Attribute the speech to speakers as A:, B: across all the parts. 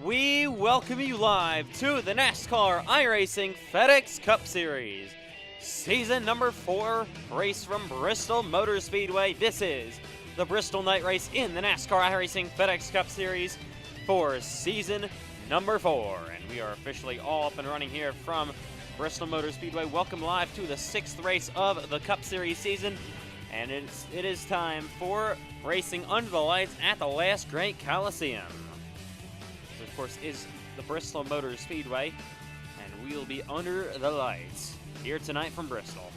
A: We welcome you live to the NASCAR iRacing FedEx Cup Series. Season number 4, race from Bristol Motor Speedway. This is the Bristol night race in the NASCAR iRacing FedEx Cup Series for season number 4. And we are officially all up and running here from Bristol Motor Speedway. Welcome live to the 6th race of the Cup Series season. And it is time for racing under the lights at the last great Coliseum. This, of course, is the Bristol Motor Speedway, and we'll be under the lights here tonight from Bristol.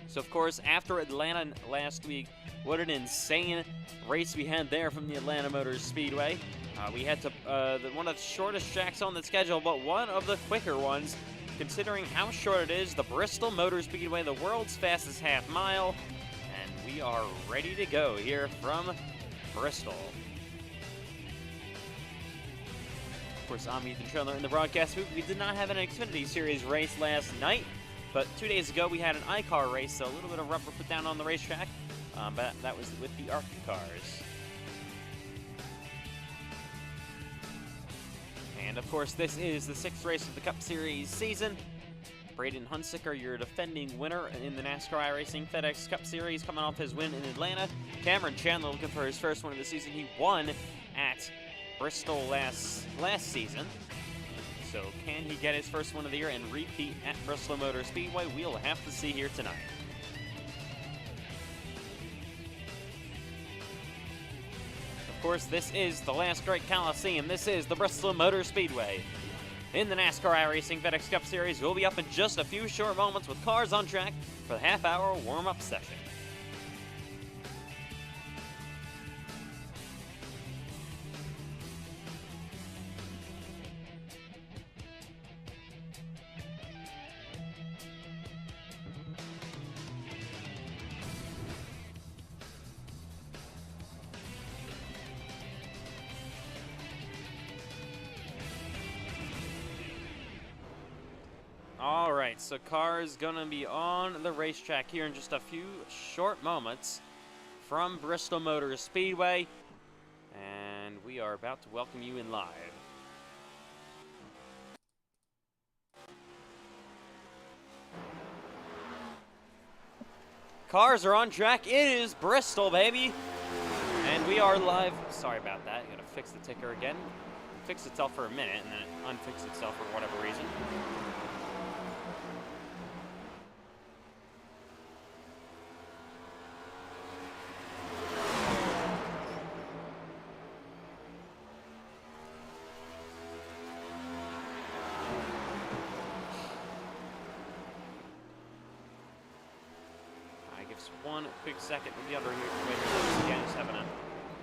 A: So, of course, after Atlanta last week, what an insane race we had there from the Atlanta Motor Speedway. We had to one of the shortest tracks on the schedule, but one of the quicker ones, considering how short it is. The Bristol Motor Speedway, the world's fastest half mile, and we are ready to go here from Bristol. Of course, I'm Ethan Trailer in the broadcast booth. We did not have an Xfinity Series race last night, but 2 days ago we had an iCar race, so a little bit of rubber put down on the racetrack, but that was with the ARC cars. And of course, this is the 6th race of the Cup Series season. Braden Hunsicker, your defending winner in the NASCAR iRacing FedEx Cup Series, coming off his win in Atlanta. Cameron Chandler looking for his first win of the season. He won at Bristol last season. So can he get his first win of the year and repeat at Bristol Motor Speedway? We'll have to see here tonight. Of course, this is the last great Coliseum. This is the Bristol Motor Speedway. In the NASCAR iRacing FedEx Cup Series, we'll be up in just a few short moments with cars on track for the half-hour warm-up session. Alright, so cars gonna be on the racetrack here in just a few short moments from Bristol Motor Speedway, and we are about to welcome you in live. Cars are on track. It is Bristol, baby, and we are live. Sorry about that. Gotta fix the ticker again. It fixed itself for a minute and then it unfixed itself for whatever reason. One quick second to be underway here. Again, just having an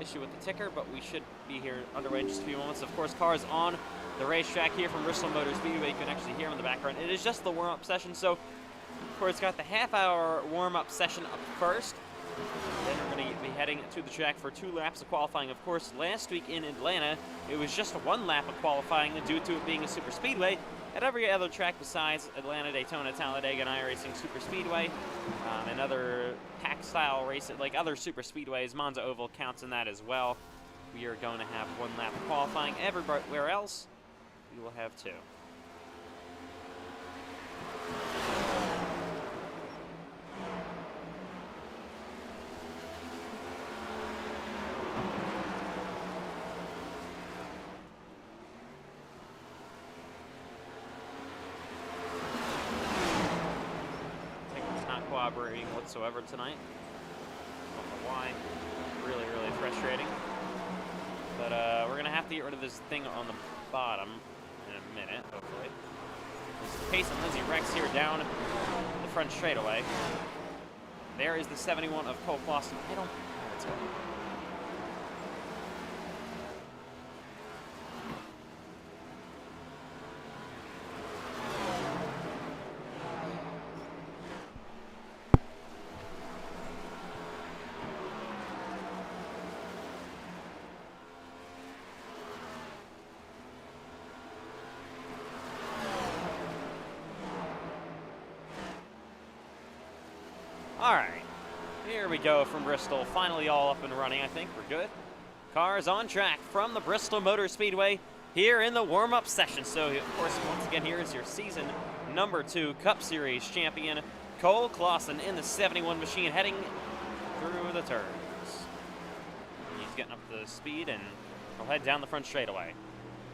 A: issue with the ticker, but we should be here underway in just a few moments. Of course, cars on the racetrack here from Bristol Motor Speedway. You can actually hear them in the background. It is just the warm-up session, so of course, it's got the half-hour warm-up session up first. Then we're going to be heading to the track for 2 laps of qualifying. Of course, last week in Atlanta, it was just 1 lap of qualifying due to it being a super speedway. At every other track besides Atlanta, Daytona, Talladega, and iRacing Super Speedway, and other pack-style races, like other super speedways, Monza Oval counts in that as well. We are going to have 1 lap of qualifying. Everywhere else, we will have 2. Cooperating whatsoever tonight. Don't know why. Really, really frustrating. But we're gonna have to get rid of this thing on the bottom in a minute, hopefully. This is Pace and Lindsay Rex here down the front straightaway. There is the 71 of Cole Clausen. Let's go. All right, here we go from Bristol. Finally all up and running, I think. We're good. Cars on track from the Bristol Motor Speedway here in the warm-up session. So, of course, once again, here is your season number 2 Cup Series champion, Cole Clausen, in the 71 machine, heading through the turns. He's getting up to speed, and he'll head down the front straightaway.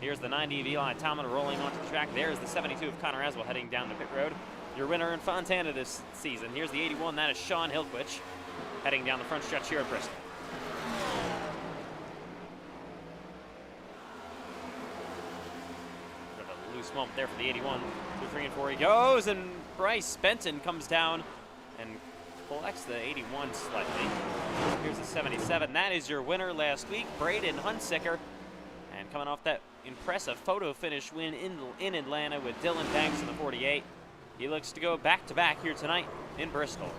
A: Here's the 90 of Eli Talman rolling onto the track. There's the 72 of Connor Aswell heading down the pit road. Your winner in Fontana this season. Here's the 81, that is Sean Hilquich, heading down the front stretch here at Bristol. Loose moment there for the 81. 2, 3, and 4 he goes, and Bryce Benton comes down and collects the 81 slightly. Here's the 77. That is your winner last week, Braden Hunsicker. And coming off that impressive photo finish win in Atlanta with Dylan Banks in the 48, he looks to go back-to-back here tonight in Bristol.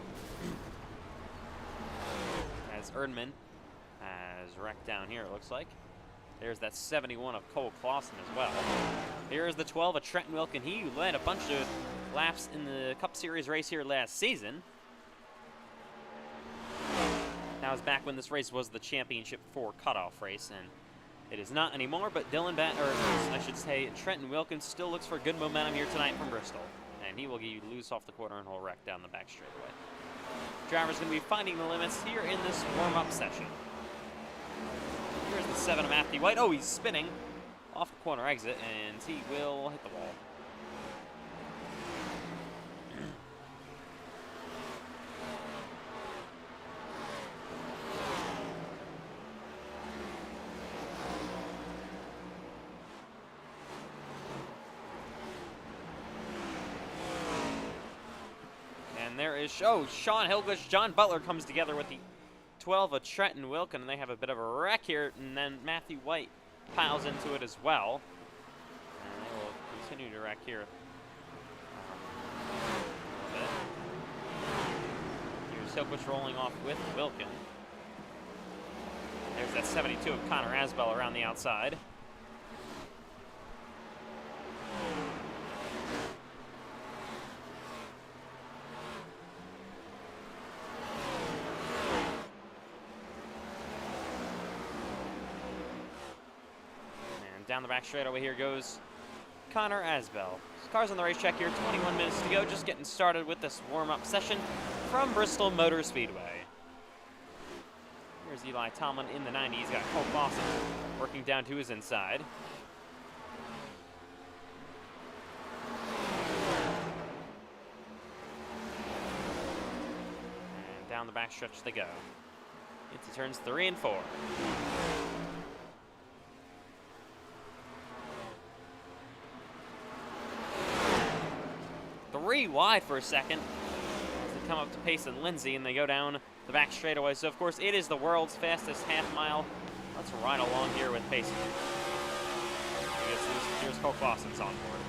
A: As Erdman has wrecked down here, it looks like. There's that 71 of Cole Clausen as well. Here's the 12 of Trenton Wilkin. He led a bunch of laps in the Cup Series race here last season. That was back when this race was the Championship 4 cutoff race, and it is not anymore, but Trenton Wilkins still looks for good momentum here tonight from Bristol. And he will get you loose off the corner and he'll wreck down the back straightaway. Driver's going to be finding the limits here in this warm-up session. Here's the 7 of Matthew White. Oh, he's spinning off the corner exit, and he will hit the wall. And there is, Sean Hilquich. John Butler comes together with the 12 of Trenton Wilkin, and they have a bit of a wreck here, and then Matthew White piles into it as well. And they will continue to wreck here a little bit. Here's Hilquich rolling off with Wilkin. There's that 72 of Connor Asbell around the outside. Down the back straightaway here goes Connor Asbell. Cars on the racetrack here, 21 minutes to go, just getting started with this warm-up session from Bristol Motor Speedway. Here's Eli Talman in the 90. He's got Cole Clausen working down to his inside. And down the back stretch they go. Into turns 3 and 4. 3 wide for a second as they come up to Payson Lindsay, and they go down the back straightaway. So, of course, it is the world's fastest half mile. Let's ride along here with Payson. Here's Cole Clausen's on board.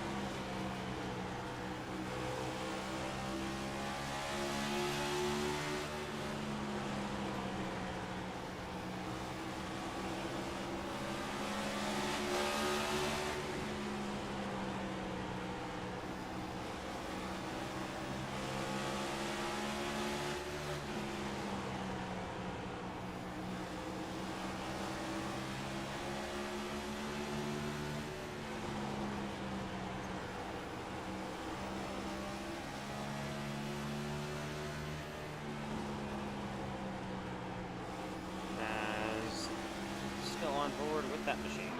A: Forward with that machine.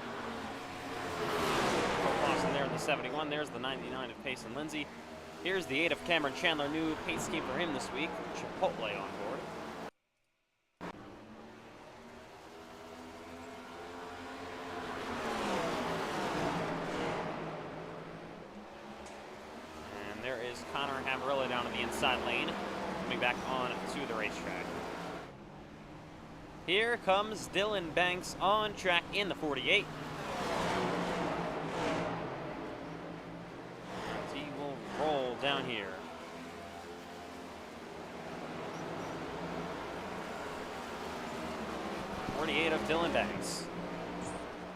A: Cole Clausen there in the 71. There's the 99 of Payson Lindsay. Here's the 8 of Cameron Chandler. New paint scheme for him this week. Chipotle on board. And there is Connor Hamarilla down in the inside lane, coming back on to the racetrack. Here comes Dylan Banks on track in the 48. He will roll down here. '48 of Dylan Banks.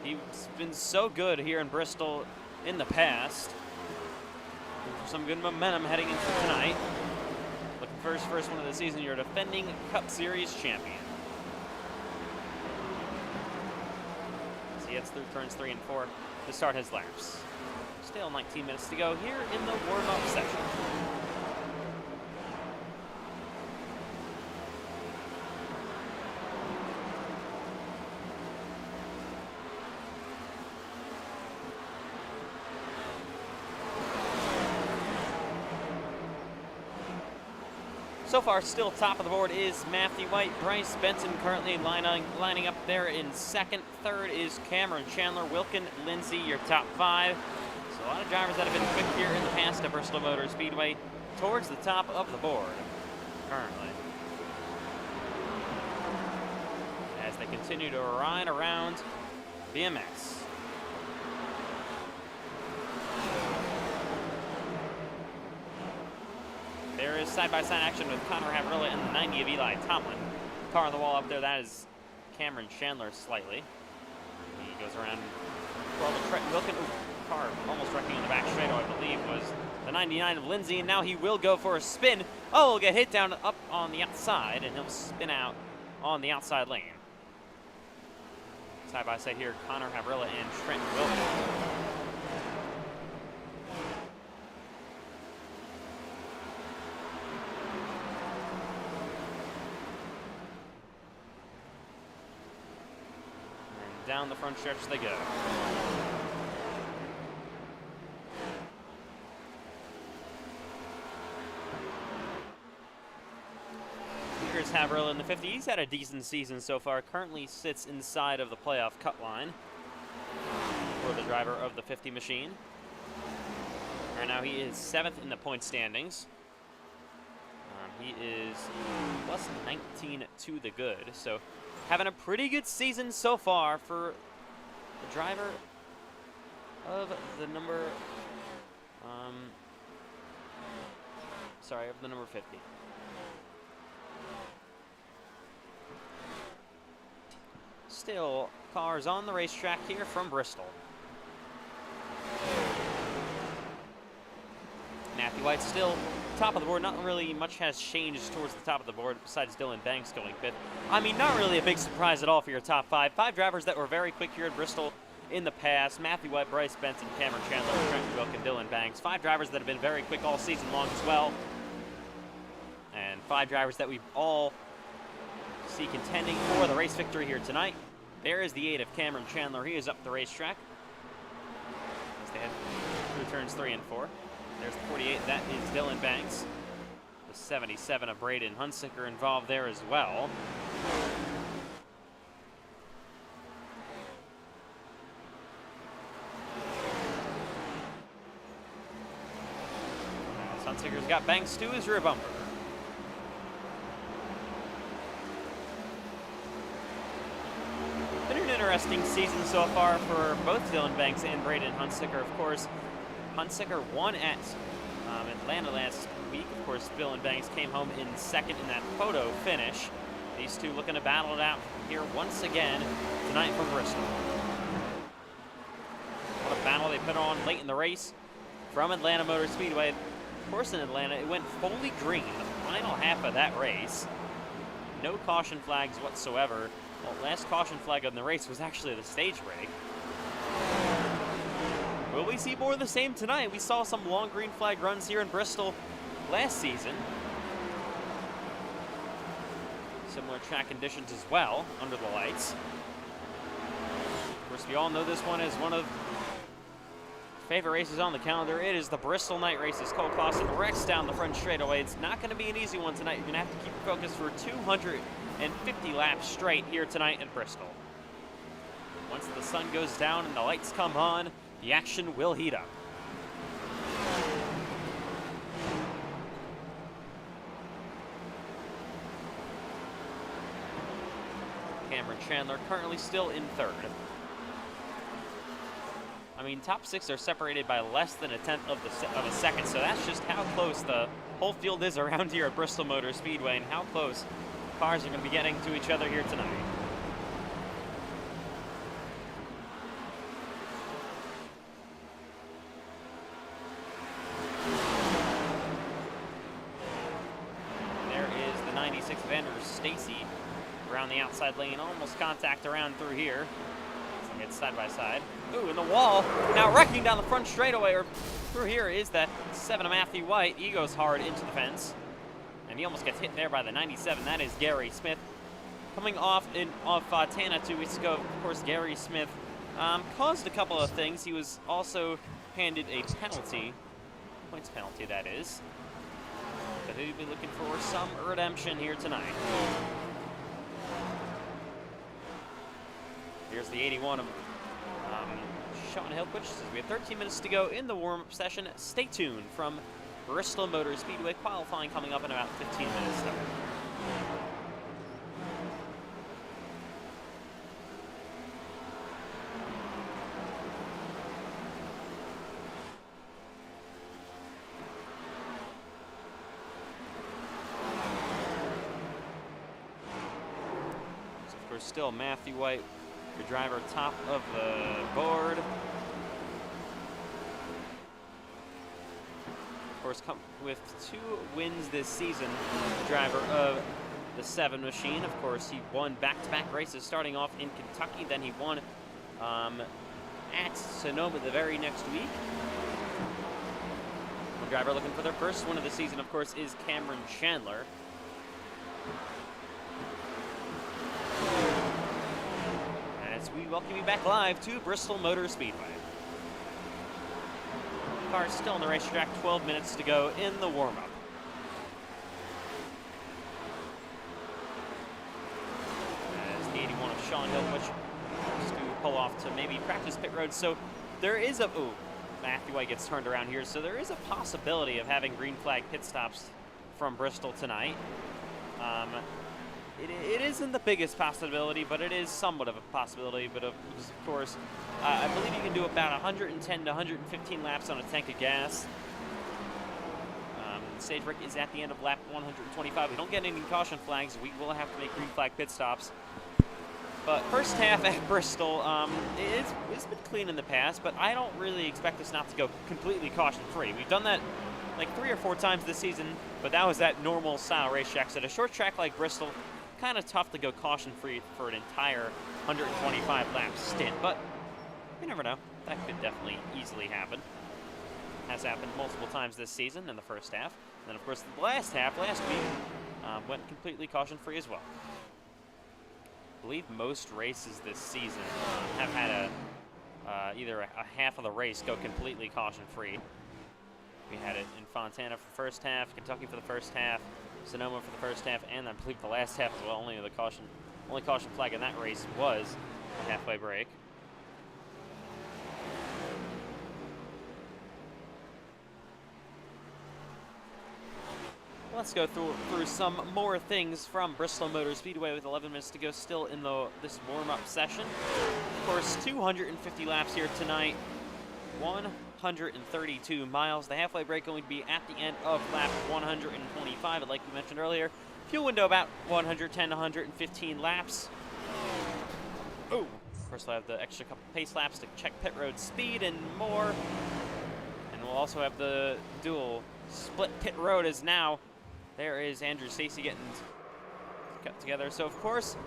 A: He's been so good here in Bristol in the past. Some good momentum heading into tonight. Looking for his first one of the season, your defending Cup Series champion. he heads through turns 3 and 4 to start his laps. Still 19 minutes to go here in the warm-up session. So far, still top of the board is Matthew White. Bryce Benson currently lining up there in second. Third is Cameron Chandler, Wilkin, Lindsay, your top 5. So a lot of drivers that have been quick here in the past at Bristol Motor Speedway towards the top of the board currently, as they continue to ride around BMX. There is side-by-side action with Connor Havrilla and the 90 of Eli Tomlin. Car on the wall up there, that is Cameron Chandler slightly. He goes around 12 and Trenton Wilkin. Ooh, car almost wrecking in the back straightaway, I believe, was the 99 of Lindsay, and now he will go for a spin. Oh, he'll get hit down up on the outside, and he'll spin out on the outside lane. Side-by-side here, Connor Havrilla and Trenton Wilkin. Down the front stretch they go. Here's Havrilla in the 50. He's had a decent season so far. Currently sits inside of the playoff cut line for the driver of the 50 machine. Right now he is 7th in the point standings. He is plus 19 to the good. So having a pretty good season so far for the driver of the number, of the number 50. Still cars on the racetrack here from Bristol. Matthew White still top of the board. Not really much has changed towards the top of the board besides Dylan Banks going 5th. I mean, not really a big surprise at all for your top 5. 5 drivers that were very quick here at Bristol in the past. Matthew White, Bryce Benson, Cameron Chandler, Trenton Wilkin, Dylan Banks. 5 drivers that have been very quick all season long as well. And 5 drivers that we all see contending for the race victory here tonight. There is the 8 of Cameron Chandler. He is up the racetrack as they head through turns 3 and 4. There's the 48, that is Dylan Banks. The 77 of Braden Hunsicker involved there as well. Hunsicker's got Banks to his rear bumper. Been an interesting season so far for both Dylan Banks and Braden Hunsicker, of course. Hunsicker won at Atlanta last week. Of course, Dylan Banks came home in 2nd in that photo finish. These two looking to battle it out here once again tonight from Bristol. What a battle they put on late in the race from Atlanta Motor Speedway. Of course, in Atlanta, it went fully green the final half of that race. No caution flags whatsoever. Well, last caution flag of the race was actually the stage break. Will we see more of the same tonight? We saw some long green flag runs here in Bristol last season. Similar track conditions as well under the lights. Of course, we all know this one is one of favorite races on the calendar. It is the Bristol Night Races. Cole Clausen wrecks down the front straightaway. It's not going to be an easy one tonight. You're going to have to keep your focus for 250 laps straight here tonight at Bristol. Once the sun goes down and the lights come on, the action will heat up. Cameron Chandler currently still in 3rd. I mean, top 6 are separated by less than a tenth of a second, so that's just how close the whole field is around here at Bristol Motor Speedway and how close cars are going to be getting to each other here tonight. Stacy around the outside lane, almost contact around through here. It's side by side. Ooh, in the wall. Now wrecking down the front straightaway, or through here, is that 7 of Matthew White. He goes hard into the fence. And he almost gets hit there by the 97. That is Gary Smith. Coming off Fontana 2 weeks ago, of course, Gary Smith caused a couple of things. He was also handed a penalty. Points penalty, that is. But he'll be looking for some redemption here tonight. Here's the 81 of Sean Hillquist. We have 13 minutes to go in the warm-up session. Stay tuned from Bristol Motor Speedway. Qualifying coming up in about 15 minutes. So of course, still Matthew White, your driver, top of the board. Of course, come with 2 wins this season, the driver of the 7 machine. Of course, he won back-to-back races starting off in Kentucky. Then he won at Sonoma the very next week. The driver looking for their first win of the season, of course, is Cameron Chandler. As we welcome you back live to Bristol Motor Speedway. Car still on the racetrack, 12 minutes to go in the warm-up. As the 81 of Sean Hillquist to pull off to maybe practice pit road. So there is a, ooh, Matthew White gets turned around here. So there is a possibility of having green flag pit stops from Bristol tonight. It isn't the biggest possibility, but it is somewhat of a possibility. But of course, I believe you can do about 110 to 115 laps on a tank of gas. The stage break is at the end of lap 125. We don't get any caution flags. We will have to make green flag pit stops. But first half at Bristol, it's been clean in the past, but I don't really expect us not to go completely caution-free. We've done that like 3 or 4 times this season, but that was at normal style racetracks. At a short track like Bristol, kind of tough to go caution-free for an entire 125 lap stint, but you never know. That could definitely easily happen. Has happened multiple times this season in the first half. And then, of course, the last half, last week, went completely caution-free as well. I believe most races this season have had either a half of the race go completely caution-free. We had it in Fontana for the first half, Kentucky for the first half, Sonoma for the first half, and I believe the last half as well. Only caution flag in that race was a halfway break. Let's go through some more things from Bristol Motor Speedway with 11 minutes to go still in this warm-up session. Of course, 250 laps here tonight, 132 miles. The halfway break going to be at the end of lap 125, like we mentioned earlier. Fuel window about 110 to 115 laps. Oh, of course we'll have the extra couple pace laps to check pit road speed and more. And we'll also have the dual split pit road as now. There is Andrew Stacey getting cut together. So, of course,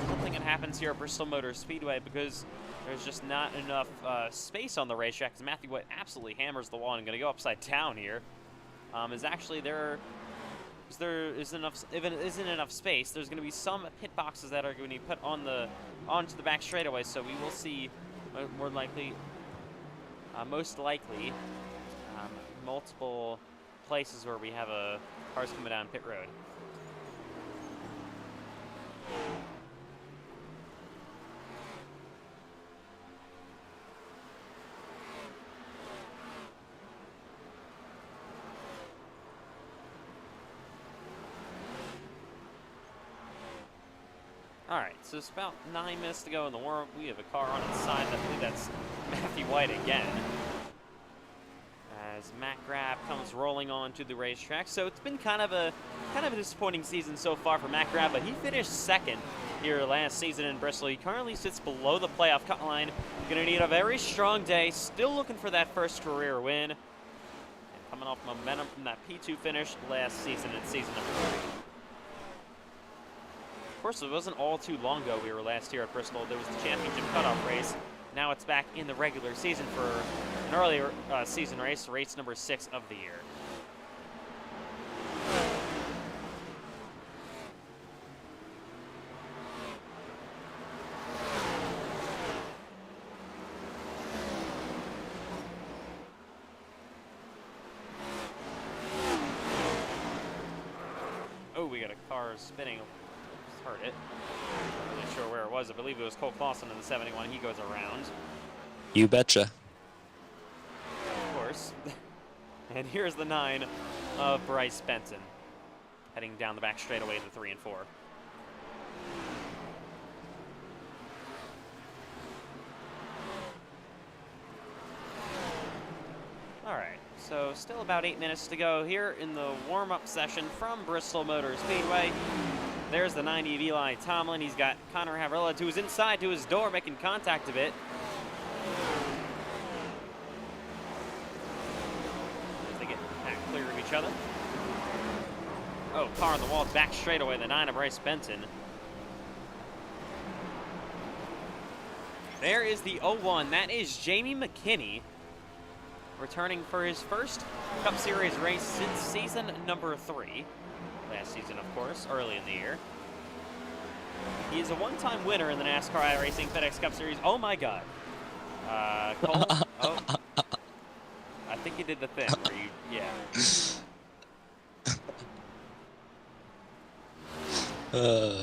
A: something that happens here at Bristol Motor Speedway because there's just not enough space on the racetrack because Matthew White absolutely hammers the wall and going to go upside down here. Is actually there isn't enough space. There's going to be some pit boxes that are going to be put onto the back straightaway. So we will see most likely multiple places where we have cars coming down pit road. All right, so it's about 9 minutes to go in the warm-up. We have a car on its side. I believe that's Matthew White again. As Matt Grabb comes rolling on to the racetrack. So it's been kind of a disappointing season so far for Matt Grabb, but he finished second here last season in Bristol. He currently sits below the playoff cut line. Going to need a very strong day. Still looking for that first career win. And coming off momentum from that P2 finish last season in season number 3. Of course, it wasn't all too long ago we were last here at Bristol. There was the championship cutoff race. Now it's back in the regular season for an earlier season race, race number 6 of the year. Oh, we got a car spinning. Heard it. Not really sure where it was. I believe it was Cole Clausen in the 71. He goes around.
B: You betcha.
A: Of course. And here's the 9 of Bryce Benton, heading down the back straightaway in the 3 and 4. All right, so still about 8 minutes to go here in the warm-up session from Bristol Motor Speedway. There's the 90 of Eli Tomlin. He's got Connor Havrilla, who's inside to his door, making contact a bit. As they get back clear of each other. Oh, car on the wall, back straightaway, the 9 of Bryce Benton. There is the 01. That is Jamie McKinney, returning for his first Cup Series race since season number 3. Last season, of course, early in the year. He is a one-time winner in the NASCAR iRacing FedEx Cup Series. Oh my God. Cole? Oh. I think he did the thing where you, yeah.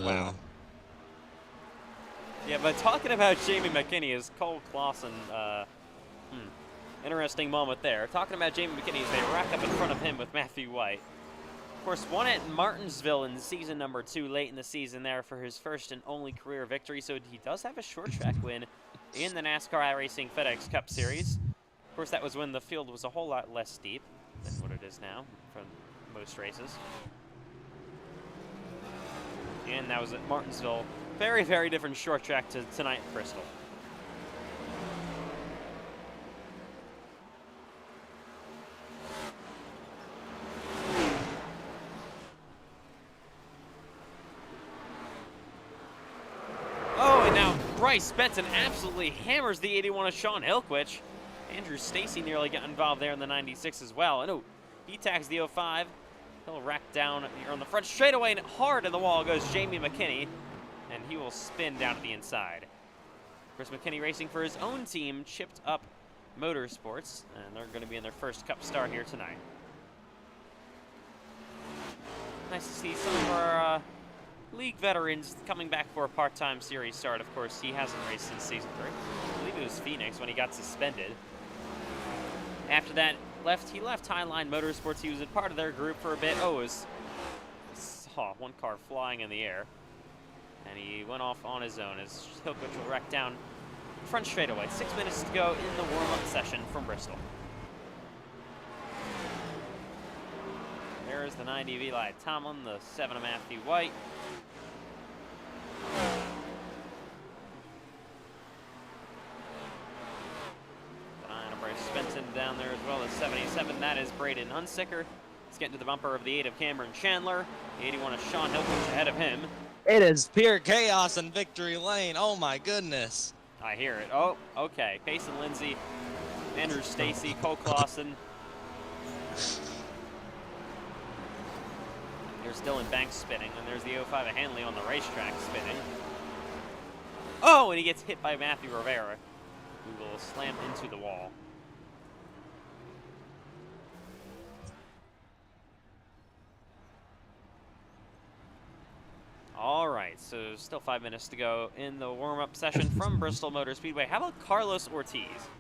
A: Wow. Yeah, but talking about Jamie McKinney is Cole Clausen. Interesting moment there. Talking about Jamie McKinney as they rack up in front of him with Matthew White. Of course, won at Martinsville in season number 2, late in the season there for his first and only career victory. So he does have a short track win in the NASCAR iRacing FedEx Cup Series. Of course, that was when the field was a whole lot less steep than what it is now from most races. And that was at Martinsville. Very, very different short track to tonight at Bristol. Oh, and now Bryce Benton absolutely hammers the 81 of Sean Hilquich. Andrew Stacy nearly got involved there in the 96 as well. And oh, he tags the 05. He'll rack down here on the front straightaway, and hard in the wall goes Jamie McKinney, and he will spin down to the inside. Chris McKinney racing for his own team, Chipped Up Motorsports, and they're going to be in their first Cup start here tonight. Nice to see some of our league veterans coming back for a part-time series start. Of course, he hasn't raced since season 3. I believe it was Phoenix when he got suspended. After that, he left Highline Motorsports. He was a part of their group for a bit. Oh, saw one car flying in the air, and he went off on his own as Hilquich will wreck down front straightaway. 6 minutes to go in the warm-up session from Bristol. There's the 90 of Eli Tomlin, the 7 of Matthew White. The 9 of Bryce Benton down there as well as 77. That is Braden Hunsicker. He's getting to the bumper of the 8 of Cameron Chandler. The 81 of Sean Hilquich ahead of him.
B: It is pure chaos in victory lane. Oh my goodness.
A: I hear it. Oh, okay. Payson Lindsay, Andrew Stacy, Cole Clausen. There's Dylan Banks spinning, and there's the 05 of Hanley on the racetrack spinning. Oh, and he gets hit by Matthew Rivera, who will slam into the wall. All right, so still 5 minutes to go in the warm-up session from Bristol Motor Speedway. How about Carlos Ortiz?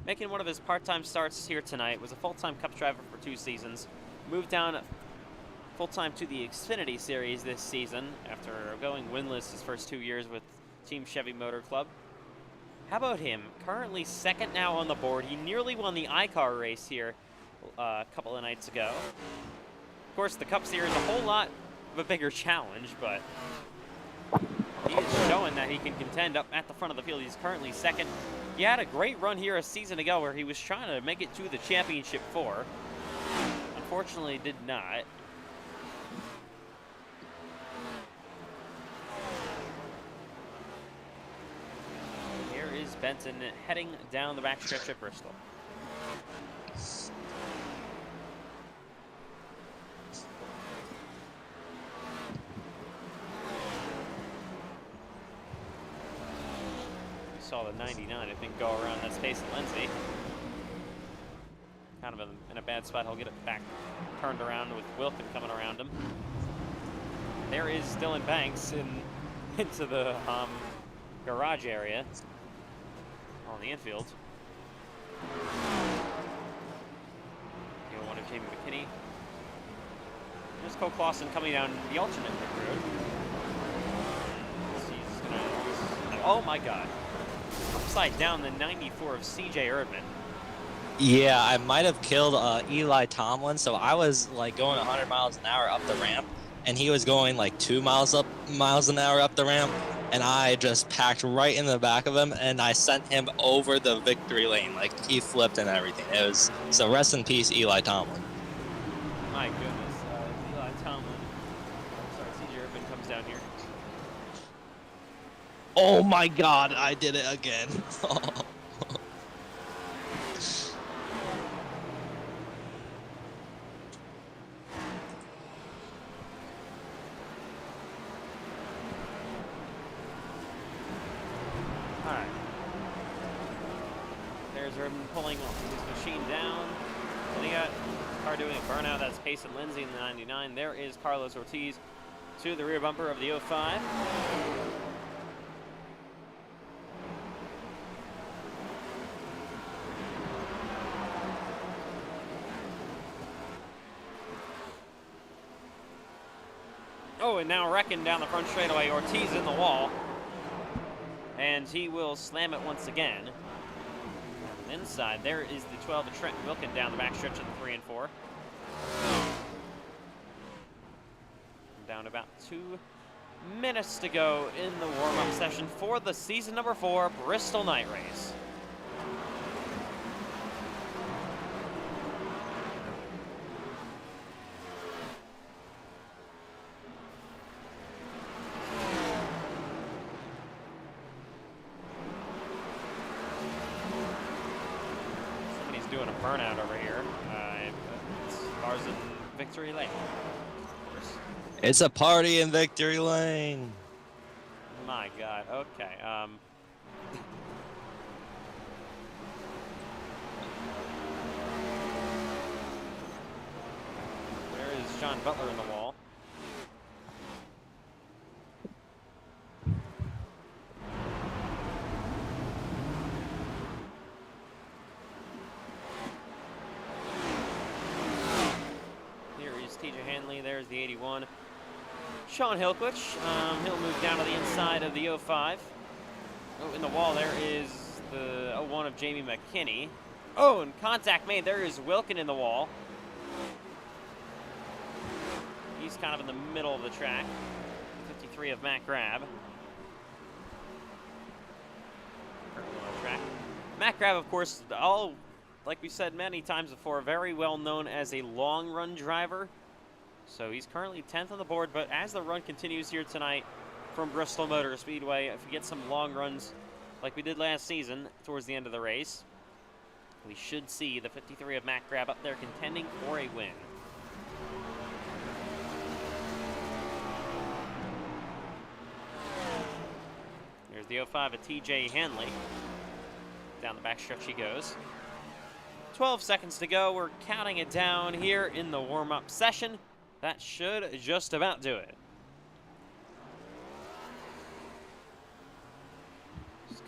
A: Making one of his part-time starts here tonight. Was a full-time Cup driver for 2 seasons. Moved down full-time to the Xfinity Series this season after going winless his first 2 years with Team Chevy Motor Club. How about him? Currently second now on the board. He nearly won the iCar race here a couple of nights ago. Of course, the Cup Series is a whole lot of a bigger challenge, but he is showing that he can contend up at the front of the field. He's currently second. He had a great run here a season ago where he was trying to make it to the Championship 4. Unfortunately, did not. is Benton heading down the backstretch at Bristol. We saw the 99, I think, go around. That's Payson Lindsay. Kind of in a bad spot. He'll get it back turned around with Wilkin coming around him. There is Dylan Banks into the garage area on the infield. One of Jamie McKinney. There's Cole Clausen coming down the alternate pit road. Oh my God. Upside down the 94 of CJ Erdman.
B: Yeah, I might have killed Eli Tomlin, so I was like going 100 miles an hour up the ramp, and he was going like 2 miles an hour up the ramp, and I just packed right in the back of him, and I sent him over the victory lane. Like, he flipped and everything. It was, so rest in peace, Eli Tomlin.
A: My goodness, Eli Tomlin. Sorry, CJ Erdman comes down here.
B: Oh my God, I did it again.
A: Erdman pulling his machine down. And he got a car doing a burnout. That's Payson Lindsay in the 99. There is Carlos Ortiz to the rear bumper of the 05. Oh, and now wrecking down the front straightaway. Ortiz in the wall. And he will slam it once again. Inside, there is the 12 of Trent Wilkin down the backstretch of the 3 and 4. Down about 2 minutes to go in the warm-up session for the season number 4 Bristol Night Race. Doing a burnout over here. It's cars in Victory Lane, of course.
B: It's a party in Victory Lane.
A: My God. Okay. There is John Butler in the wall. TJ Hanley, there's the 81. Sean Hilquich, he'll move down to the inside of the 05. Oh, in the wall there is the 01 of Jamie McKinney. Oh, and contact made, there is Wilkin in the wall. He's kind of in the middle of the track. 53 of Matt Grab. Matt Grab, of course, like we said many times before, very well known as a long run driver. So he's currently 10th on the board, but as the run continues here tonight from Bristol Motor Speedway, if we get some long runs like we did last season towards the end of the race, we should see the 53 of Matt Grab up there contending for a win. There's the 05 of TJ Hanley. Down the backstretch he goes. 12 seconds to go. We're counting it down here in the warm-up session. That should just about do it.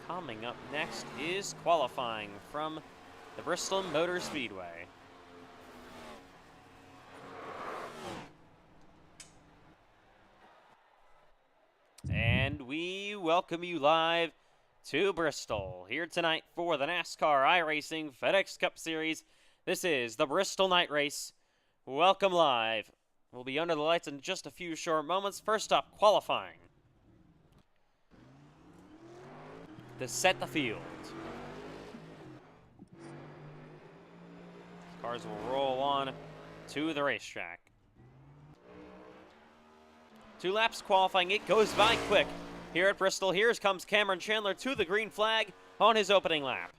A: Coming up next is qualifying from the Bristol Motor Speedway. And we welcome you live to Bristol here tonight for the NASCAR iRacing FedEx Cup Series. This is the Bristol Night Race. Welcome live. We'll be under the lights in just a few short moments. First up, qualifying. To set the field. Cars will roll on to the racetrack. 2 laps qualifying. It goes by quick here at Bristol. Here comes Cameron Chandler to the green flag. on his opening lap.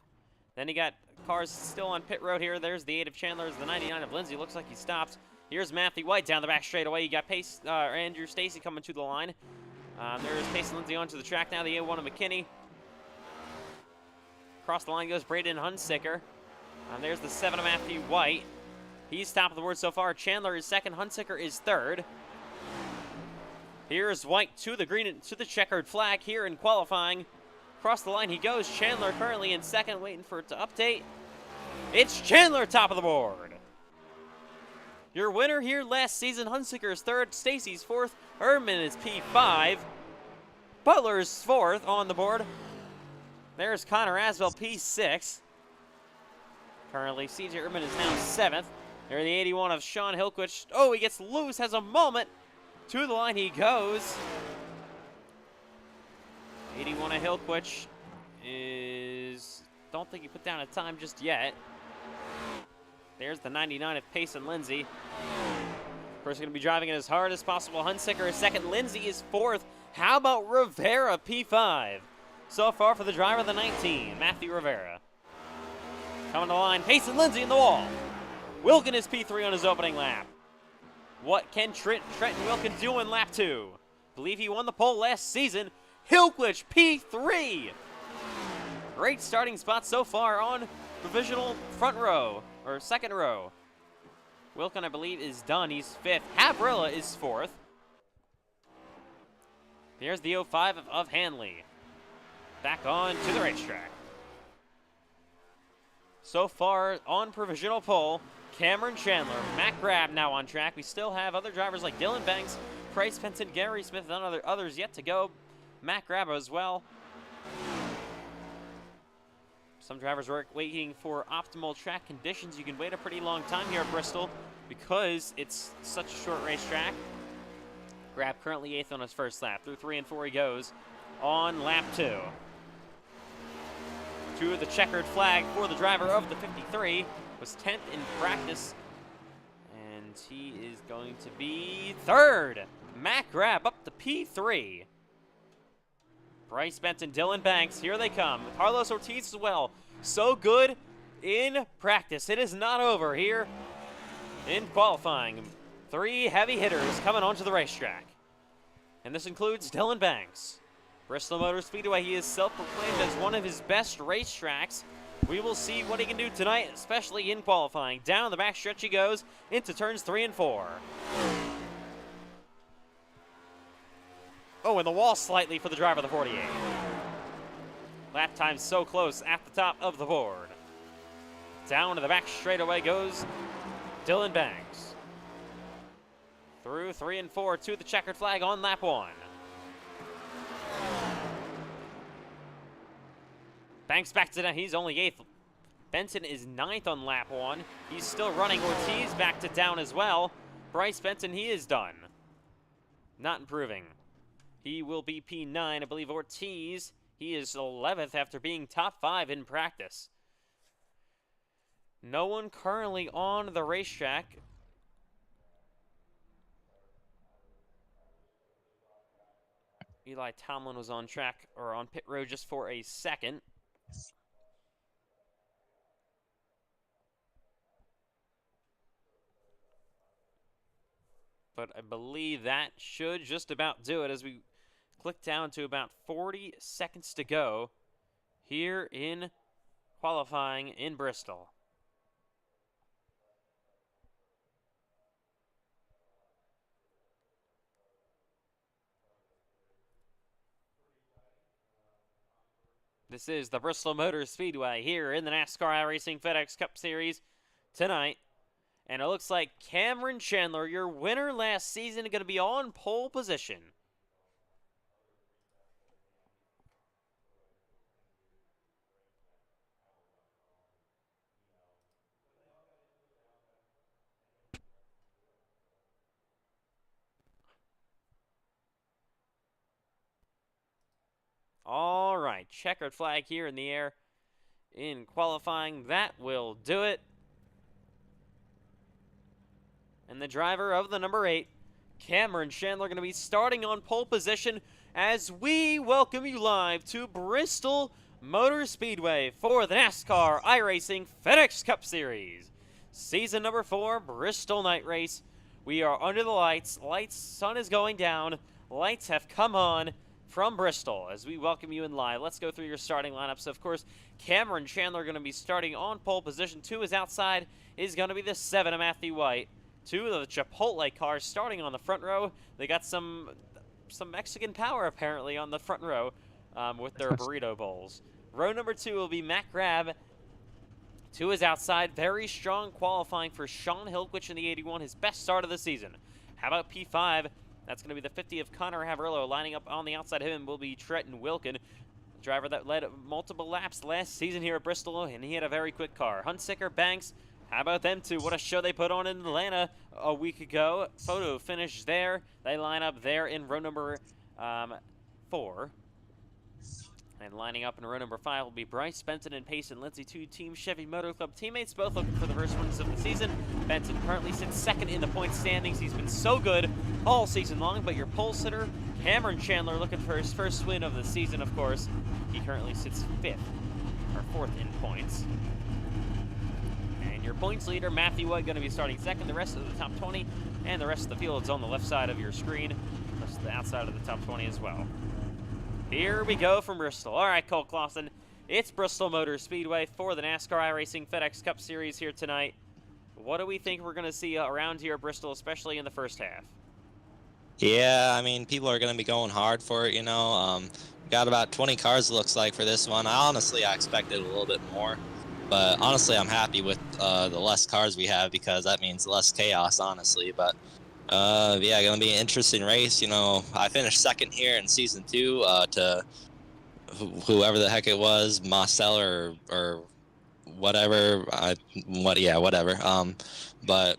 A: Then he got cars still on pit road here. There's the 8 of Chandler, the 99 of Lindsay. Looks like he stopped. Here's Matthew White down the back straightaway. You got Andrew Stacy coming to the line. There's Pace Lindsay onto the track now, the A1 of McKinney. Across the line goes Braden Hunsicker. There's the 7 of Matthew White. He's top of the board so far. Chandler is second. Hunsicker is third. Here's White to the green, to the checkered flag here in qualifying. Across the line he goes. Chandler currently in second, waiting for it to update. It's Chandler top of the board. Your winner here last season, Hunsicker is third, Stacy's fourth, Erdman is P5, Butler's fourth on the board. There's Connor Asbell, P6. Currently, CJ Erdman is now seventh. There's the 81 of Sean Hilquich. Oh, he gets loose, has a moment. To the line he goes. 81 of Hilquich is... Don't think he put down a time just yet. There's the 99 of Payson Lindsay. Of course, going to be driving it as hard as possible. Hunsicker is second. Lindsay is fourth. How about Rivera, P5? So far for the driver of the 19, Matthew Rivera. Coming to the line, Payson Lindsay in the wall. Wilkin is P3 on his opening lap. What can Trenton Wilkin do in lap 2? Believe he won the pole last season. Hilquich, P3. Great starting spot so far on provisional front row, or second row. Wilkin, I believe, is done. He's fifth. Havrilla is fourth. Here's the 05 of Hanley. Back on to the racetrack. So far on provisional pole, Cameron Chandler, Matt Grab now on track. We still have other drivers like Dylan Banks, Price Penton, Gary Smith, and others yet to go. Matt Grab as well. Some drivers are waiting for optimal track conditions. You can wait a pretty long time here at Bristol because it's such a short racetrack. Grab currently 8th on his first lap. Through 3 and 4 he goes on lap 2. To the checkered flag for the driver of the 53. Was 10th in practice. And he is going to be 3rd. Matt Grab up to P3. Bryce Benton, Dylan Banks, here they come. Carlos Ortiz as well. So good in practice. It is not over here in qualifying. 3 heavy hitters coming onto the racetrack. And this includes Dylan Banks. Bristol Motor Speedway, he is self-proclaimed as one of his best racetracks. We will see what he can do tonight, especially in qualifying. Down the back stretch he goes into turns 3 and 4. Oh, and the wall slightly for the driver of the 48. Lap time so close at the top of the board. Down to the back straightaway goes Dylan Banks. Through 3 and 4 to the checkered flag on lap 1. Banks back to down. He's only 8th. Benton is 9th on lap 1. He's still running. Ortiz back to down as well. Bryce Benton, he is done. Not improving. He will be P9. I believe Ortiz, he is 11th after being top 5 in practice. No one currently on the racetrack. Eli Tomlin was on track, or on pit road just for a second. But I believe that should just about do it as we click down to about 40 seconds to go here in qualifying in Bristol. This is the Bristol Motor Speedway here in the NASCAR iRacing FedEx Cup Series tonight. And it looks like Cameron Chandler, your winner last season, is going to be on pole position. All right, checkered flag here in the air in qualifying. That will do it. And the driver of the number 8, Cameron Chandler, going to be starting on pole position as we welcome you live to Bristol Motor Speedway for the NASCAR iRacing FedEx Cup Series. Season number 4, Bristol Night Race. We are under the lights. Sun is going down. Lights have come on from Bristol as we welcome you in live. Let's go through your starting lineups. Of course, Cameron Chandler going to be starting on pole position. 2 is outside, is going to be the 7 of Matthew White. 2 of the Chipotle cars starting on the front row. They got some Mexican power apparently on the front row with their burrito bowls. Row number 2 will be Matt Grab. 2 is outside. Very strong qualifying for Sean Hilquich in the 81, his best start of the season. How about P5? That's going to be the 50 of Connor Havrillo. Lining up on the outside of him will be Trenton Wilkin, driver that led multiple laps last season here at Bristol, and he had a very quick car. Hunsicker, Banks, how about them two? What a show they put on in Atlanta a week ago. Photo finish there. They line up there in row number 4. And lining up in row number 5 will be Bryce Benson and Payson Lindsay, 2 Team Chevy Motor Club teammates, both looking for the first wins of the season. Benson currently sits 2nd in the point standings. He's been so good all season long, but your pole sitter, Cameron Chandler, looking for his first win of the season, of course. He currently sits 5th, or 4th in points. And your points leader, Matthew White, going to be starting 2nd. The rest of the top 20 and the rest of the field is on the left side of your screen. That's the outside of the top 20 as well. Here we go from Bristol. All right, Cole Clausen, it's Bristol Motor Speedway for the NASCAR iRacing FedEx Cup Series here tonight. What do we think we're going to see around here at Bristol, especially in the first half?
B: Yeah, I mean, people are going to be going hard for it, you know. Got about 20 cars, it looks like, for this one. I expected a little bit more. But honestly, I'm happy with the less cars we have because that means less chaos, honestly. But yeah, going to be an interesting race. You know, I finished 2nd here in Season 2 to whoever the heck it was, Marcel or whatever. Whatever. But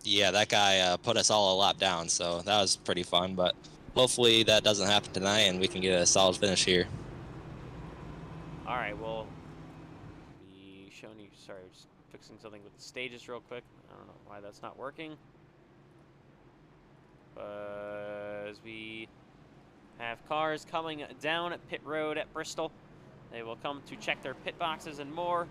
B: yeah, that guy put us all a lap down, so that was pretty fun. But hopefully that doesn't happen tonight and we can get a solid finish here.
A: All right, well, be showing you, sorry, just fixing something with the stages real quick. I don't know why that's not working. As we have cars coming down at pit road at Bristol. They will come to check their pit boxes and more.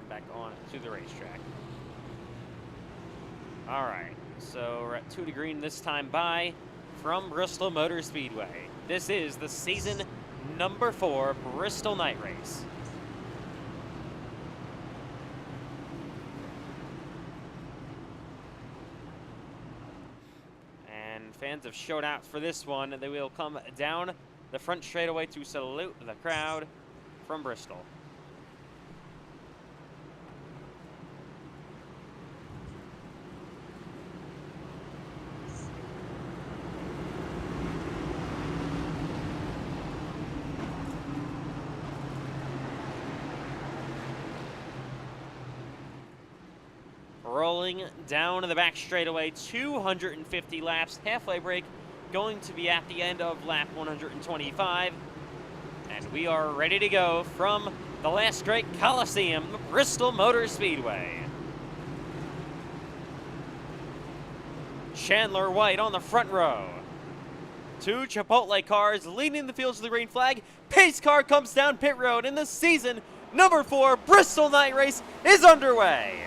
A: Back on to the racetrack. All right, so we're at 2 to green this time by from Bristol Motor Speedway. This is the season number 4 Bristol Night Race. And fans have showed out for this one. They will come down the front straightaway to salute the crowd from Bristol. Rolling down the back straightaway, 250 laps, halfway break going to be at the end of lap 125. And we are ready to go from the last great Coliseum, Bristol Motor Speedway. Chandler White on the front row. 2 Chipotle cars leading the field to the green flag. Pace car comes down pit road and the season number 4 Bristol Night Race is underway.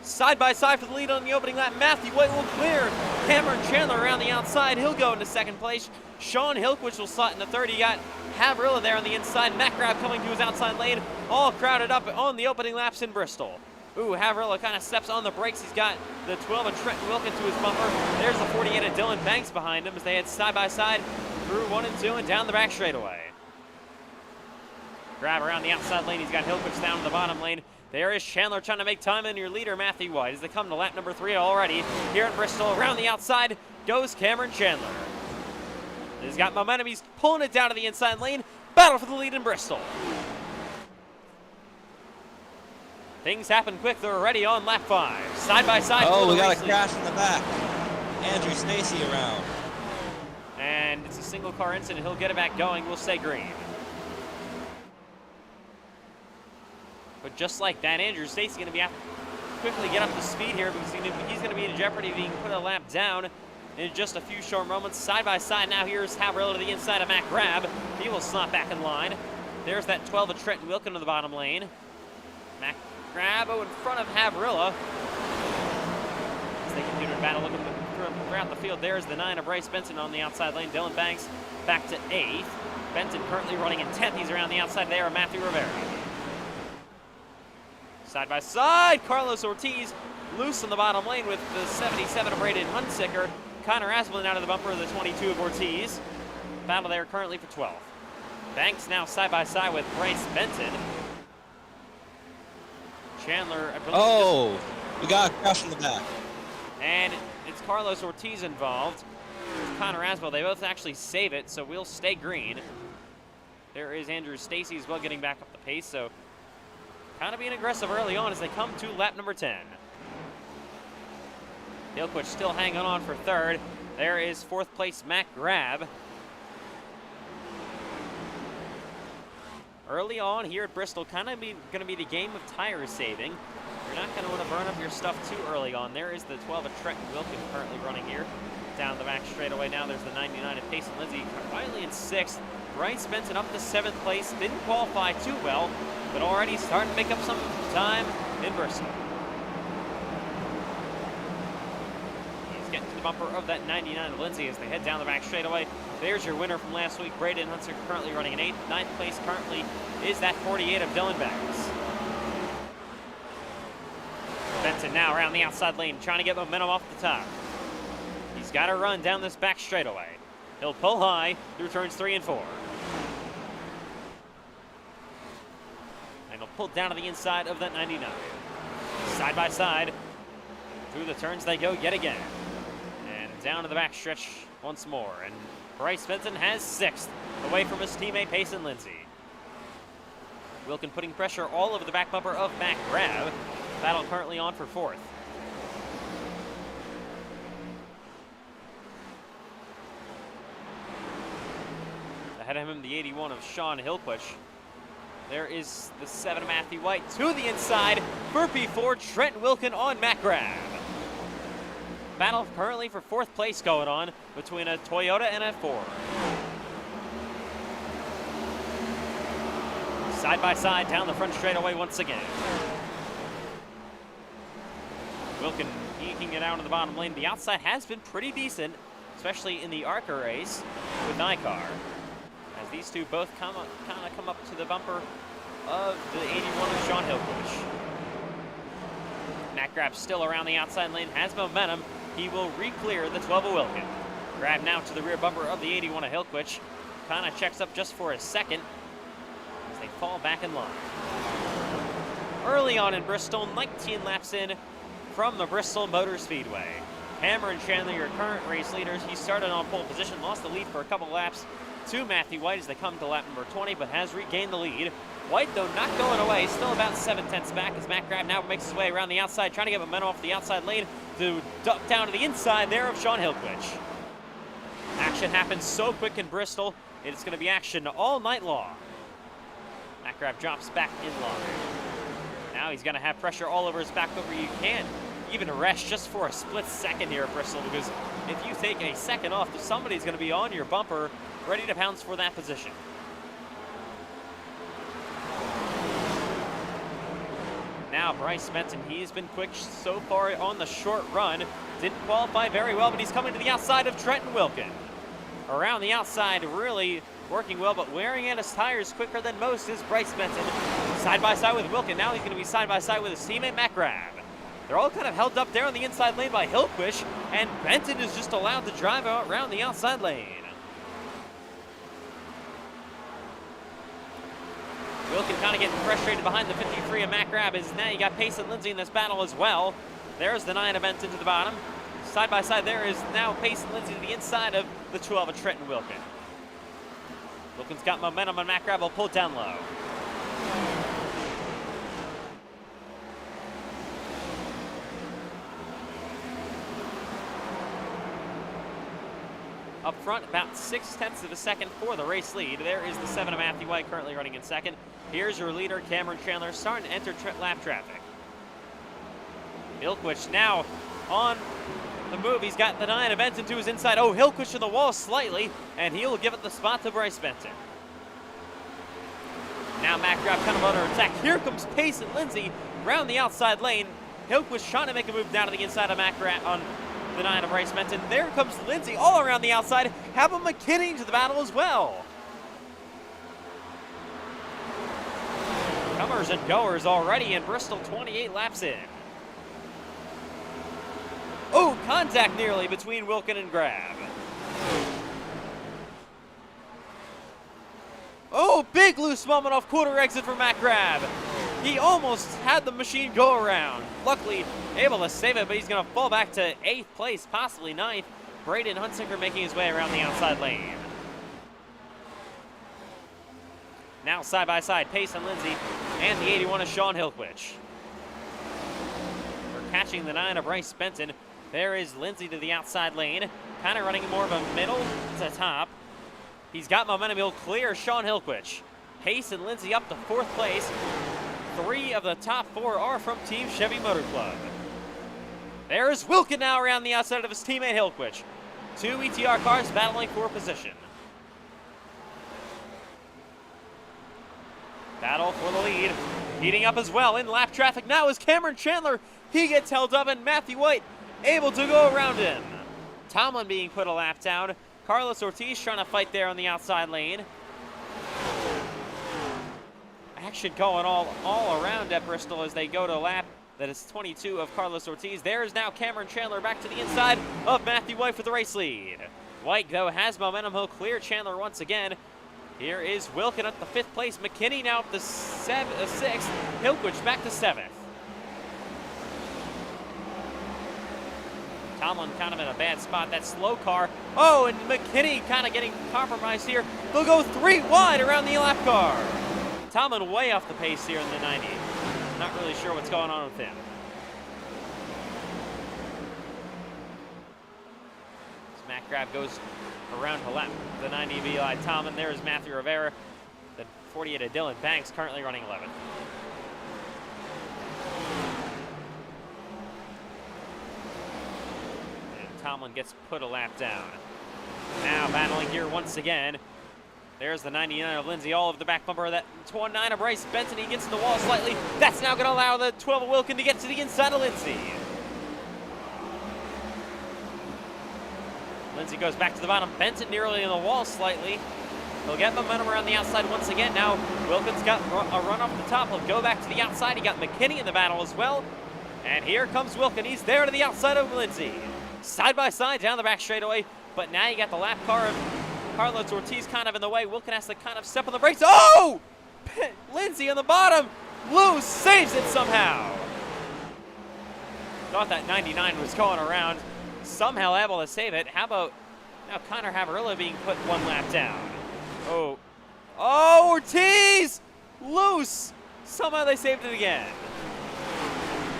A: Side by side for the lead on the opening lap. Matthew White will clear Cameron Chandler around the outside. He'll go into 2nd place. Sean Hilquich will slot into 3rd. You got Havrillo there on the inside. Matt Grab coming to his outside lane. All crowded up on the opening laps in Bristol. Ooh, Havrillo kind of steps on the brakes. He's got the 12 of Trenton Wilkin to his bumper. There's the 48 of Dylan Banks behind him as they head side by side through 1 and 2 and down the back straightaway. Grab around the outside lane. He's got Hilquich down in the bottom lane. There is Chandler trying to make time, and your leader, Matthew White, as they come to lap number 3 already. Here in Bristol, around the outside goes Cameron Chandler. He's got momentum. He's pulling it down to the inside lane. Battle for the lead in Bristol. Things happen quick. They're already on lap 5. Side by side.
B: Oh, we got a crash in the back. Andrew Stacy around.
A: And it's a single car incident. He'll get it back going. We'll stay green. But just like that, Andrew Stacy going to be quickly get up to speed here because he's going to be in jeopardy of being put a lap down in just a few short moments. Side by side now, here's Havrilla to the inside of Matt Grab. He will slot back in line. There's that 12 of Trenton Wilkin to the bottom lane. Matt Grab in front of Havrilla. As they continue to battle looking throughout the field, there's the 9 of Bryce Benson on the outside lane. Dylan Banks back to 8th. Benton currently running in 10th. He's around the outside there of Matthew Rivera. Side by side, Carlos Ortiz loose on the bottom lane with the 77 of Braden Hunsicker. Connor Asplin out of the bumper of the 22 of Ortiz. Battle there currently for 12th. Banks now side by side with Bryce Benton. Chandler, I believe.
B: We got a crash in the back.
A: And it's Carlos Ortiz involved. There's Connor Aswell. They both actually save it, so we'll stay green. There is Andrew Stacy as well getting back up the pace, so kind of being aggressive early on as they come to lap number 10. Hilquich still hanging on for 3rd. There is 4th place Matt Grab. Early on here at Bristol, kind of going to be the game of tire saving. You're not going to want to burn up your stuff too early on. There is the 12 of Trenton Wilkin currently running here. Down the back straightaway now, there's the 99 of Payson Lindsay, quietly in 6th. Bryce Benson up to 7th place, didn't qualify too well, but already starting to make up some time in Bristol. He's getting to the bumper of that 99 of Lindsay as they head down the back straightaway. There's your winner from last week, Braden Hunter, currently running in 8th. 9th place currently is that 48 of Dylan Banks. Benson now around the outside lane, trying to get momentum off the top. He's got to run down this back straightaway. He'll pull high through turns 3 and 4. And he'll pull down to the inside of that 99. Side by side, through the turns they go yet again. And down to the back stretch once more. And Bryce Benson has 6th, away from his teammate Payson Lindsay. Wilkin putting pressure all over the back bumper of Matt Grab. Battle currently on for 4th. Ahead of him, the 81 of Sean Hilquich. There is the 7 of Matthew White to the inside for P4, Trenton Wilkin on Matt Grab. Battle currently for 4th place going on between a Toyota and a Ford. Side by side down the front straightaway once again. Wilkin eking it out of the bottom lane. The outside has been pretty decent, especially in the ARCA race with NASCAR. As these two both kind of come up to the bumper of the 81 of Sean Hilquich. Matt Grab still around the outside lane, has momentum. He will re-clear the 12 of Wilkin. Grab now to the rear bumper of the 81 of Hilquich. Kind of checks up just for a second as they fall back in line. Early on in Bristol, 19 laps in from the Bristol Motor Speedway. Cameron Chandler, your current race leaders. He started on pole position, lost the lead for a couple laps to Matthew White as they come to lap number 20, but has regained the lead. White, though, not going away, still about 7/10 back as Matt Grab now makes his way around the outside, trying to get momentum off the outside lane to duck down to the inside there of Sean Hilquich. Action happens so quick in Bristol, it's going to be action all night long. Matt Grab drops back in line. Now he's going to have pressure all over his back bumper. You can't even rest just for a split second here at Bristol, because if you take a second off, somebody's going to be on your bumper ready to pounce for that position. Now Bryce Benson, he's been quick so far on the short run. Didn't qualify very well, but he's coming to the outside of Trenton Wilkin. Around the outside, really working well, but wearing out his tires quicker than most is Bryce Benson. Side by side with Wilkin. Now he's going to be side by side with his teammate Matt Grab. They're all kind of held up there on the inside lane by Hilquich, and Benton is just allowed to drive out around the outside lane. Wilkin kind of getting frustrated behind the 53 of Matt Grab. Now you got Payson Lindsay in this battle as well. There's the 9 of Benton to the bottom. Side by side there is now Payson Lindsay to the inside of the 12 of Trenton Wilkin. Wilkin's got momentum, and Matt Grab will pull down low. Up front, about 0.6 of a second for the race lead. There is the 7 of Matthew White currently running in second. Here's your leader, Cameron Chandler, starting to enter lap traffic. Hilquich now on the move. He's got the 9 of Benton to his inside. Oh, Hilquich to the wall slightly, and he'll give it the spot to Bryce Benton. Now McGrath kind of under attack. Here comes Pace and Lindsay round the outside lane. Hilquich trying to make a move down to the inside of McGrath on the 9 of Bryce Benton. There comes Lindsay all around the outside. Have a McKinney to the battle as well. Comers and goers already in Bristol, 28 laps in. Oh, contact nearly between Wilkin and Grab. Oh, big loose moment off quarter exit for Matt Grab. He almost had the machine go around. Luckily, able to save it, but he's going to fall back to 8th place, possibly 9th. Braden Hunsinger making his way around the outside lane. Now side by side, Pace and Lindsay, and the 81 of Sean Hilquich. We're catching the 9 of Bryce Benton. There is Lindsay to the outside lane, kind of running more of a middle to top. He's got momentum, he'll clear Sean Hilquich. Pace and Lindsay up to 4th place. 3 of the top 4 are from Team Chevy Motor Club. There's Wilkin now around the outside of his teammate Hilquich. 2 ETR cars battling for position. Battle for the lead. Heating up as well in lap traffic now is Cameron Chandler. He gets held up and Matthew White able to go around him. Tomlin being put a lap down. Carlos Ortiz trying to fight there on the outside lane. Action going all around at Bristol as they go to a lap that is 22 of Carlos Ortiz. There's now Cameron Chandler back to the inside of Matthew White for the race lead. White, though, has momentum. He'll clear Chandler once again. Here is Wilkin at the 5th place. McKinney now up to 6th. Hilquich back to 7th. Tomlin kind of in a bad spot. That slow car. Oh, and McKinney kind of getting compromised here. They'll go 3 wide around the lap car. Tomlin way off the pace here in the 90. Not really sure what's going on with him. As Matt Grab goes around to lap the 90 of Eli Tomlin. There's Matthew Rivera. The 48 of Dylan Banks currently running 11th. Tomlin gets put a lap down. Now battling here once again. There's the 99 of Lindsay, all of the back bumper of that 29 of Bryce Benton. He gets in the wall slightly. That's now going to allow the 12 of Wilkin to get to the inside of Lindsay. Lindsay goes back to the bottom. Benton nearly in the wall slightly. He'll get momentum around the outside once again. Now Wilkin's got a run off the top. He'll go back to the outside. He got McKinney in the battle as well. And here comes Wilkin. He's there to the outside of Lindsay. Side by side down the back straightaway, but now you got the lap car of Carlos Ortiz kind of in the way. Wilkin has to kind of step on the brakes. Oh! Lindsay on the bottom. Loose saves it somehow. Thought that 99 was going around. Somehow able to save it. How about now Connor Havarilla being put 1 lap down. Oh. Oh, Ortiz! Loose! Somehow they saved it again.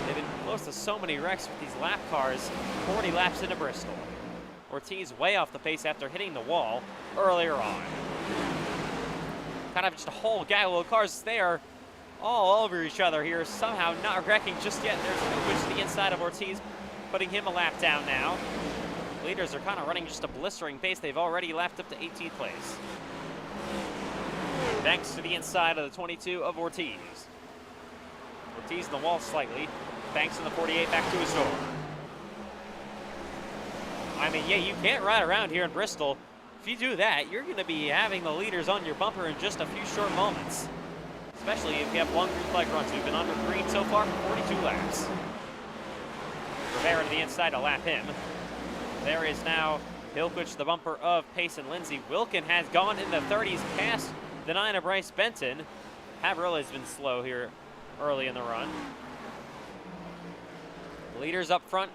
A: They've been close to so many wrecks with these lap cars. 40 laps into Bristol. Ortiz way off the pace after hitting the wall earlier on. Kind of just a whole gaggle of cars there, all over each other here, somehow not wrecking just yet. There's Hilquich to the inside of Ortiz, putting him a lap down now. Leaders are kind of running just a blistering pace. They've already lapped up to 18th place. Thanks to the inside of the 22 of Ortiz. Ortiz in the wall slightly. Banks in the 48 back to his door. I mean, yeah, you can't ride around here in Bristol. If you do that, you're going to be having the leaders on your bumper in just a few short moments. Especially if you have long group flag runs. We've been under green so far for 42 laps. Rivera to the inside to lap him. There is now Hilquich, the bumper of Pace and Lindsay. Wilkin has gone in the 30s past the 9 of Bryce Benton. Haverhill has been slow here early in the run. Leaders up front.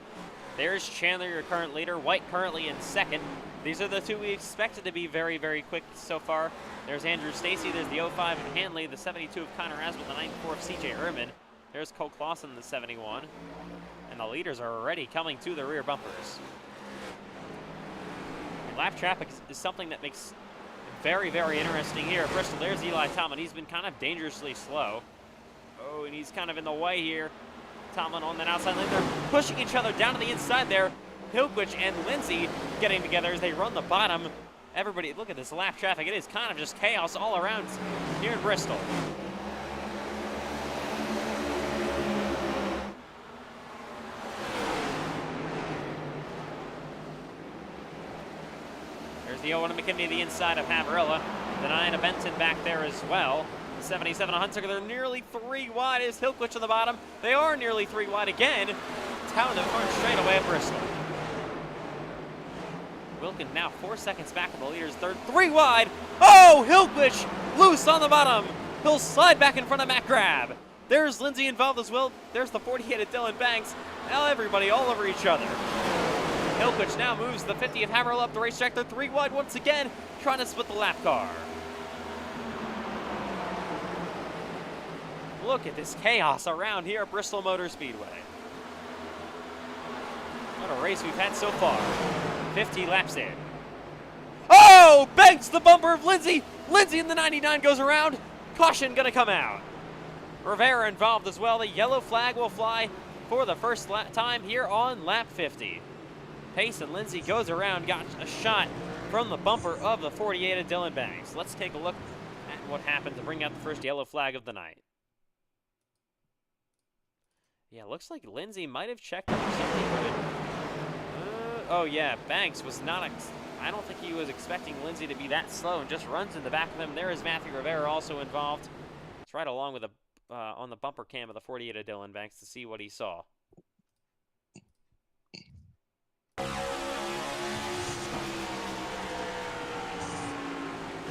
A: There's Chandler, your current leader. White currently in second. These are the two we expected to be very, very quick so far. There's Andrew Stacy. There's the 05 of Hanley, the 72 of Connor Aswell, the 94 of CJ Ehrman. There's Cole Clausen, the 71. And the leaders are already coming to the rear bumpers. Lap traffic is something that makes it very, very interesting here at Bristol. There's Eli Tomlin. He's been kind of dangerously slow. Oh, and he's kind of in the way here. Tomlin on that outside lane. They're pushing each other down to the inside there. Hilquich and Lindsay getting together as they run the bottom. Everybody, look at this lap traffic. It is kind of just chaos all around here in Bristol. There's the 01 of McKinney, the inside of Havarilla. The 9 of Benton back there as well. 77 of Hunsaker, they're nearly 3 wide. Is Hilquich on the bottom? They are nearly 3 wide again. Down the corner straight away at Bristol. Wilkin now 4 seconds back of the leaders. Third, 3 wide. Oh, Hilquich loose on the bottom. He'll slide back in front of Matt Grab. There's Lindsay involved as well. There's the 48 of Dylan Banks. Now everybody all over each other. Hilquich now moves the 50 of Haverhill up the racetrack. They're 3 wide once again, trying to split the lap car. Look at this chaos around here at Bristol Motor Speedway. What a race we've had so far. 50 laps in. Oh, Banks the bumper of Lindsay. Lindsay in the 99 goes around. Caution gonna come out. Rivera involved as well. The yellow flag will fly for the first time here on lap 50. Pace and Lindsay goes around, got a shot from the bumper of the 48 of Dylan Banks. Let's take a look at what happened to bring out the first yellow flag of the night. Yeah, looks like Lindsay might have checked up something. Oh yeah, Banks was not, I don't think he was expecting Lindsay to be that slow and just runs in the back of him. There is Matthew Rivera also involved. It's right along with on the bumper cam of the 48 of Dylan Banks to see what he saw.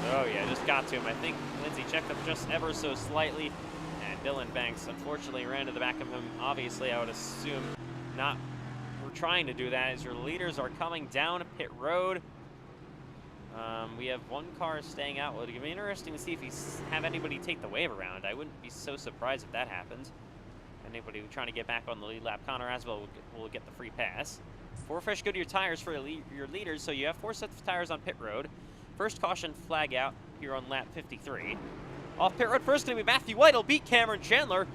A: Oh yeah, just got to him. I think Lindsay checked up just ever so slightly, and Dylan Banks unfortunately ran to the back of him. Obviously, I would assume not. We're trying to do that as your leaders are coming down pit road. We have one car staying out. Well, it'll be interesting to see if have anybody take the wave around. I wouldn't be so surprised if that happened. Anybody trying to get back on the lead lap, Connor Aswell will get the free pass. 4 fresh Goodyear tires for your leaders, so you have 4 sets of tires on pit road. First caution flag out here on lap 53. Off pit road first going to be Matthew White. He'll beat Cameron Chandler.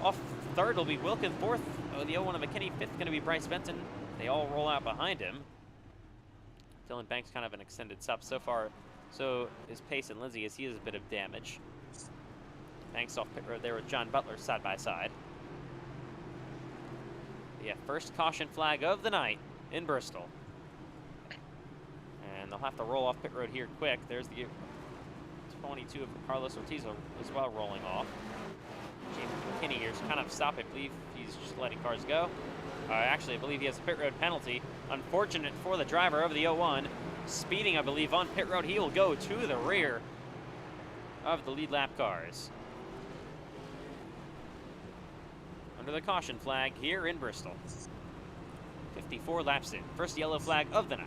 A: Off third will be Wilkin. Fourth, the 01 of McKinney. Fifth going to be Bryce Benton. They all roll out behind him. Dylan Banks kind of an extended stop so far. So is Pace and Lindsay as he has a bit of damage. Banks off pit road there with John Butler side by side. Yeah, first caution flag of the night in Bristol. And they'll have to roll off pit road here quick. There's the 22 of Carlos Ortiz as well rolling off. James McKinney here's kind of stopped. I believe he's just letting cars go. Actually, I believe he has a pit road penalty. Unfortunate for the driver of the 01. Speeding, I believe, on pit road. He will go to the rear of the lead lap cars. Under the caution flag here in Bristol. 54 laps in. First yellow flag of the night.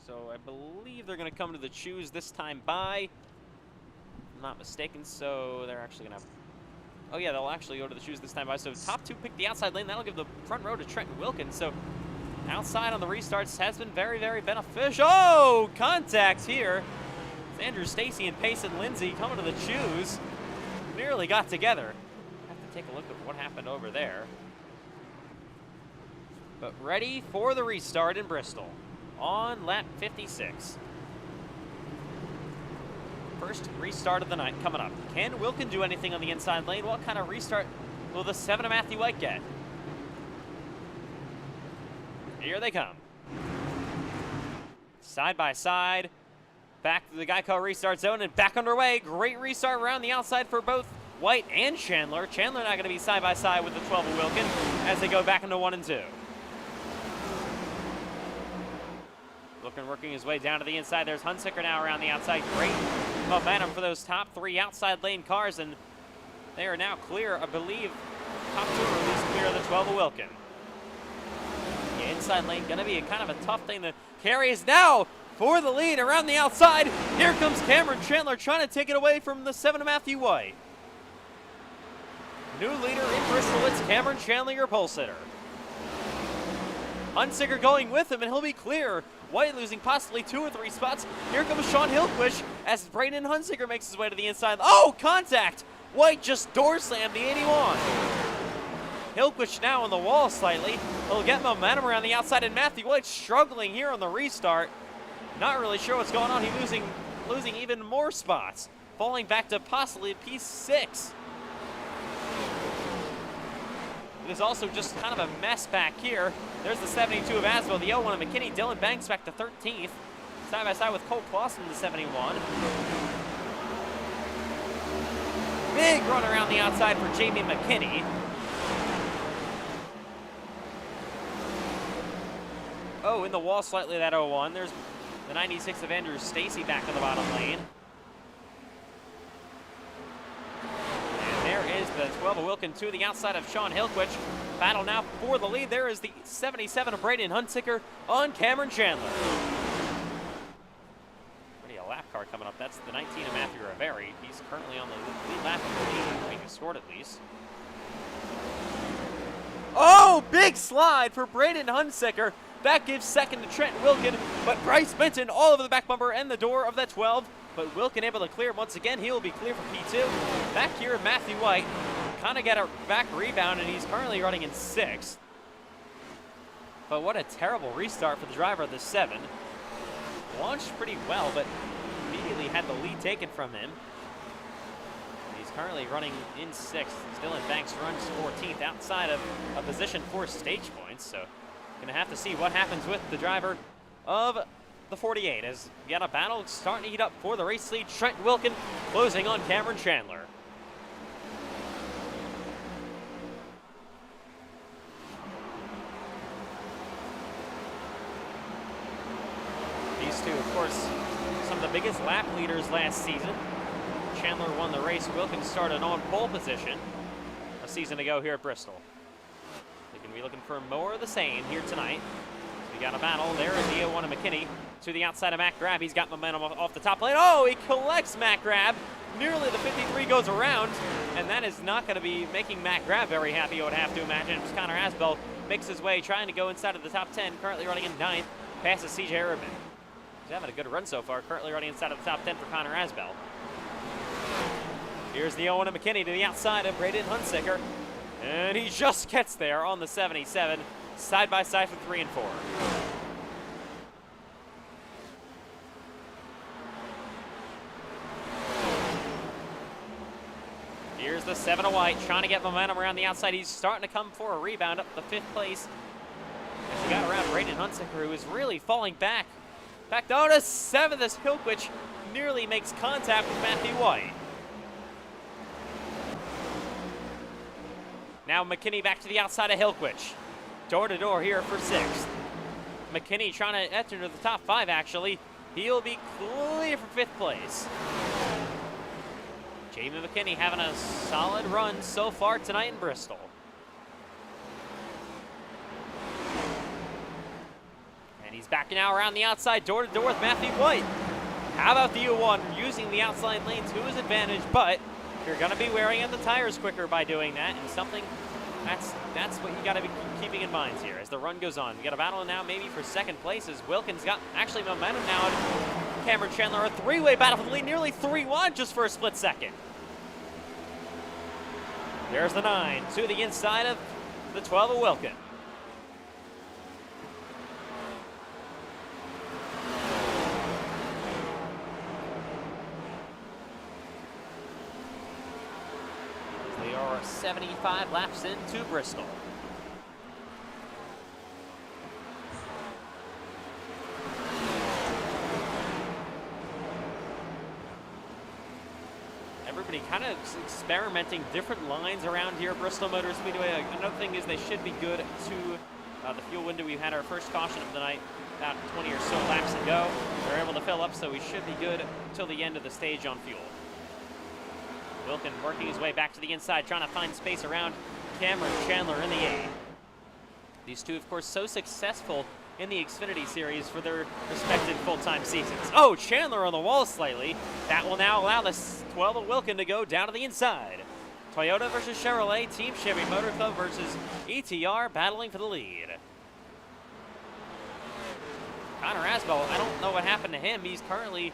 A: So I believe they're going to come to the choose this time by, if I'm not mistaken, so they're actually going to, oh yeah, they'll actually go to the choose this time by. So top 2 pick the outside lane. That'll give the front row to Trenton Wilkins. So outside on the restarts has been very, very beneficial. Oh, contact here. It's Andrew Stacy and Payson Lindsay coming to the choose. Nearly got together. Have to take a look at what happened over there. But ready for the restart in Bristol on lap 56. First restart of the night coming up. Can Wilkin do anything on the inside lane? What kind of restart will the 7 of Matthew White get? Here they come. Side by side. Back to the Geico restart zone and back underway. Great restart around the outside for both White and Chandler. Chandler not going to be side by side with the 12 of Wilkin as they go back into 1 and 2. Wilkin working his way down to the inside. There's Hunsaker now around the outside. Great momentum for those top 3 outside lane cars, and they are now clear, I believe. Top 2 are at least clear of the 12 of Wilkin. The inside lane going to be a kind of a tough thing to carry. Is now for the lead around the outside. Here comes Cameron Chandler trying to take it away from the 7 of Matthew White. New leader in Bristol, it's Cameron Chandler, your pole sitter. Hunsicker going with him, and he'll be clear. White losing possibly 2 or 3 spots. Here comes Sean Hillquish as Braden Hunsicker makes his way to the inside. Oh, contact! White just door slammed the 81. Hillquish now on the wall slightly. He'll get momentum around the outside, and Matthew White struggling here on the restart. Not really sure what's going on. He's losing even more spots, falling back to possibly P6. It is also just kind of a mess back here. There's the 72 of Asbo, the 01 of McKinney. Dylan Banks back to 13th. Side by side with Cole Clausen, the 71. Big run around the outside for Jamie McKinney. Oh, in the wall slightly, that 01. There's the 96 of Andrew Stacy back in the bottom lane. There is the 12 of Wilkin to the outside of Sean Hillquish. Battle now for the lead. There is the 77 of Braden Hunsicker on Cameron Chandler. Already a lap car coming up. That's the 19 of Matthew Riveri. He's currently on the lead lap of the lead, making scored at least. Oh, big slide for Braden Hunsicker. That gives second to Trent Wilkin, but Bryce Benton all over the back bumper and the door of that 12. But Wilkin able to clear once again. He'll be clear for P2. Back here, Matthew White kind of got a back rebound, and he's currently running in 6th. But what a terrible restart for the driver of the 7. Launched pretty well, but immediately had the lead taken from him. He's currently running in 6th. Dylan Banks runs 14th outside of a position for stage points. So gonna have to see what happens with the driver of the 48 as we got a battle starting to heat up for the race lead. Trent Wilkin closing on Cameron Chandler. These two, of course, some of the biggest lap leaders last season. Chandler won the race. Wilkin started on pole position a season ago here at Bristol. They're going to be looking for more of the same here tonight. So we got a battle. There is the 01 of McKinney to the outside of Matt Grab. He's got momentum off the top lane. Oh, he collects Matt Grab. Nearly the 53 goes around, and that is not going to be making Matt Grab very happy, I would have to imagine. It's Connor Asbell makes his way, trying to go inside of the top 10, currently running in 9th, passes CJ Urban. He's having a good run so far, currently running inside of the top 10 for Connor Asbell. Here's the 01 of McKinney to the outside of Braden Hunsicker, and he just gets there on the 77, side by side for 3 and 4. Here's the 7 of White, trying to get momentum around the outside. He's starting to come for a rebound up the 5th place. As he got around Braden Hunsicker, who is really falling back. Back down to 7th as Hillquish nearly makes contact with Matthew White. Now McKinney back to the outside of Hillquish. Door to door here for 6th. McKinney trying to enter to the top 5 actually. He'll be clear for 5th place. Jamie McKinney having a solid run so far tonight in Bristol. And he's back now around the outside, door to door with Matthew White. How about the U1 using the outside lane to his advantage, but you're going to be wearing out the tires quicker by doing that, and something that's what you got to be keeping in mind here as the run goes on. We got a battle now maybe for 2nd place as Wilkins got actually momentum now. And Cameron Chandler, a 3-way battle for the lead, nearly 3-1 just for a split second. There's the 9 to the inside of the 12 of Wilkin. They are 75 laps into Bristol. Everybody kind of experimenting different lines around here at Bristol Motor Speedway. Another thing is they should be good to the fuel window. We've had our first caution of the night about 20 or so laps ago. They're able to fill up, so we should be good till the end of the stage on fuel. Wilkin working his way back to the inside, trying to find space around Cameron Chandler in the 8. These two, of course, so successful in the Xfinity Series for their respective full-time seasons. Oh, Chandler on the wall slightly. That will now allow the 12 of Wilkin to go down to the inside. Toyota versus Chevrolet, Team Chevy Motor Club versus ETR battling for the lead. Connor Asbell, I don't know what happened to him. He's currently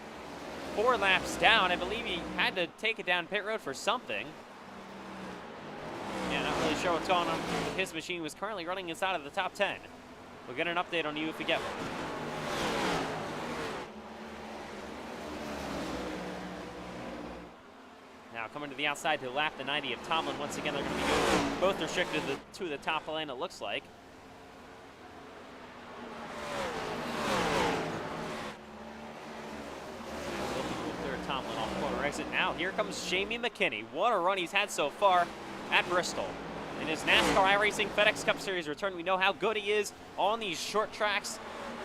A: 4 laps down. I believe he had to take it down pit road for something. Yeah, not really sure what's going on. His machine was currently running inside of the top 10. We'll get an update on you if we get one. Now coming to the outside to lap the 90 of Tomlin. Once again, they're going to be both restricted to the top lane, it looks like. Tomlin off corner exit. Now here comes Jamie McKinney. What a run he's had so far at Bristol. In his NASCAR iRacing FedEx Cup Series return, we know how good he is on these short tracks.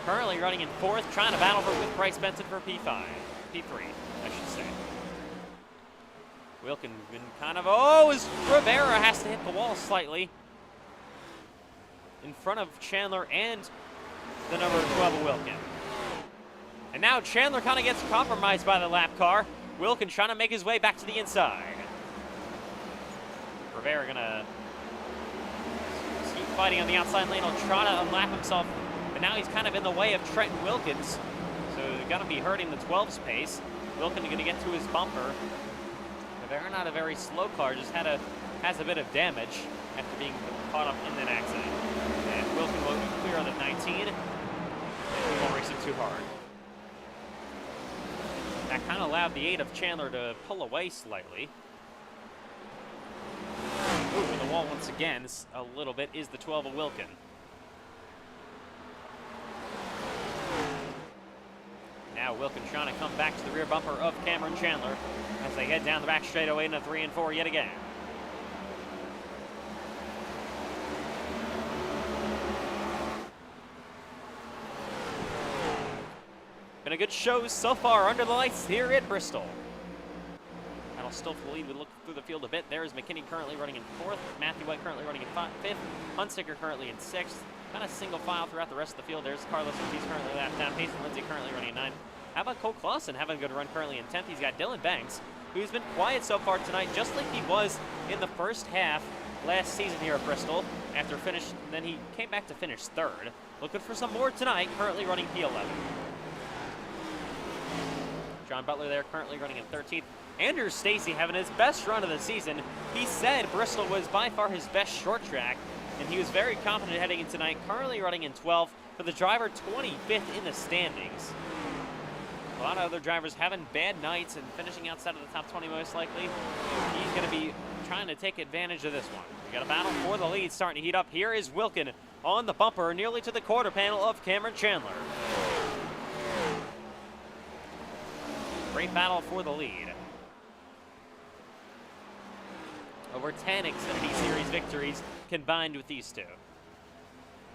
A: Currently running in 4th, trying to battle with Bryce Benson for P3, I should say. Wilkin been kind of, as Rivera has to hit the wall slightly in front of Chandler and the number 12 of Wilkin. And now Chandler kind of gets compromised by the lap car. Wilkin trying to make his way back to the inside. Rivera gonna keep fighting on the outside lane. He'll try to unlap himself, but now he's kind of in the way of Trenton Wilkins. So they're gonna be hurting the 12's pace. Wilkin gonna get to his bumper. Rivera, not a very slow car, just has a bit of damage after being caught up in an accident. And Wilkin will clear on the 19. And he won't race him too hard. That kind of allowed the 8 of Chandler to pull away slightly. Moving the wall once again a little bit is the 12 of Wilkin. Now Wilkin trying to come back to the rear bumper of Cameron Chandler as they head down the back straightaway into 3 and 4 yet again. Been a good show so far under the lights here at Bristol. That'll still lead. We look through the field a bit. There's McKinney currently running in 4th. Matthew White currently running in 5th. Hunsicker currently in 6th. Kind of single file throughout the rest of the field. There's Carlos Ortiz currently lapped down. Payson Lindsay currently running in 9th. How about Cole Clausen having a good run currently in 10th? He's got Dylan Banks, who's been quiet so far tonight, just like he was in the first half last season here at Bristol. After then he came back to finish 3rd. Looking for some more tonight, currently running P11. John Butler there currently running in 13th. Andrew Stacy having his best run of the season. He said Bristol was by far his best short track, and he was very confident heading in tonight, currently running in 12th for the driver 25th in the standings. A lot of other drivers having bad nights and finishing outside of the top 20 most likely. He's going to be trying to take advantage of this one. We got a battle for the lead starting to heat up. Here is Wilkin on the bumper nearly to the quarter panel of Cameron Chandler. Great battle for the lead. Over 10 Xfinity Series victories combined with these two.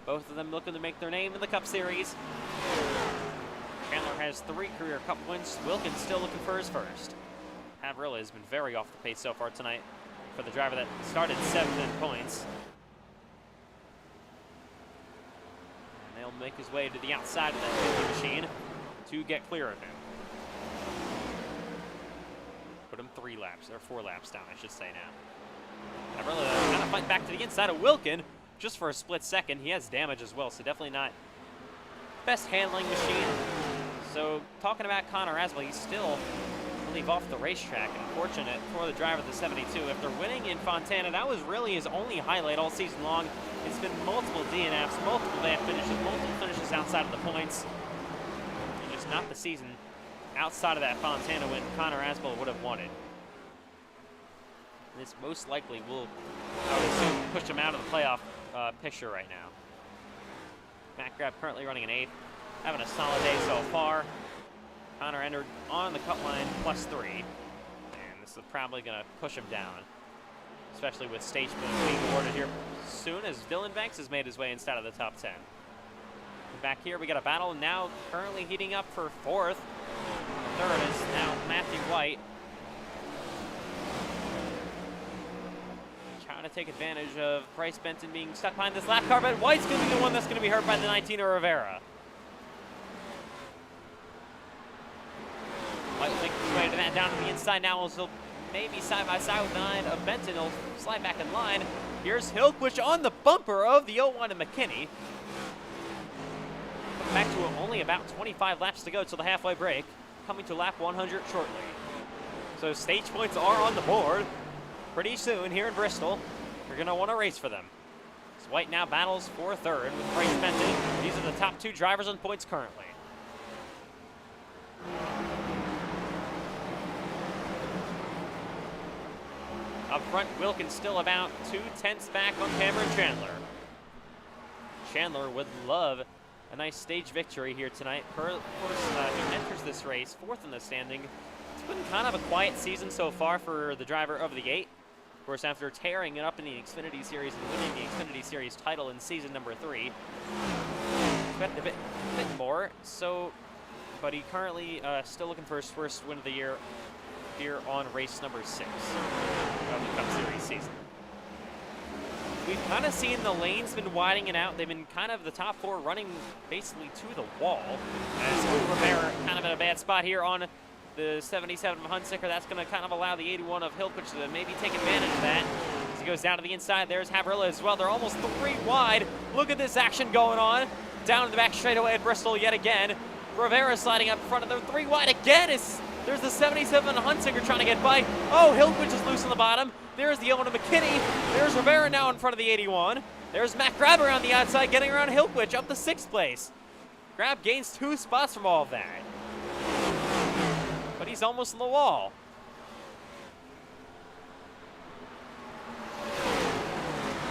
A: Both of them looking to make their name in the Cup Series. Chandler has 3 career Cup wins. Wilkins still looking for his first. Havrilla has been very off the pace so far tonight for the driver that started 7th in points. And they'll make his way to the outside of that 50 machine to get clear of him. Put him 3 laps, or 4 laps down, I should say now. Havrilla kind of fight back to the inside of Wilkin just for a split second. He has damage as well, so definitely not best handling machine. So talking about Connor Asbell, he's still, I believe, off the racetrack. Unfortunate for the driver of the 72. After winning in Fontana, that was really his only highlight all season long. It's been multiple DNFs, multiple bad finishes, multiple finishes outside of the points. And just not the season outside of that Fontana when Connor Asbell would have wanted. This most likely will, I would assume, push him out of the playoff picture right now. Matt Grabb currently running an 8th, having a solid day so far. Connor entered on the cut line +3, and this is probably going to push him down, especially with stage being awarded here soon as Dylan Banks has made his way inside of the top 10. Back here, we got a battle now currently heating up for 4th. 3rd is now Matthew White. Trying to to take advantage of Bryce Benton being stuck behind this lap car, but White's going to be the one that's going to be hurt by the 19 of Rivera. White will make his way to that down to the inside now. He'll maybe side by side with the 9 of Benton. He'll slide back in line. Here's Hilquich on the bumper of the 01 of McKinney. Back to only about 25 laps to go till the halfway break. Coming to lap 100 shortly. So stage points are on the board pretty soon here in Bristol. You're going to want to race for them. So White now battles for third with Bryce Benton. These are the top 2 drivers on points currently. Up front, Wilkins still about 2/10 back on Cameron Chandler. Chandler would love a nice stage victory here tonight. Of course, he enters this race 4th in the standing. It's been kind of a quiet season so far for the driver of the 8. Of course, after tearing it up in the Xfinity Series and winning the Xfinity Series title in season number 3. Expect a bit more. So, but he currently still looking for his first win of the year here on race number 6 of the Cup Series season. We've kind of seen the lanes been widening out. They've been kind of the top 4 running basically to the wall. As Rivera kind of in a bad spot here on the 77 of Hunsicker. That's going to kind of allow the 81 of Hilquich to maybe take advantage of that. As he goes down to the inside, there's Habrilla as well. They're almost 3 wide. Look at this action going on. Down in the back straightaway at Bristol yet again. Rivera sliding up in front of them. 3 wide again. There's the 77 Hunsicker trying to get by. Oh, Hilquich is loose on the bottom. There's the 01 of McKinney. There's Rivera now in front of the 81. There's Matt Grab around the outside, getting around Hilquich up to 6th place. Grab gains 2 spots from all of that. But he's almost on the wall.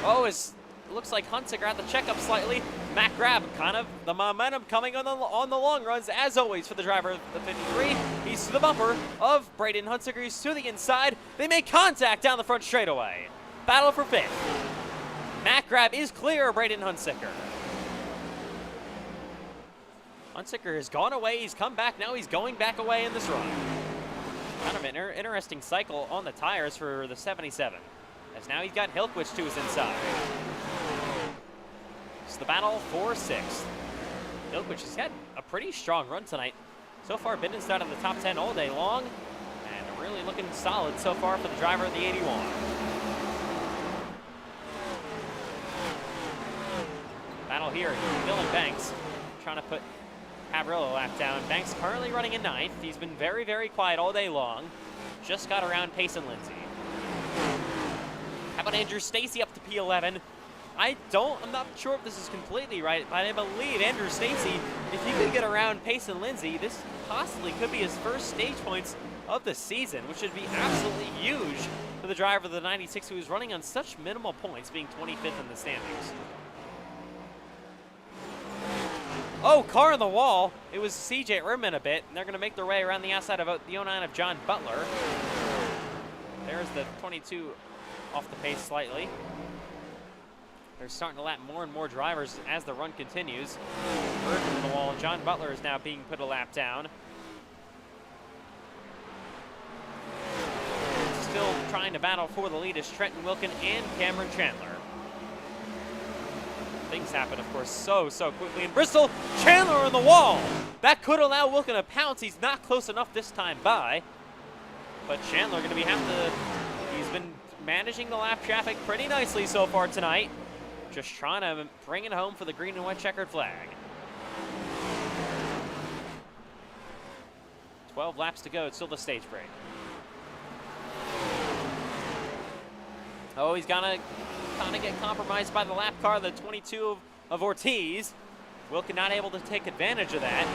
A: Oh, it looks like Hunsicker had the checkup slightly. Matt Grab, kind of the momentum coming on the long runs, as always, for the driver of the 53. He's to the bumper of Braden Hunsicker. He's to the inside. They make contact down the front straightaway. Battle for 5th. Matt Grab is clear of Braden Hunsicker. Hunsicker has gone away. He's come back. Now he's going back away in this run. Kind of an interesting cycle on the tires for the 77. As now he's got Hilquich to his inside. It's the battle for 6th. Hilquich has had a pretty strong run tonight. So far, been inside of the top 10 all day long, and really looking solid so far for the driver of the 81. Battle here, Dylan Banks trying to put Habrilla lap down. Banks currently running in 9th. He's been very, very quiet all day long. Just got around Payson Lindsay. How about Andrew Stacy up to P11? I'm not sure if this is completely right, but I believe Andrew Stacy, if he could get around Payson Lindsay, this possibly could be his first stage points of the season, which would be absolutely huge for the driver of the 96 who is running on such minimal points, being 25th in the standings. Oh, car on the wall. It was CJ Rimman a bit, and they're going to make their way around the outside of the 09 of John Butler. There's the 22 off the pace slightly. They're starting to lap more and more drivers as the run continues. Burton on the wall. John Butler is now being put a lap down. Still trying to battle for the lead is Trenton Wilkin and Cameron Chandler. Things happen, of course, so quickly in Bristol. Chandler on the wall. That could allow Wilkin to pounce. He's not close enough this time by. But Chandler going to he's been managing the lap traffic pretty nicely so far tonight. Just trying to bring it home for the green and white checkered flag. 12 laps to go. It's still the stage break. Oh, he's gonna kind of get compromised by the lap car, the 22 of Ortiz. Wilkin not able to take advantage of that.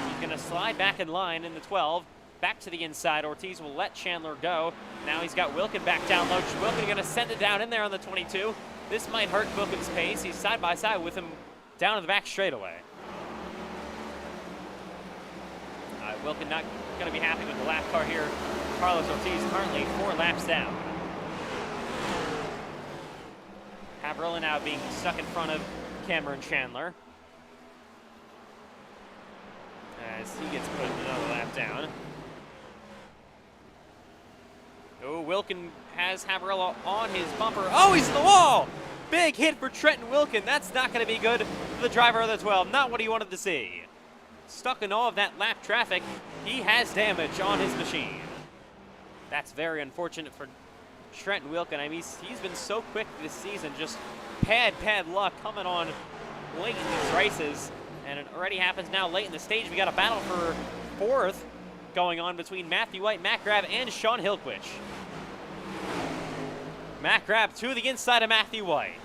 A: He's gonna slide back in line in the 12. Back to the inside. Ortiz will let Chandler go. Now he's got Wilkin back down low. Wilkin gonna send it down in there on the 22. This might hurt Wilkin's pace. He's side by side with him down to the back straightaway. Wilkin not going to be happy with the lap car here. Carlos Ortiz currently 4 laps down. Habrilla now being stuck in front of Cameron Chandler. As he gets put another lap down. Oh, Wilkin has Havarella on his bumper. Oh, he's in the wall! Big hit for Trenton Wilkin. That's not going to be good for the driver of the 12. Not what he wanted to see. Stuck in all of that lap traffic. He has damage on his machine. That's very unfortunate for Trenton Wilkin. I mean, he's been so quick this season. Just pad luck coming on late in these races. And it already happens now late in the stage. We got a battle for fourth going on between Matthew White, Matt Grab, and Sean Hilquich. Matt Grab to the inside of Matthew White.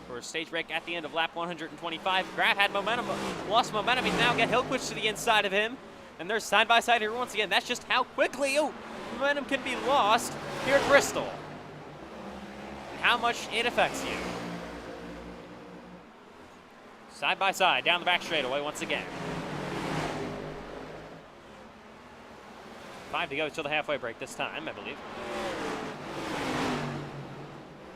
A: For a stage break at the end of lap 125. Grab had momentum, lost momentum. He's now got Hilquich to the inside of him. And they're side by side here once again. That's just how quickly momentum can be lost here at Bristol. And how much it affects you. Side by side, down the back straightaway once again. 5 to go till the halfway break this time, I believe.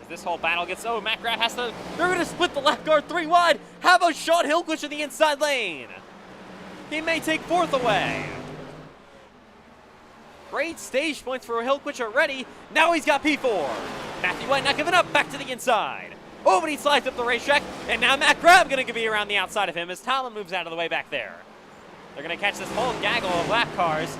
A: As this whole battle gets, Matt Grab has to, they're gonna split the left guard 3 wide. How about Sean Hilquich in the inside lane? He may take fourth away. Great stage points for Hilquich already. Now he's got P4. Matthew White not giving up, back to the inside. Oh, but he slides up the racetrack, and now Matt Grab going to be around the outside of him as Talon moves out of the way back there. They're going to catch this whole gaggle of lap cars.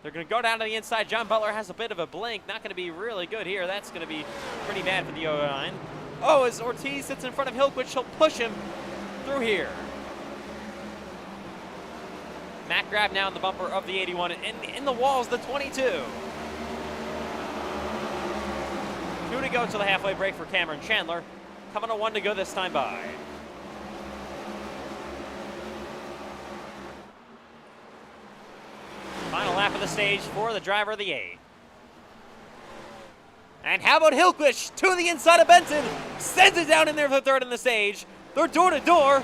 A: They're going to go down to the inside. John Butler has a bit of a blink. Not going to be really good here. That's going to be pretty bad for the 09. Oh, as Ortiz sits in front of Hilquich, he'll push him through here. Matt Grab now in the bumper of the 81, and in the walls, the 22. 2 to go to the halfway break for Cameron Chandler. Coming to 1 to go this time by. Final lap of the stage for the driver of the 8. And how about Hilquich to the inside of Benton? Sends it down in there for the third in the stage. They're door to door.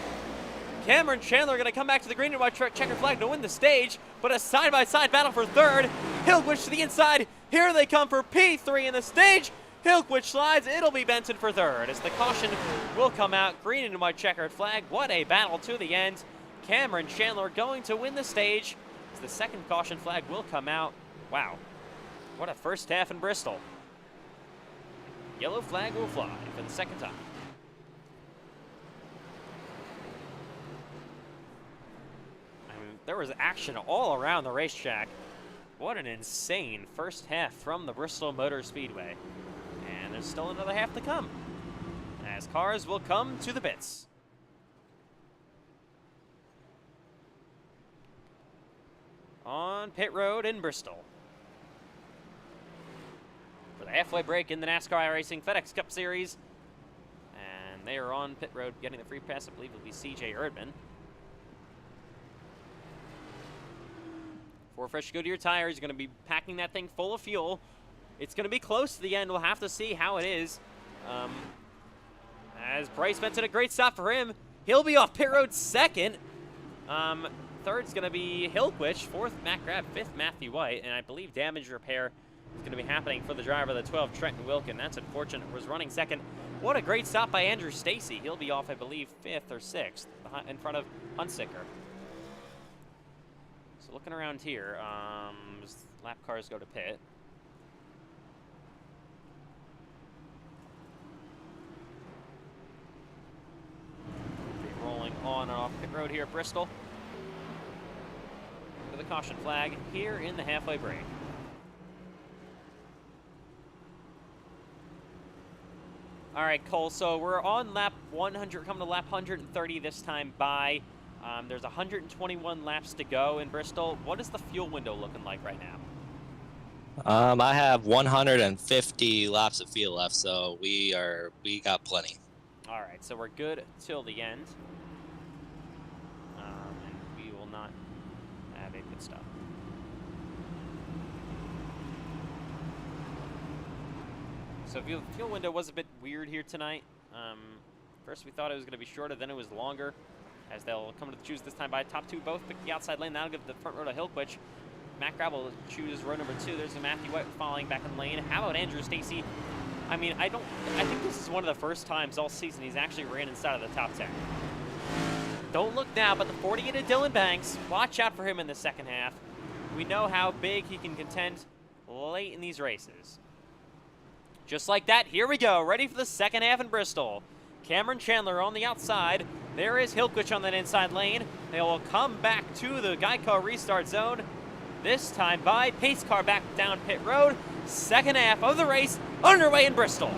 A: Cameron Chandler going to come back to the green and white checkered flag to win the stage, but a side-by-side battle for third. Hilquich to the inside. Here they come for P3 in the stage. Hilquich slides. It'll be Benton for third as the caution will come out. Green and white checkered flag. What a battle to the end. Cameron Chandler going to win the stage as the second caution flag will come out. Wow. What a first half in Bristol. Yellow flag will fly for the second time. There was action all around the racetrack. What an insane first half from the Bristol Motor Speedway. And there's still another half to come, as cars will come to the pits. On pit road in Bristol. For the halfway break in the NASCAR iRacing FedEx Cup Series. And they are on pit road getting the free pass. I believe it'll be CJ Erdman. 4 fresh Goodyear tires. Going to be packing that thing full of fuel. It's going to be close to the end. We'll have to see how it is. As Bryce Benton, a great stop for him. He'll be off pit road second. Third's going to be Hilquich. Fourth, Matt Grab. Fifth, Matthew White. And I believe damage repair is going to be happening for the driver of the 12, Trenton Wilkin. That's unfortunate. Was running second. What a great stop by Andrew Stacy. He'll be off, I believe, 5th or 6th in front of Hunsicker. So looking around here, lap cars go to pit. Be rolling on and off pit road here at Bristol. With a caution flag here in the halfway break. All right, Cole, so we're on lap 100, coming to lap 130 this time by. There's 121 laps to go in Bristol. What is the fuel window looking like right now?
B: I have 150 laps of fuel left, so we got plenty.
A: All right, so we're good till the end. And we will not have a pit stop. So fuel window was a bit weird here tonight. First we thought it was going to be shorter, then it was longer, as they'll come to choose this time by top 2 both pick the outside lane. That'll give the front row to Hilquich. Matt Grab will choose row number 2. There's a Matthew White following back in lane. How about Andrew Stacy? I mean, I think this is one of the first times all season he's actually ran inside of the top 10. Don't look now, but the 48 of Dylan Banks, watch out for him in the second half. We know how big he can contend late in these races. Just like that, here we go, ready for the second half in Bristol. Cameron Chandler on the outside. There is Hilkwich on that inside lane. They will come back to the Geico restart zone. This time by pace car back down pit road. Second half of the race underway in Bristol.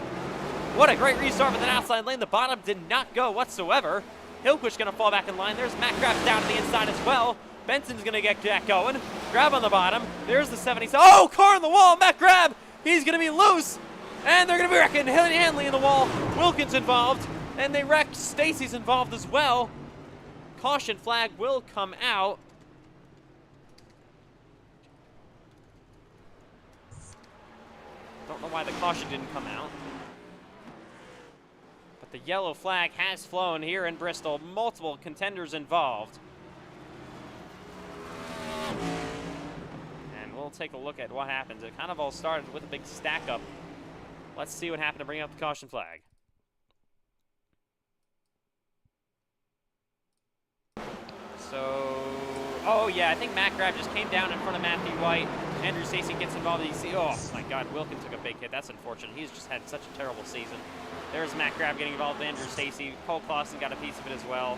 A: What a great restart with an outside lane. The bottom did not go whatsoever. Hilkwich gonna fall back in line. There's Matt Grab down to the inside as well. Benson's gonna get that going. Grab on the bottom. There's the 70s. Oh, car on the wall. Matt Grab. He's gonna be loose. And they're gonna be wrecking Hanley in the wall. Wilkins involved. And they wrecked Stacy's involved as well. Caution flag will come out. Don't know why the caution didn't come out. But the yellow flag has flown here in Bristol. Multiple contenders involved. And we'll take a look at what happens. It kind of all started with a big stack up. Let's see what happened to bring up the caution flag. So, oh yeah, I think Matt Grab just came down in front of Matthew White. Andrew Stacy gets involved. You see, oh my God, Wilkins took a big hit. That's unfortunate. He's just had such a terrible season. There's Matt Grab getting involved with Andrew Stacy. Cole Clausen got a piece of it as well.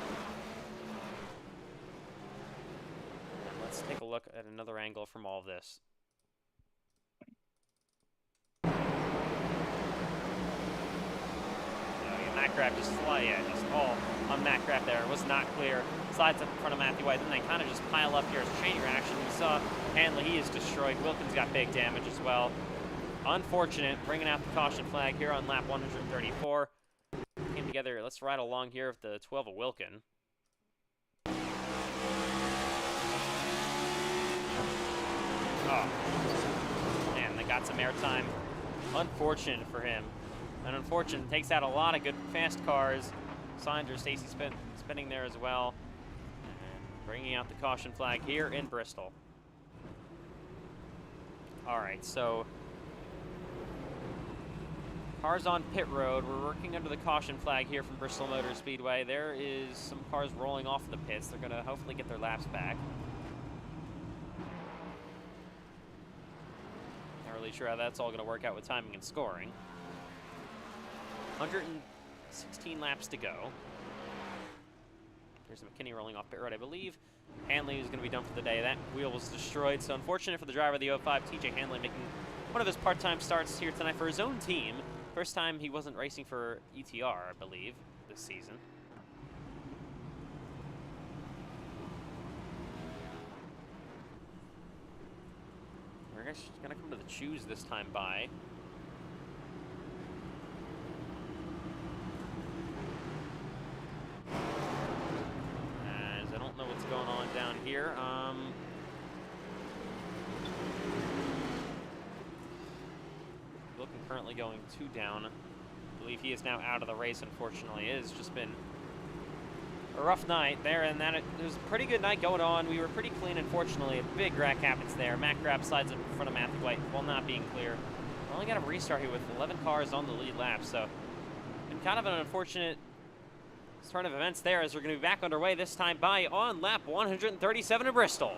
A: And let's take a look at another angle from all of this. Matt Grab just all on Matt Grab there. It was not clear. Slides up in front of Matthew White, then they kind of just pile up here as a chain reaction. We saw Hanley, he is destroyed. Wilkins got big damage as well. Unfortunate, bringing out the caution flag here on lap 134. Came together, let's ride along here with the 12 of Wilkin. Oh, man, they got some airtime. Unfortunate for him. And unfortunate, takes out a lot of good fast cars. Andrew Stacy spinning there as well. And bringing out the caution flag here in Bristol. All right, so cars on pit road. We're working under the caution flag here from Bristol Motor Speedway. There is some cars rolling off the pits. They're gonna hopefully get their laps back. Not really sure how that's all gonna work out with timing and scoring. 116 laps to go. There's McKinney rolling off pit road, I believe. Hanley is going to be done for the day. That wheel was destroyed, so unfortunate for the driver of the 05, TJ Hanley, making one of his part-time starts here tonight for his own team. First time he wasn't racing for ETR, I believe, this season. We're going to come to the choose this time by. Know what's going on down here. Wilkin currently going 2 down. I believe he is now out of the race, unfortunately. It has just been a rough night there, and it was a pretty good night going on. We were pretty clean, unfortunately. A big wreck happens there. Matt Grab slides up in front of Matthew White while not being clear. We only got a restart here with 11 cars on the lead lap, so been kind of an unfortunate turn of events there as we're going to be back underway this time by on lap 137 of Bristol.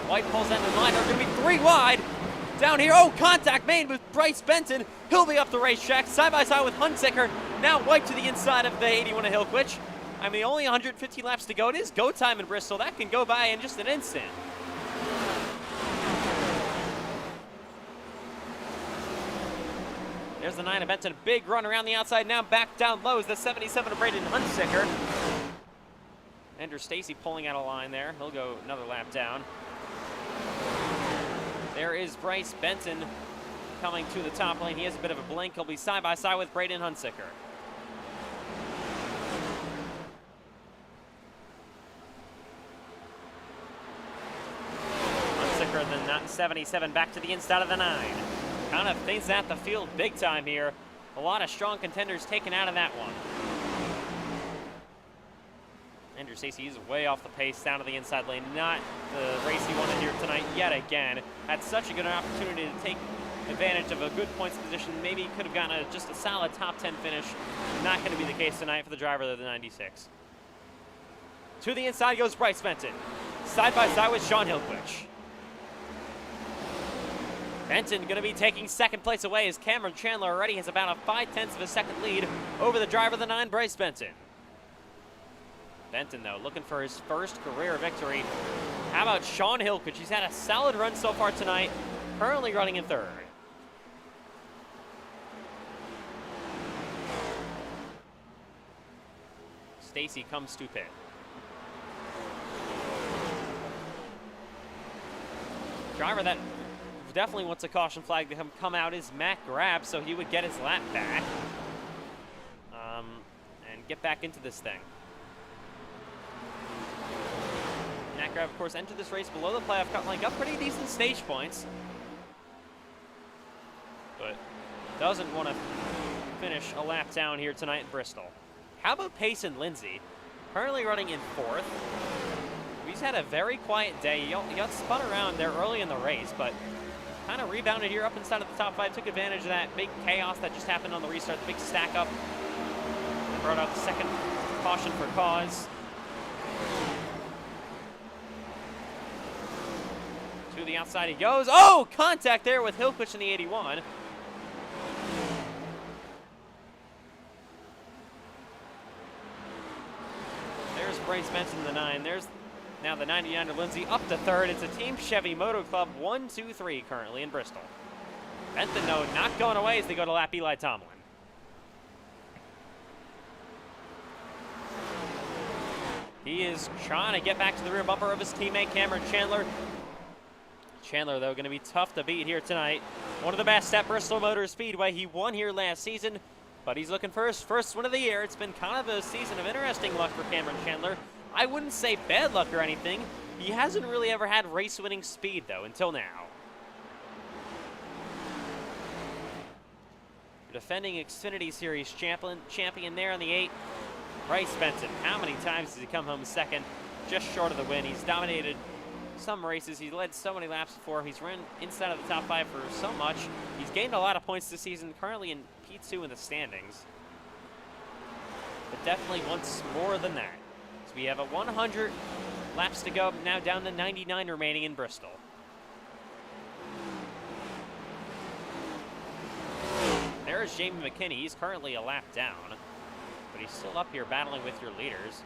A: White pulls that in line. They're going to be 3 wide. Down here, oh, contact made with Bryce Benton. He'll be up the racetrack side by side with Hunsicker. Now White to the inside of the 81 of Hilkwich. I mean, only 115 laps to go. It is go time in Bristol. That can go by in just an instant. There's the 9 of Benton, a big run around the outside, now back down low is the 77 of Braden Hunsicker. Andrew Stacy pulling out a line there. He'll go another lap down. There is Bryce Benton coming to the top lane. He has a bit of a blink. He'll be side by side with Braden Hunsicker. Hunsicker, the 77, back to the inside of the 9. Kind of thinks at the field big time here. A lot of strong contenders taken out of that one. Andrew Stacy is way off the pace, down to the inside lane. Not the race he wanted here tonight yet again. Had such a good opportunity to take advantage of a good points position. Maybe could have gotten just a solid top 10 finish. Not going to be the case tonight for the driver of the 96. To the inside goes Bryce Benton. Side by side with Sean Hillquich. Benton going to be taking second place away as Cameron Chandler already has about a 5/10 of a second lead over the driver of the 9, Bryce Benton. Benton, though, looking for his first career victory. How about Sean Hillquich? He's had a solid run so far tonight, currently running in third. Stacy comes to pit. Driver that definitely wants a caution flag to come out is Matt Grab, so he would get his lap back and get back into this thing. Matt Grab, of course, entered this race below the playoff cut line, got pretty decent stage points, but doesn't want to finish a lap down here tonight in Bristol. How about Payson Lindsay? Currently running in fourth. He's had a very quiet day. He got spun around there early in the race, but kind of rebounded here up inside of the top 5. Took advantage of that big chaos that just happened on the restart, the big stack up. Brought out the second caution for cause. To the outside he goes. Oh, contact there with Hillquich in the 81. There's Bryce Benson in the 9. There's now the 99er Lindsay up to third. It's a Team Chevy Moto Club 1, 2, 3 currently in Bristol. Benton, though, not going away as they go to lap Eli Tomlin. He is trying to get back to the rear bumper of his teammate Cameron Chandler. Chandler, though, going to be tough to beat here tonight. One of the best at Bristol Motor Speedway. He won here last season, but he's looking for his first win of the year. It's been kind of a season of interesting luck for Cameron Chandler. I wouldn't say bad luck or anything. He hasn't really ever had race-winning speed, though, until now. Defending Xfinity Series champion there on the 8, Bryce Benton. How many times has he come home second? Just short of the win. He's dominated some races. He's led so many laps before. He's run inside of the top 5 for so much. He's gained a lot of points this season, currently in P2 in the standings. But definitely wants more than that. So we have a 100 laps to go, now down to 99 remaining in Bristol. There's Jamie McKinney. He's currently a lap down, but he's still up here battling with your leaders.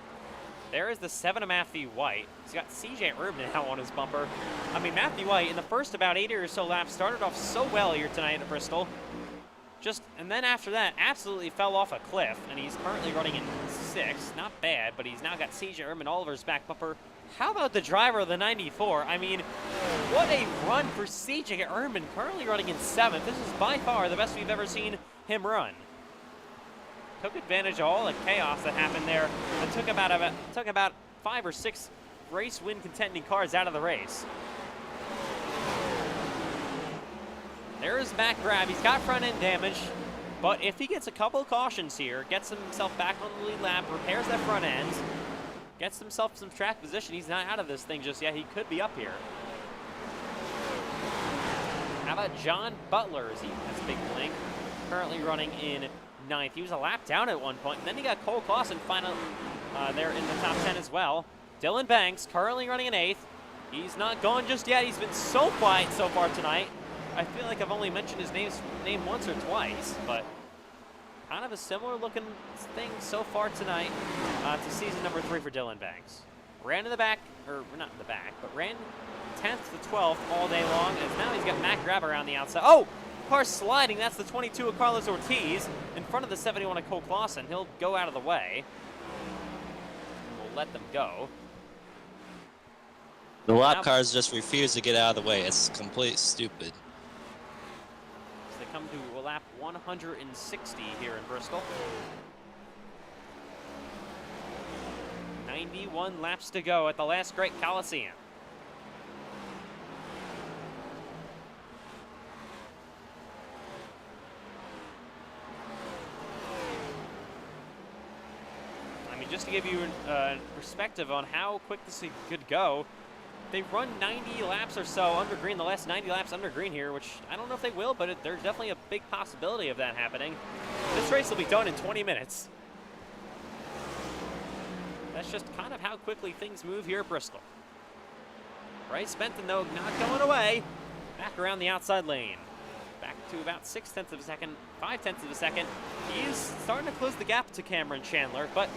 A: There is the 7 of Matthew White. He's got CJ Rubin now on his bumper. I mean, Matthew White, in the first about 80 or so laps, started off so well here tonight at Bristol. And then after that, absolutely fell off a cliff, and he's currently running in 6. Not bad, but he's now got CJ Rubin Oliver's back bumper. How about the driver of the 94? I mean, what a run for CJ Rubin, currently running in 7th. This is by far the best we've ever seen him run. Took advantage of all the chaos that happened there. It took about 5 or 6 race win contending cars out of the race. There's Matt Grab. He's got front end damage, but if he gets a couple of cautions here, gets himself back on the lead lap, repairs that front end, gets himself some track position, he's not out of this thing just yet. He could be up here. How about John Butler? That's a big link. Currently running in 9th. He was a lap down at one point, and then he got Cole Clausen final there in the top 10 as well. Dylan Banks currently running in 8th. He's not going just yet. He's been so quiet so far tonight. I feel like I've only mentioned his name once or twice, but kind of a similar looking thing so far tonight to season number 3 for Dylan Banks. Ran in the back, or not in the back, but ran 10th to 12th all day long, and now he's got Matt Grab around the outside. Oh! Car sliding. That's the 22 of Carlos Ortiz in front of the 71 of Cole Clausen. He'll go out of the way. We'll let them go.
B: The lap cars just refuse to get out of the way. It's complete stupid.
A: So they come to lap 160 here in Bristol. 91 laps to go at the last Great Coliseum. Just to give you a perspective on how quick this could go, they've run 90 laps or so under green, the last 90 laps under green here, which I don't know if they will, but there's definitely a big possibility of that happening. This race will be done in 20 minutes. That's just kind of how quickly things move here at Bristol. Bryce Benton, though, not going away. Back around the outside lane. Back to about 0.6 of a second, 0.5 of a second. He's starting to close the gap to Cameron Chandler, but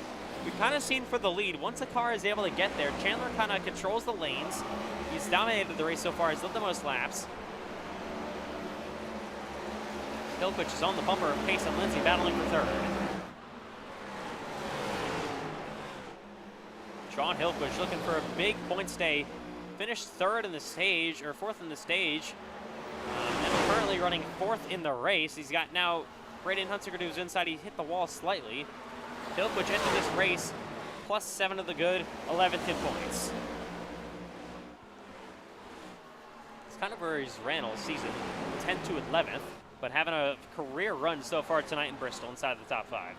A: we've kind of seen for the lead, once a car is able to get there, Chandler kind of controls the lanes. He's dominated the race so far. He's led the most laps. Hillquich is on the bumper of Pace and Lindsay battling for third. Sean Hillquich looking for a big point stay. Finished third in the stage, or fourth in the stage. And currently running fourth in the race. He's got now Braden Hunsiker to his inside. He hit the wall slightly. Hillquich entered this race +7 of the good, 11th in points. It's kind of where he's ran all season, 10th to 11th, but having a career run so far tonight in Bristol inside the top 5.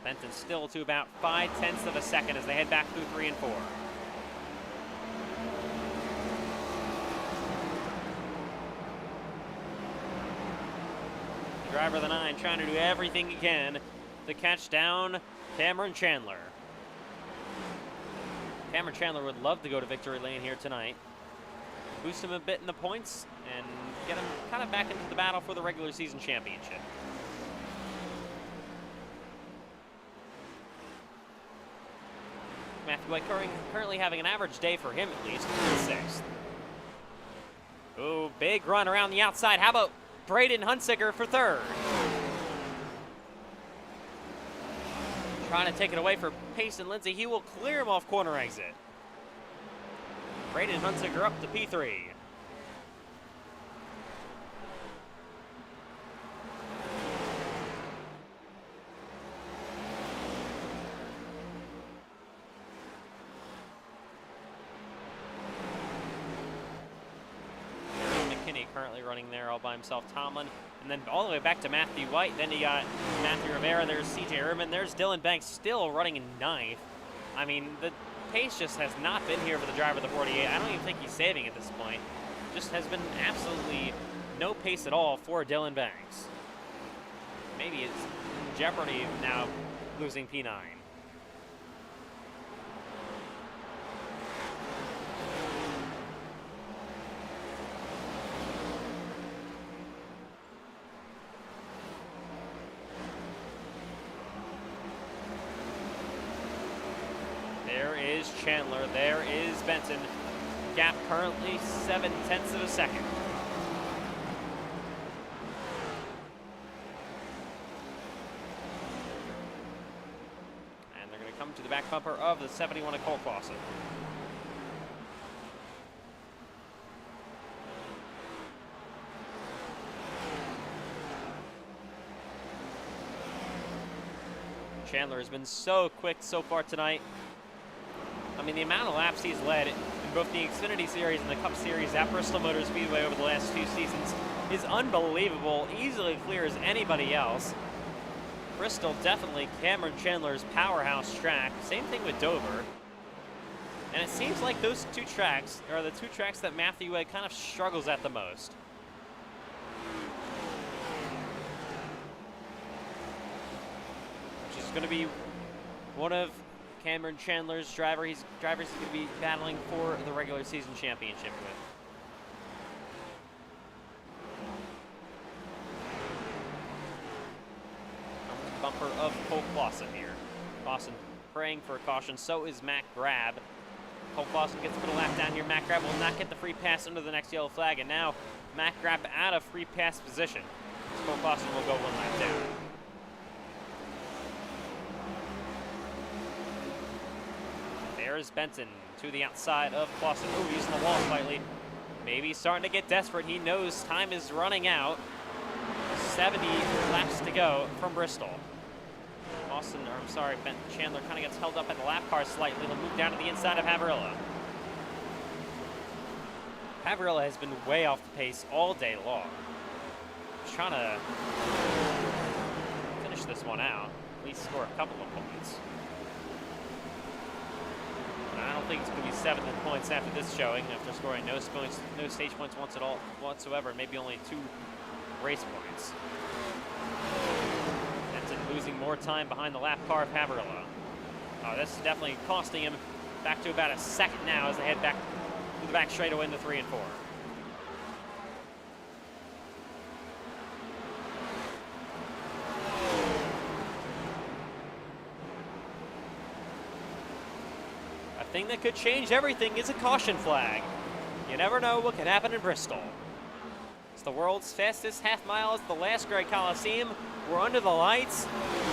A: Benton still to about 0.5 of a second as they head back through 3 and 4. The driver of the 9 trying to do everything he can to catch down Cameron Chandler. Cameron Chandler would love to go to victory lane here tonight. Boost him a bit in the points and get him kind of back into the battle for the regular season championship. Matthew White currently having an average day for him, at least, in 6th. Oh, big run around the outside. How about Braden Hunsiker for 3rd? Trying to take it away for Pace and Lindsay. He will clear him off corner exit. Braden Hunsiker up to P3. Currently running there all by himself, Tomlin, and then all the way back to Matthew White. Then you got Matthew Rivera, there's CJ Erman, there's Dylan Banks still running in 9th. I mean, the pace just has not been here for the driver of the 48. I don't even think he's saving at this point. Just has been absolutely no pace at all for Dylan Banks. Maybe it's in jeopardy now losing P9. There is Chandler, there is Benton. Gap currently 0.7 of a second. And they're going to come to the back bumper of the 71 at Cole Clausen. Chandler has been so quick so far tonight. I mean, the amount of laps he's led in both the Xfinity Series and the Cup Series at Bristol Motor Speedway over the last 2 seasons is unbelievable. Easily clears anybody else. Bristol definitely Cameron Chandler's powerhouse track. Same thing with Dover. And it seems like those 2 tracks are the 2 tracks that Matthew White kind of struggles at the most. Which is going to be one of Cameron Chandler's drivers he's going to be battling for the regular season championship with. Bumper of Cole Clausen here. Clausen praying for a caution, so is Matt Grab. Cole Clausen gets to put a lap down here. Matt Grab will not get the free pass under the next yellow flag, and now Matt Grab out of free pass position. Cole Clausen will go 1 lap down. There's Benton to the outside of Clausen. Oh, using the wall slightly. Maybe starting to get desperate. He knows time is running out. 70 laps to go from Bristol. Chandler kind of gets held up at the lap car slightly. He'll move down to the inside of Havrilla. Havrilla has been way off the pace all day long. He's trying to finish this one out, at least score a couple of points. I don't think it's going to be 7 points after this showing, after scoring no stage points whatsoever, maybe only 2 race points. Benton losing more time behind the lap car of Havrilla. Oh, this is definitely costing him back to about a second now as they head back to the back straightaway in the 3 and 4. A thing that could change everything is a caution flag. You never know what could happen in Bristol. It's the world's fastest half mile. It's the last Great Coliseum. We're under the lights.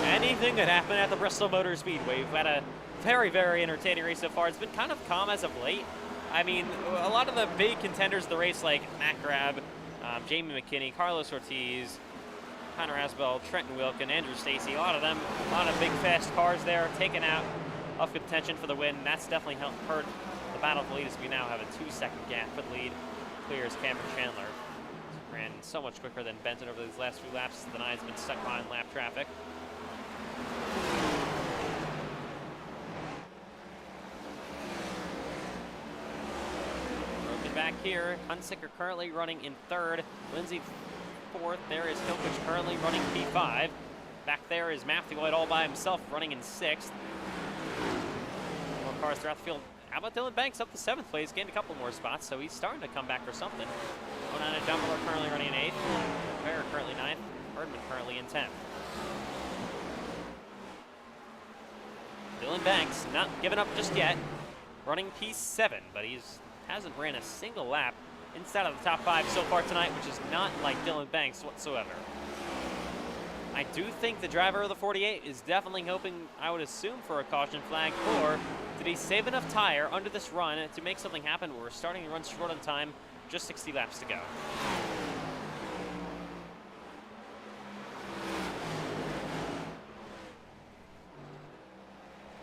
A: Anything could happen at the Bristol Motor Speedway. We've had a very, very entertaining race so far. It's been kind of calm as of late. I mean, a lot of the big contenders of the race, like Matt Grab, Jamie McKinney, Carlos Ortiz, Connor Asbell, Trenton Wilkin, Andrew Stacy, a lot of them, a lot of big fast cars there taken out of contention for the win. That's definitely hurt the battle for the lead as we now have a 2-second gap for the lead. Clears Cameron Chandler. Ran so much quicker than Benton over these last few laps. The nine's been stuck behind lap traffic. Broken back here. Hunsicker currently running in 3rd. Lindsay 4th. There is Hilkich currently running P5. Back there is Matthew White all by himself running in 6th. More cars throughout the field. How about Dylan Banks up to 7th place, gained a couple more spots, so he's starting to come back for something. Onana Dumbler currently running in 8th. Bear currently 9th. Erdman currently in 10th. Dylan Banks not giving up just yet. Running P7, but hasn't ran a single lap inside of the top 5 so far tonight, which is not like Dylan Banks whatsoever. I do think the driver of the 48 is definitely hoping, I would assume, for a caution flag, or did he save enough tire under this run to make something happen where we're starting to run short on time, just 60 laps to go.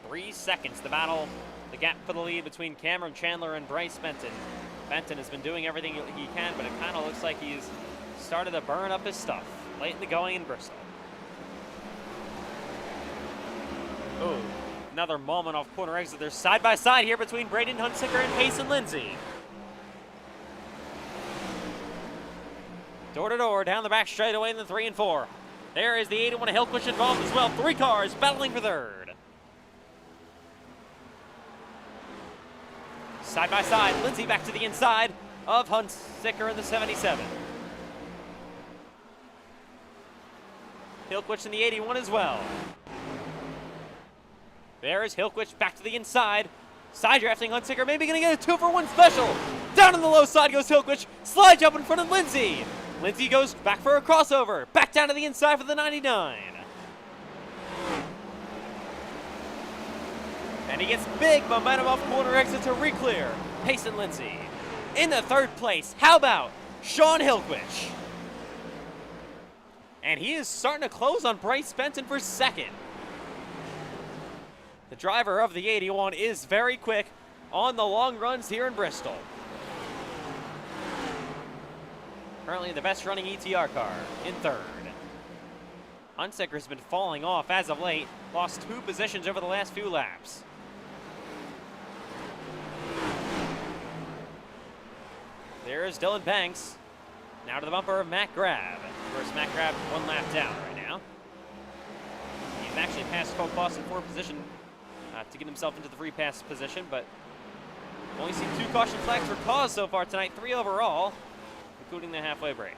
A: Three seconds, the gap for the lead between Cameron Chandler and Bryce Benton. Benton has been doing everything he can, but it kind of looks like he's started to burn up his stuff late in the going in Bristol. Oh, another moment off corner exit. They're side by side here between Braden Hunsicker and Payson Lindsay. Door to door, down the back straightaway in the 3 and 4. There is the 81 of Hilkich involved as well. 3 cars battling for 3rd. Side by side, Lindsay back to the inside of Hunsicker in the 77. Hilkich in the 81 as well. There's Hilkich back to the inside. Side drafting Hunsicker, maybe gonna get a 2-for-1 special. Down on the low side goes Hilkich. Slide jump in front of Lindsay. Lindsay goes back for a crossover. Back down to the inside for the 99. And he gets big momentum off corner exit to re-clear Payson Lindsay. In the 3rd place, how about Sean Hilkich? And he is starting to close on Bryce Benton for 2nd. The driver of the 81 is very quick on the long runs here in Bristol. Currently the best running ETR car in 3rd. Hunsicker's been falling off as of late, lost 2 positions over the last few laps. There's Dylan Banks. Now to the bumper of Matt Grab. Of course, Matt Grab 1 lap down right now. He's actually passed Cole Claus in 4th position to get himself into the free pass position, but we've only seen 2 caution flags for cause so far tonight, 3 overall, including the halfway break.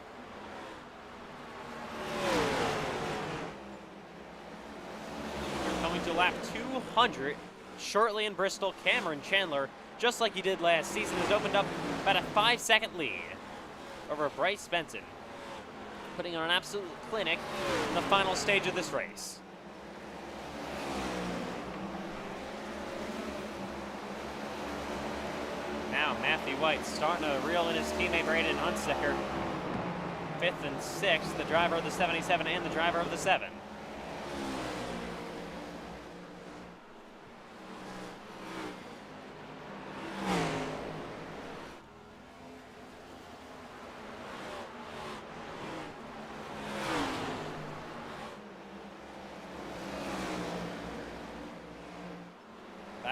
A: Coming to lap 200 shortly in Bristol, Cameron Chandler, just like he did last season, has opened up about a 5-second lead over Bryce Benton, putting on an absolute clinic in the final stage of this race. Now Matthew White starting to reel in his teammate Braden Hunsicker. 5th and 6th, the driver of the 77 and the driver of the 7.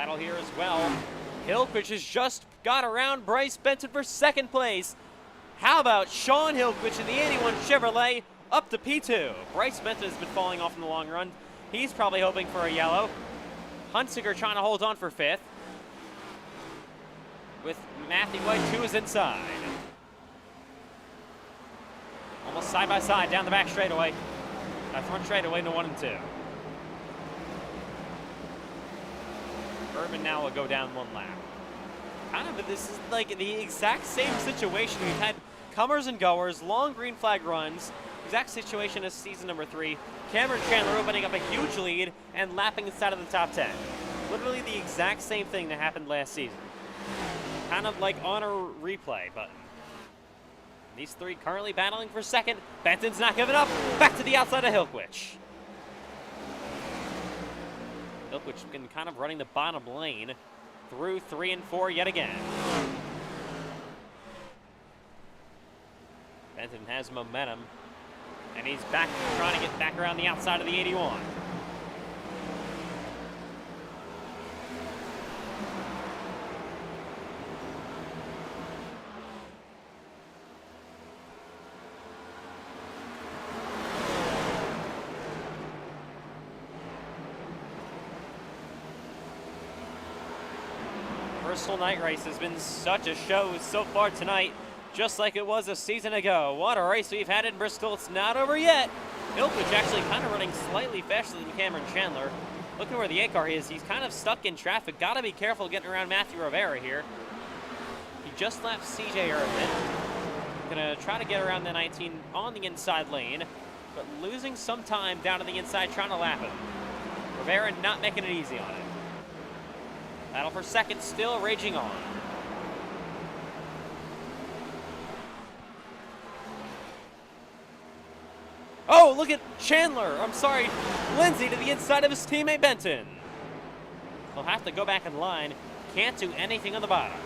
A: battle here as well. Hillquich has just got around Bryce Benton for second place. How about Sean Hillquich in the 81 Chevrolet up to P2? Bryce Benton has been falling off in the long run. He's probably hoping for a yellow. Hunsicker trying to hold on for fifth. With Matthew White, who is inside. Almost side by side down the back straightaway. Front straightaway to 1 and 2. Urban now will go down one lap. But this is like the exact same situation. We've had comers and goers, long green flag runs. Exact situation as season number 3. Cameron Chandler opening up a huge lead and lapping inside of the top 10. Literally the exact same thing that happened last season. Kind of like on a replay button. These three currently battling for second. Benton's not giving up. Back to the outside of Hillquich. Hillquich been kind of running the bottom lane through 3 and 4 yet again. Benton has momentum, and he's back trying to get back around the outside of the 81. Bristol Night Race has been such a show so far tonight, just like it was a season ago. What a race we've had in Bristol. It's not over yet. Hillquich actually kind of running slightly faster than Cameron Chandler. Look at where the A-car is. He's kind of stuck in traffic. Got to be careful getting around Matthew Rivera here. He just left CJ Urban. Gonna try to get around the 19 on the inside lane, but losing some time down to the inside trying to lap him. Rivera not making it easy on him. Battle for second still raging on. Oh, look at Chandler. I'm sorry, Lindsay to the inside of his teammate Benton. He'll have to go back in line. Can't do anything on the bottom.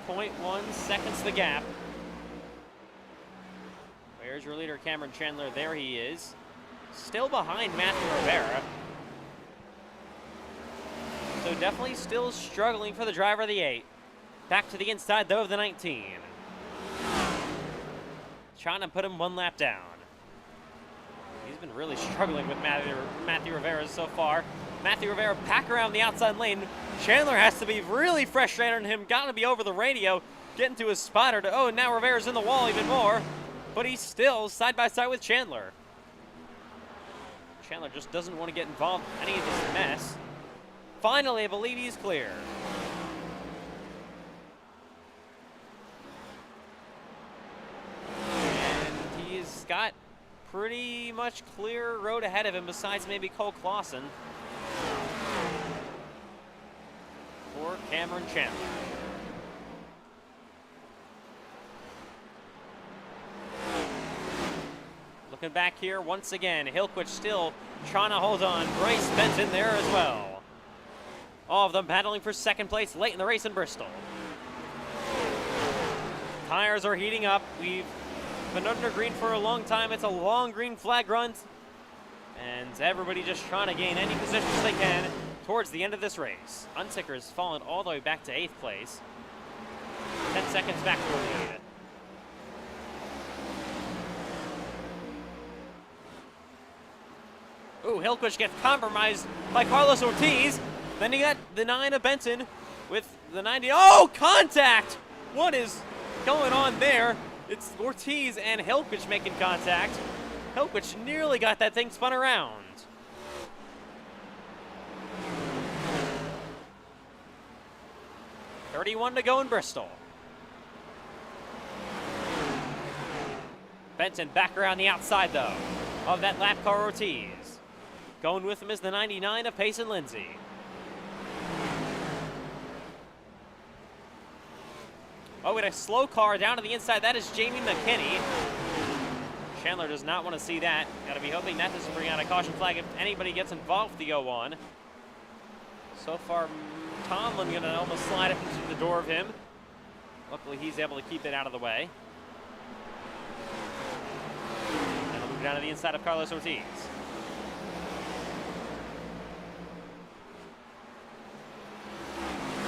A: .1 seconds the gap. Where's your leader, Cameron Chandler? There he is. Still behind Matthew Rivera. So definitely still struggling for the driver of the 8. Back to the inside, though, of the 19. Trying to put him one lap down. He's been really struggling with Matthew Rivera so far. Matthew Rivera back around the outside lane. Chandler has to be really frustrated on him. Got to be over the radio, getting to his spotter. Oh, now Rivera's in the wall even more. But he's still side by side with Chandler. Chandler just doesn't want to get involved in any of this mess. Finally, I believe he's clear. And he's got pretty much clear road ahead of him besides maybe Cole Clausen. For Cameron Chandler. Looking back here once again, Hillquich still trying to hold on. Bryce Benton there as well. All of them battling for second place late in the race in Bristol. Tires are heating up. We've been under green for a long time. It's a long green flag run. And everybody just trying to gain any positions they can towards the end of this race. Hunsicker has fallen all the way back to 8th place. 10 seconds back to the lead. Ooh, Hillquich gets compromised by Carlos Ortiz. Then you got the 9 of Benton with the 90. Oh, contact! What is going on there? It's Ortiz and Hillquich making contact. Hillquich nearly got that thing spun around. .31 to go in Bristol. Benton back around the outside, though, of that lap car Ortiz. Going with him is the 99 of Payson Lindsay. Oh, and a slow car down to the inside. That is Jamie McKinney. Chandler does not want to see that. Got to be hoping that doesn't bring out a caution flag if anybody gets involved with the 0-1. So far, Tomlin going to almost slide it into the door of him. Luckily, he's able to keep it out of the way. And he'll move down to the inside of Carlos Ortiz.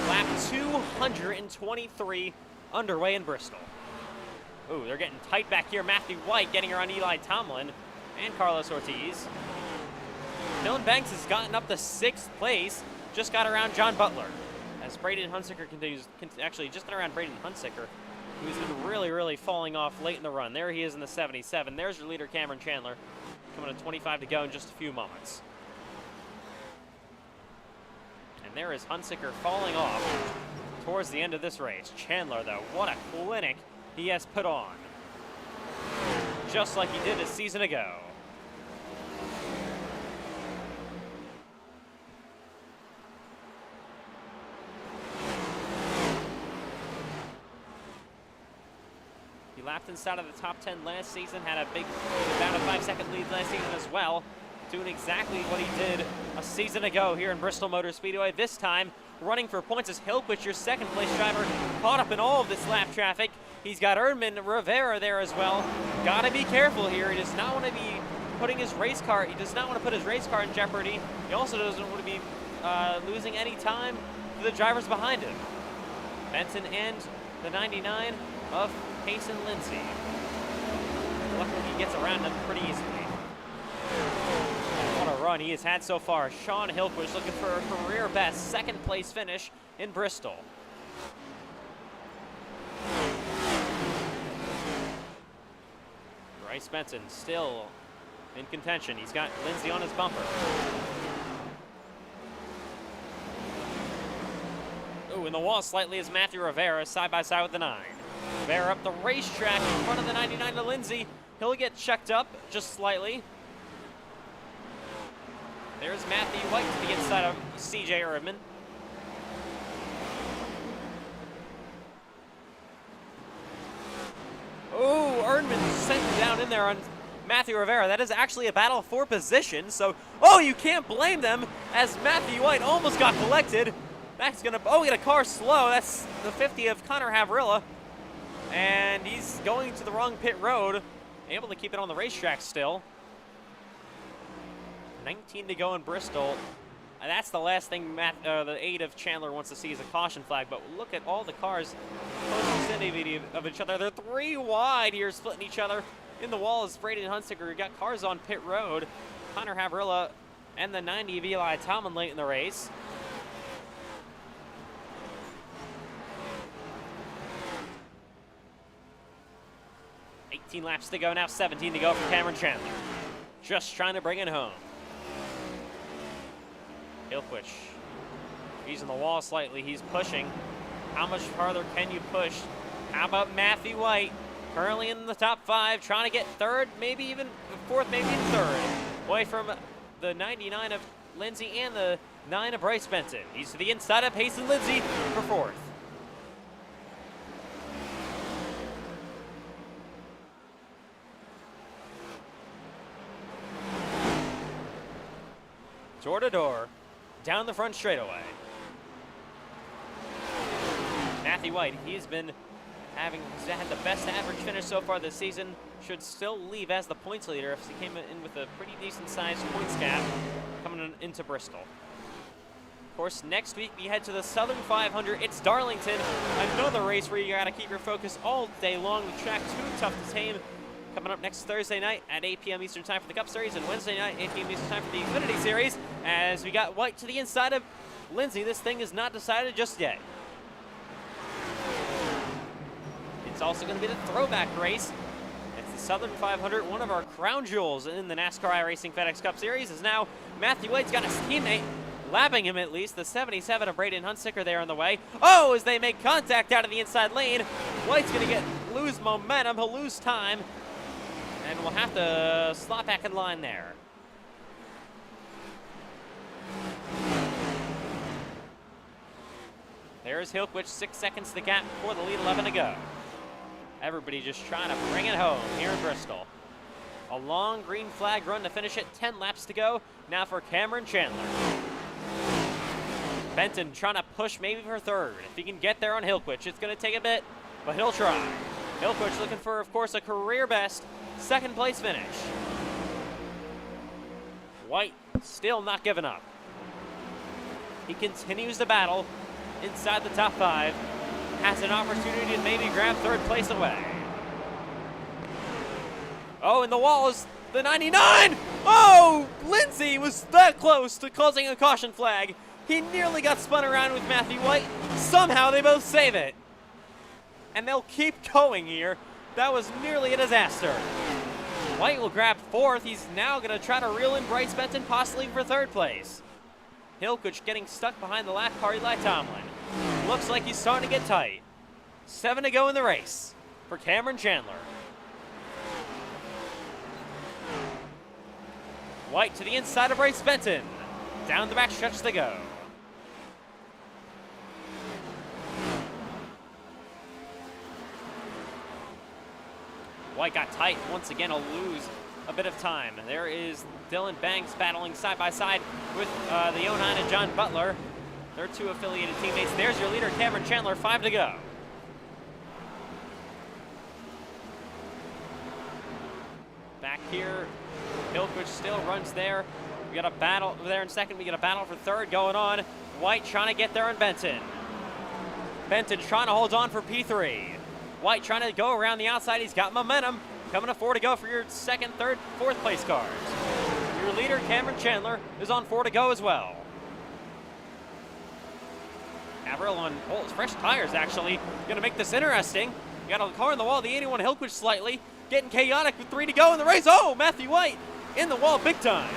A: Lap 223 underway in Bristol. Ooh, they're getting tight back here. Matthew White getting around Eli Tomlin and Carlos Ortiz. Dylan Banks has gotten up to 6th place. Just got around John Butler. As Braden Hunsicker actually just got around Braden Hunsicker, who's been really falling off late in the run. There he is in the 77. There's your leader, Cameron Chandler, coming to 25 to go in just a few moments. And there is Hunsicker falling off towards the end of this race. Chandler, though, what a clinic he has put on. Just like he did a season ago. He lapped inside of the top 10 last season, had a big, about a 5-second lead last season as well, doing exactly what he did a season ago here in Bristol Motor Speedway. This time, running for points as Hilquist, your second place driver, caught up in all of this lap traffic. He's got Erdman Rivera there as well. Gotta be careful here. He does not want to be putting his race car, he does not want to put his race car in jeopardy. He also doesn't want to be losing any time to the drivers behind him. Benson and the 99 of Payson Lindsay. Luckily he gets around them pretty easily. What a run he has had so far. Sean Hilquist looking for a career best 2nd place finish in Bristol. Bryce Benson still in contention. He's got Lindsay on his bumper. Ooh, in the wall slightly is Matthew Rivera, side by side with the 9. Rivera up the racetrack in front of the 99 to Lindsay. He'll get checked up just slightly. There's Matthew White to the inside of CJ Erdman. Oh, Erdman sent down in there on Matthew Rivera. That is actually a battle for position, so, oh, you can't blame them as Matthew White almost got collected. That's gonna, oh, we got a car slow. That's the 50 of Connor Havrilla. And he's going to the wrong pit road, able to keep it on the racetrack still. 19 to go in Bristol. And that's the last thing the 8 of Chandler wants to see is a caution flag. But look at all the cars close vicinity of each other. They're 3 wide here, splitting each other. In the wall is Braden Hunsicker. Got cars on pit road. Connor Havrilla and the 90 of Eli Tomlin late in the race. $18 laps to go now, 17 to go for Cameron Chandler. Just trying to bring it home. Hilquist, he's in the wall slightly, he's pushing. How much farther can you push? How about Matthew White, currently in the top 5, trying to get 3rd, maybe even 4th, maybe even 3rd. Away from the 99 of Lindsay and the 9 of Bryce Benson. He's to the inside of Payson Lindsay for 4th. Door to door, down the front straightaway. Matthew White, he's had the best average finish so far this season. Should still leave as the points leader if he came in with a pretty decent sized points gap coming into Bristol. Of course, next week we head to the Southern 500. It's Darlington, another race where you gotta keep your focus all day long. The track too tough to tame. Coming up next Thursday night at 8 p.m. Eastern Time for the Cup Series, and Wednesday night, 8 p.m. Eastern Time for the Xfinity Series. As we got White to the inside of Lindsay, this thing is not decided just yet. It's also going to be the throwback race. It's the Southern 500, one of our crown jewels in the NASCAR iRacing FedEx Cup Series. Is now Matthew White's got his teammate lapping him at least. The 77 of Braden Hunsicker there on the way. Oh, as they make contact out of the inside lane, White's going to lose momentum. He'll lose time. And we'll have to slot back in line there. There's Hilkwich, 6 seconds the gap before the lead, 11 to go. Everybody just trying to bring it home here in Bristol. A long green flag run to finish it, 10 laps to go. Now for Cameron Chandler. Benton trying to push maybe for third. If he can get there on Hilkwich, it's going to take a bit, but he'll try. Hilkwich looking for, of course, a career best second place finish. White still not giving up. He continues the battle inside the top 5. Has an opportunity to maybe grab third place away. Oh, and the wall is the 99! Oh, Lindsay was that close to causing a caution flag. He nearly got spun around with Matthew White. Somehow they both save it. And they'll keep going here. That was nearly a disaster. White will grab 4th. He's now going to try to reel in Bryce Benton, possibly for 3rd place. Hilkwich getting stuck behind the lap car, Eli Tomlin. Looks like he's starting to get tight. 7 to go in the race for Cameron Chandler. White to the inside of Bryce Benton. Down the back stretch they go. White got tight. Once again, will lose a bit of time. There is Dylan Banks battling side by side with the 09 and John Butler. They're 2 affiliated teammates. There's your leader, Cameron Chandler, 5 to go. Back here, Hilkwich still runs there. We got a battle there in second. We got a battle for third going on. White trying to get there on Benton. Benton trying to hold on for P3. White trying to go around the outside. He's got momentum. Coming to 4 to go for your second, third, 4th place cars. Your leader, Cameron Chandler, is on 4 to go as well. Averill on fresh tires, actually. Going to make this interesting. You got a car on the wall, the 81 Hilkwich slightly. Getting chaotic with 3 to go in the race. Oh, Matthew White in the wall big time.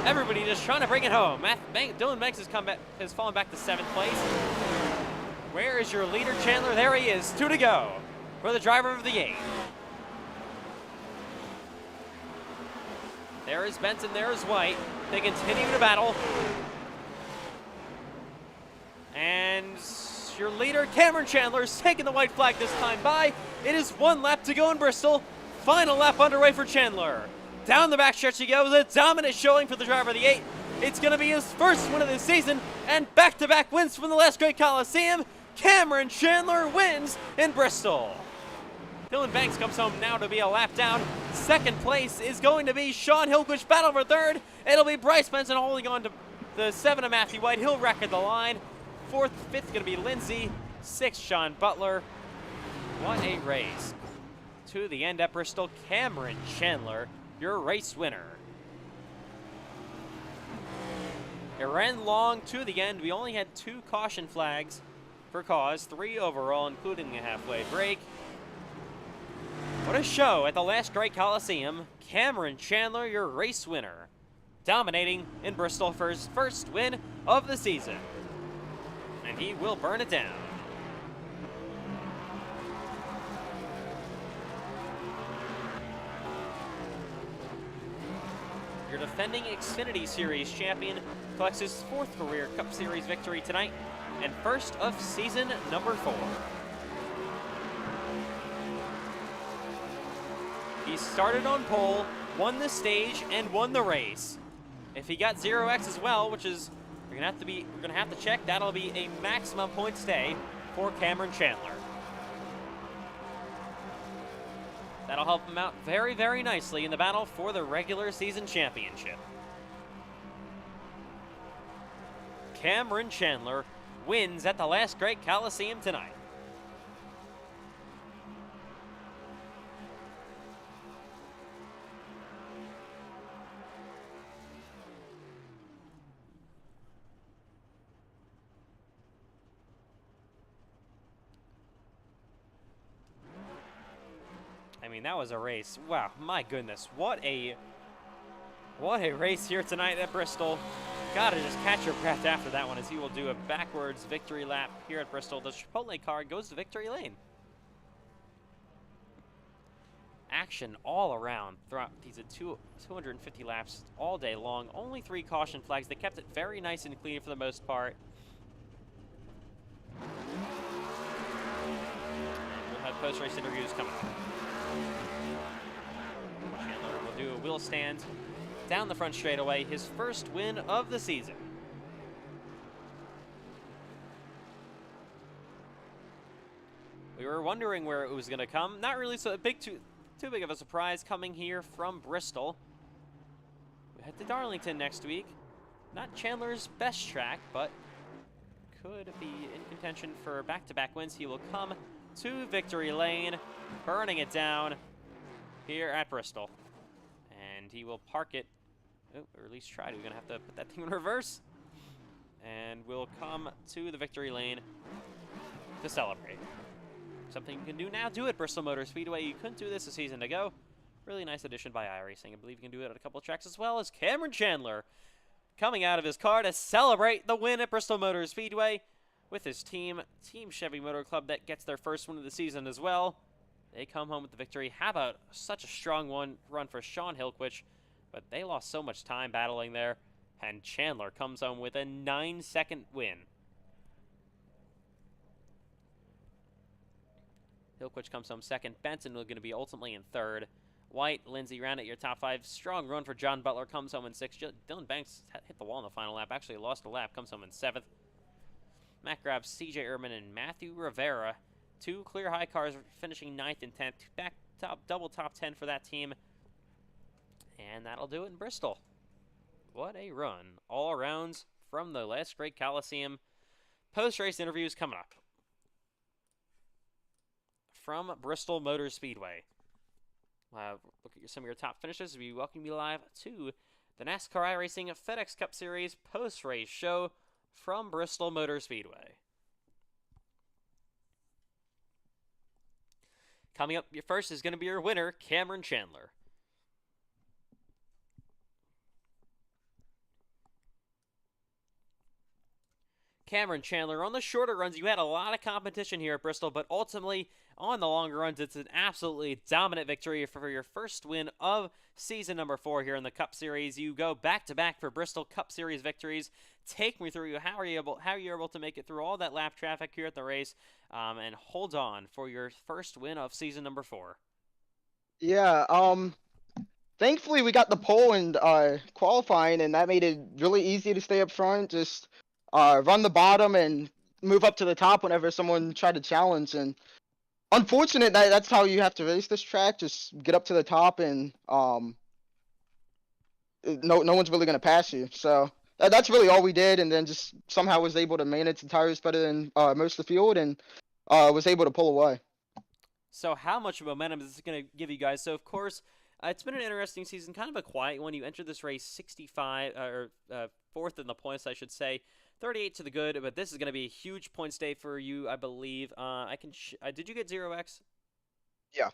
A: Everybody just trying to bring it home. Dylan Banks has fallen back to 7th place. Where is your leader, Chandler? There he is, 2 to go for the driver of the 8. There is Benton, there is White. They continue to battle. And your leader, Cameron Chandler, is taking the white flag this time by. It is 1 lap to go in Bristol. Final lap underway for Chandler. Down the backstretch he goes, a dominant showing for the driver of the 8. It's going to be his first win of the season, and back-to-back wins from the last great Coliseum. Cameron Chandler wins in Bristol. Dylan Banks comes home now to be a lap down. Second place is going to be Sean Hilkwich, battle for third. It'll be Bryce Benson holding on to the 7 of Matthew White. He'll record the line. 4th, 5th going to be Lindsay. 6th, Sean Butler. What a race. To the end at Bristol, Cameron Chandler, your race winner. It ran long to the end. We only had 2 caution flags for cause, 3 overall, including a halfway break. What a show at the last great Coliseum. Cameron Chandler, your race winner, dominating in Bristol for his first win of the season. And he will burn it down. Your defending Xfinity Series champion collects his 4th career Cup Series victory tonight and first of season number 4. He started on pole, won the stage, and won the race. If he got 0x as well, which is we're gonna have to check, that'll be a maximum points day for Cameron Chandler. That'll help him out very, very nicely in the battle for the regular season championship. Cameron Chandler wins at the last great Coliseum tonight. I mean, that was a race. Wow, my goodness. What a race here tonight at Bristol. Gotta just catch your breath after that one, as he will do a backwards victory lap here at Bristol. The Chipotle car goes to victory lane. Action all around throughout these 250 laps all day long. Only 3 caution flags. They kept it very nice and clean for the most part. post-race interviews coming up. Chandler will do a wheel stand down the front straightaway, his first win of the season. We were wondering where it was going to come. Not really too big of a surprise coming here from Bristol. We head to Darlington next week. Not Chandler's best track, but could be in contention for back-to-back wins. He will come to victory lane, burning it down here at Bristol. And he will park it, or at least try to. We're going to have to put that thing in reverse. And we'll come to the victory lane to celebrate. Something you can do now, do at Bristol Motor Speedway. You couldn't do this a season ago. Really nice addition by iRacing. I believe you can do it at a couple of tracks as well as Cameron Chandler coming out of his car to celebrate the win at Bristol Motor Speedway with his team, Team Chevy Motor Club, that gets their first win of the season as well. They come home with the victory. How about such a strong run for Sean Hilquich, but they lost so much time battling there, and Chandler comes home with a 9-second win. Hilquich comes home second. Benson will going to be ultimately in third. White, Lindsay round at your top 5. Strong run for John Butler, comes home in 6th. Dylan Banks hit the wall in the final lap. Actually lost a lap, comes home in 7th. Matt grabs CJ Ehrman and Matthew Rivera. 2 clear high cars finishing 9th and 10th. Double top 10 for that team. And that'll do it in Bristol. What a run all around from the last great Coliseum. Post-race interviews coming up from Bristol Motor Speedway. Look at some of your top finishes. We welcome you live to the NASCAR iRacing FedEx Cup Series post-race show from Bristol Motor Speedway. Coming up first is going to be your winner, Cameron Chandler. Cameron Chandler, on the shorter runs, you had a lot of competition here at Bristol, but ultimately, on the longer runs, it's an absolutely dominant victory for your first win of season number 4 here in the Cup Series. You go back-to-back for Bristol Cup Series victories. Take me through how you're able to make it through all that lap traffic here at the race, and hold on for your first win of season number 4.
C: Yeah, thankfully we got the pole in qualifying, and that made it really easy to stay up front. Just run the bottom and move up to the top whenever someone tried to challenge. And unfortunate that's how you have to race this track. Just get up to the top, and no one's really gonna pass you. So that's really all we did, and then just somehow was able to manage the tires better than most of the field, and was able to pull away.
A: So how much momentum is this going to give you guys? So, of course, it's been an interesting season, kind of a quiet one. You entered this race 65, or 4th in the points, I should say. 38 to the good, but this is going to be a huge points day for you, I believe. Did you get 0x?
C: Yeah.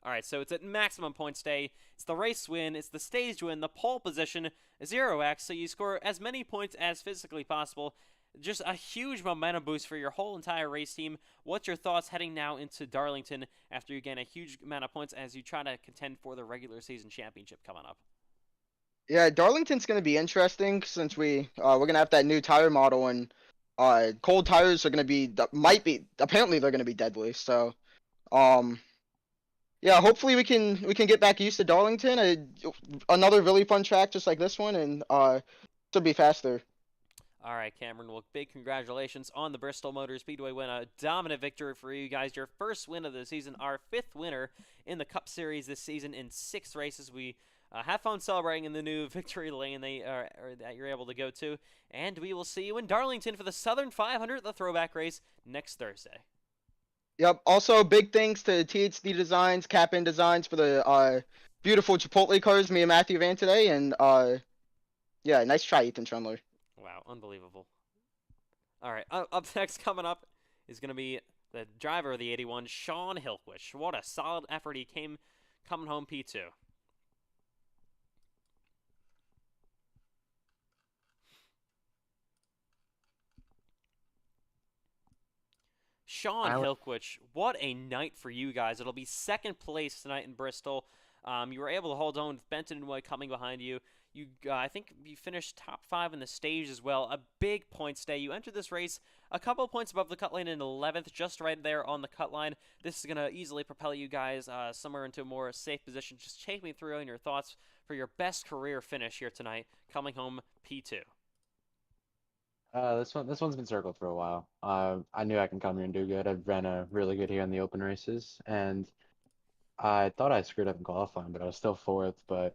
A: All right, so it's at maximum points day. It's the race win, it's the stage win, the pole position, 0x, so you score as many points as physically possible. Just a huge momentum boost for your whole entire race team. What's your thoughts heading now into Darlington after you gain a huge amount of points as you try to contend for the regular season championship coming up?
C: Yeah, Darlington's gonna be interesting since we're gonna have that new tire model, and cold tires are apparently they're gonna be deadly. So yeah, hopefully we can get back used to Darlington. Another really fun track just like this one, and should be faster.
A: All right, Cameron, well, big congratulations on the Bristol Motor Speedway win. A dominant victory for you guys. Your first win of the season, our 5th winner in the Cup Series this season in 6 races. We have fun celebrating in the new victory lane that you're able to go to. And we will see you in Darlington for the Southern 500, the throwback race, next Thursday.
C: Yep. Also, big thanks to THD Designs, Cap-In Designs for the beautiful Chipotle cars me and Matthew ran today. And yeah, nice try, Ethan Trundler.
A: Wow, unbelievable. All right, up next coming up is going to be the driver of the 81, Sean Hilquich. What a solid effort. He coming home P2. Sean Hilquich, what a night for you guys. It'll be 2nd place tonight in Bristol. You were able to hold on with Benton and White coming behind you. I think you finished top 5 in the stage as well. A big points day. You entered this race a couple points above the cut line in 11th, just right there on the cut line. This is gonna easily propel you guys somewhere into a more safe position. Just take me through on your thoughts for your best career finish here tonight, coming home P2.
D: This one's been circled for a while. I knew I can come here and do good. I've ran a really good here in the open races, and I thought I screwed up in qualifying, but I was still fourth. But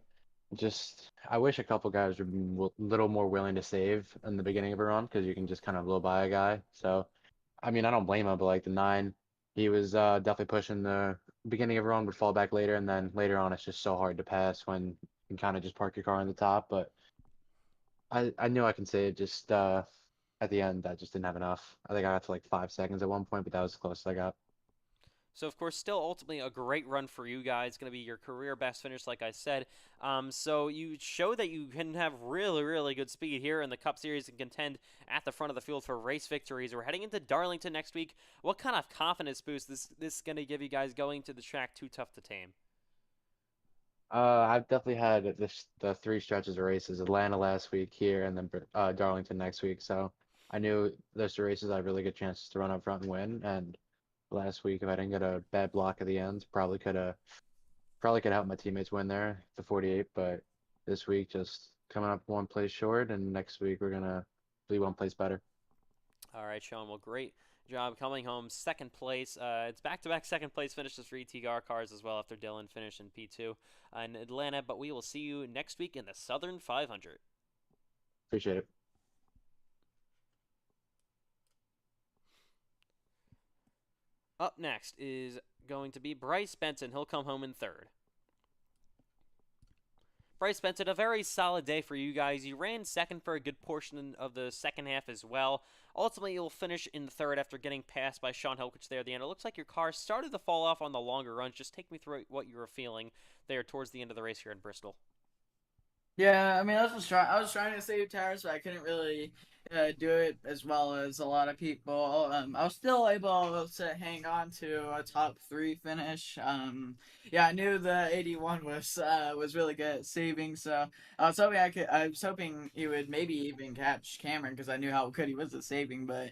D: just I wish a couple guys were a little more willing to save in the beginning of a run because you can just kind of blow by a guy. So I mean I don't blame him, but like the nine, he was definitely pushing the beginning of a run, would fall back later, and then later on it's just so hard to pass when you can kind of just park your car on the top. But I knew I can save just at the end I just didn't have enough. I think I got to like 5 seconds at one point, but that was as close as I got.
A: So, of course, still ultimately a great run for you guys. Going to be your career best finish, like I said. So, you show that you can have really, really good speed here in the Cup Series and contend at the front of the field for race victories. We're heading into Darlington next week. What kind of confidence boost this going to give you guys going to the track too tough to tame?
D: I've definitely had the three stretches of races: Atlanta last week, here, and then Darlington next week. So I knew those two races I had really good chances to run up front and win. And last week, if I didn't get a bad block at the end, probably could help my teammates win there, the 48. But this week, just coming up one place short, and next week we're gonna be one place better.
A: All right, Sean. Well, great job coming home second place. It's back-to-back second place finishes for ETR cars as well after Dylan finished in P2 in Atlanta. But we will see you next week in the Southern 500.
D: Appreciate it.
A: Up next is going to be Bryce Benton. He'll come home in third. Bryce Benton, a very solid day for you guys. You ran second for a good portion of the second half as well. Ultimately, you'll finish in third after getting passed by Sean Helkich there at the end. It looks like your car started to fall off on the longer runs. Just take me through what you were feeling there towards the end of the race here in Bristol.
E: Yeah, I mean, I was trying to save tires, but I couldn't really do it as well as a lot of people. I was still able to hang on to a top three finish. Yeah, I knew the 81 was really good at saving, so I was hoping he would maybe even catch Cameron because I knew how good he was at saving, but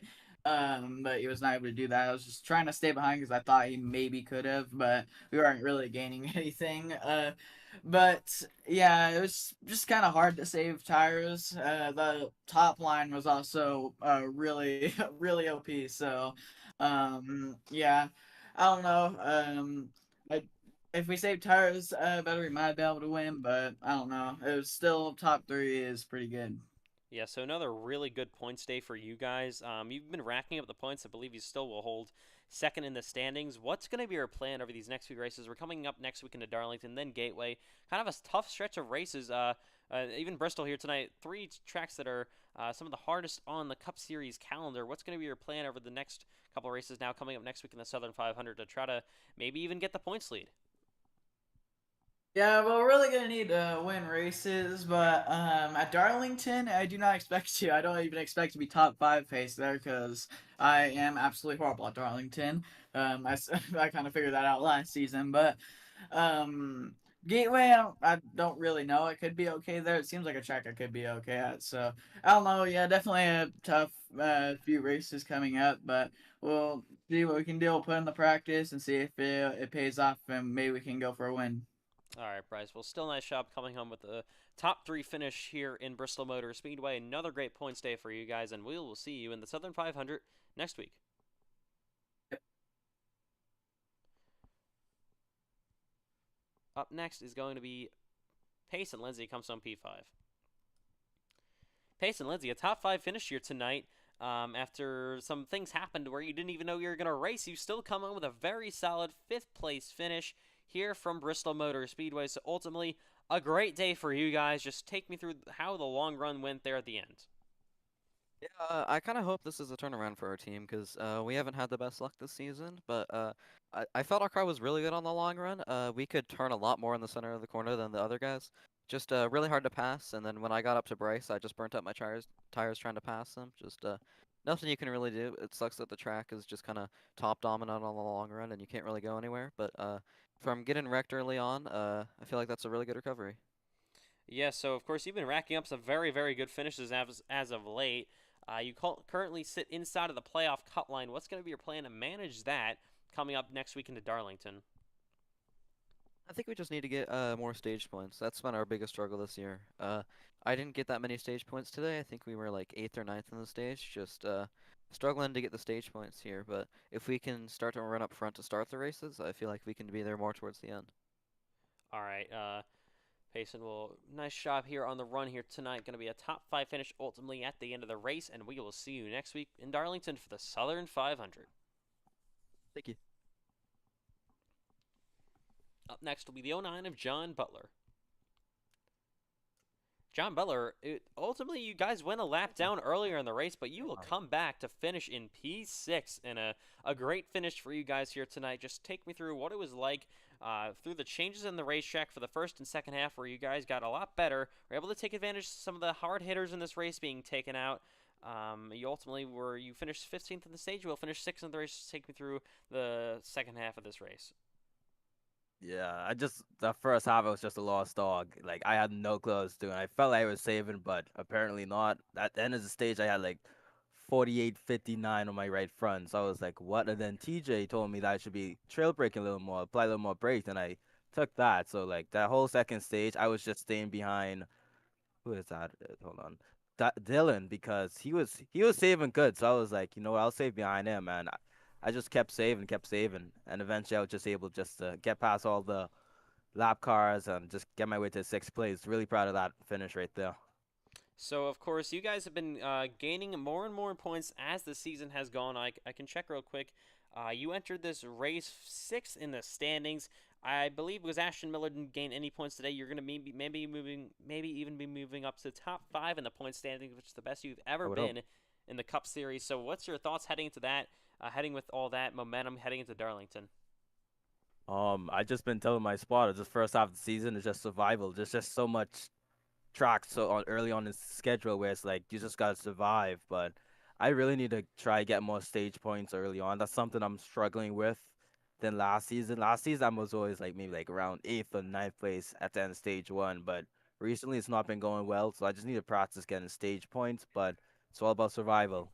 E: he was not able to do that. I was just trying to stay behind because I thought he maybe could have, but we weren't really gaining anything. But yeah, it was just kind of hard to save tires. The top line was also really really OP. So yeah, I don't know. I, if we save tires better, we might be able to win. But I don't know. It was still top three is pretty good.
A: Yeah, so another really good points day for you guys. You've been racking up the points. I believe you still will hold second in the standings. What's going to be your plan over these next few races? We're coming up next week into Darlington, then Gateway. Kind of a tough stretch of races. Even Bristol here tonight. Three tracks that are some of the hardest on the Cup Series calendar. What's going to be your plan over the next couple races now coming up next week in the Southern 500 to try to maybe even get the points lead?
E: Yeah, well, we're really gonna need to win races, but at Darlington, I do not expect to. I don't even expect to be top five pace there because I am absolutely horrible at Darlington. I kind of figured that out last season, but um, Gateway, I don't really know. It could be okay there. It seems like a track I could be okay at. So I don't know. Yeah, definitely a tough few races coming up, but we'll see what we can do. We'll put in the practice and see if it pays off, and maybe we can go for a win.
A: All right, Bryce. Well, still nice job coming home with a top three finish here in Bristol Motor Speedway. Another great points day for you guys, and we will see you in the Southern 500 next week. Up next is going to be Pace and Lindsay comes on P5. Pace and Lindsay, a top five finish here tonight. After some things happened where you didn't even know you were going to race, you still come in with a very solid fifth place finish here from Bristol Motor Speedway. So ultimately, a great day for you guys. Just take me through how the long run went there at the end.
F: Yeah, I kind of hope this is a turnaround for our team because we haven't had the best luck this season. But I felt our car was really good on the long run. We could turn a lot more in the center of the corner than the other guys. Just really hard to pass. And then when I got up to Bryce, I just burnt up my tires trying to pass them. Just nothing you can really do. It sucks that the track is just kind of top dominant on the long run and you can't really go anywhere. But from getting wrecked early on, I feel like that's a really good recovery.
A: Yeah, so of course you've been racking up some very, very good finishes as of late. You currently sit inside of the playoff cut line. What's going to be your plan to manage that coming up next week into Darlington?
F: I think we just need to get more stage points. That's been our biggest struggle this year. I didn't get that many stage points today. I think we were like 8th or ninth in the stage, just struggling to get the stage points here. But if we can start to run up front to start the races, I feel like we can be there more towards the end.
A: All right, Payson, well, nice job here on the run here tonight. Going to be a top 5 finish ultimately at the end of the race, and we will see you next week in Darlington for the Southern 500.
F: Thank you.
A: Up next will be the 09 of John Butler. John Butler, ultimately you guys went a lap down earlier in the race, but you will come back to finish in P6 and a great finish for you guys here tonight. Just take me through what it was like through the changes in the racetrack for the first and second half where you guys got a lot better, were able to take advantage of some of the hard hitters in this race being taken out. You finished 15th in the stage, you will finish 6th in the race. Just take me through the second half of this race.
G: Yeah, the first half I was just a lost dog. Like I had no clue what I was doing. I felt like I was saving, but apparently not. At the end of the stage, I had like 48.59 on my right front. So I was like, what? And then TJ told me that I should be trail braking a little more, apply a little more brakes, and I took that. So like that whole second stage, I was just staying behind. Who is that? Hold on. Dylan, because he was saving good. So I was like, you know what, I'll save behind him, and I just kept saving, and eventually I was just able just to get past all the lap cars and just get my way to sixth place. Really proud of that finish right there.
A: So, of course, you guys have been gaining more and more points as the season has gone. I can check real quick. You entered this race 6th in the standings. I believe because Ashton Miller didn't gain any points today, you're going to maybe even be moving up to the top 5 in the point standings, which is the best you've
G: I
A: ever
G: would hope.
A: been in the Cup Series. So, what's your thoughts heading into that? Heading with all that momentum, heading into Darlington.
G: I just been telling my spotter this first half of the season is just survival. There's just so much track so on early on in the schedule where it's like you just gotta survive. But I really need to try get more stage points early on. That's something I'm struggling with than last season. Last season I was always like maybe like around 8th or ninth place at the end of stage one, but recently it's not been going well. So I just need to practice getting stage points. But it's all about survival.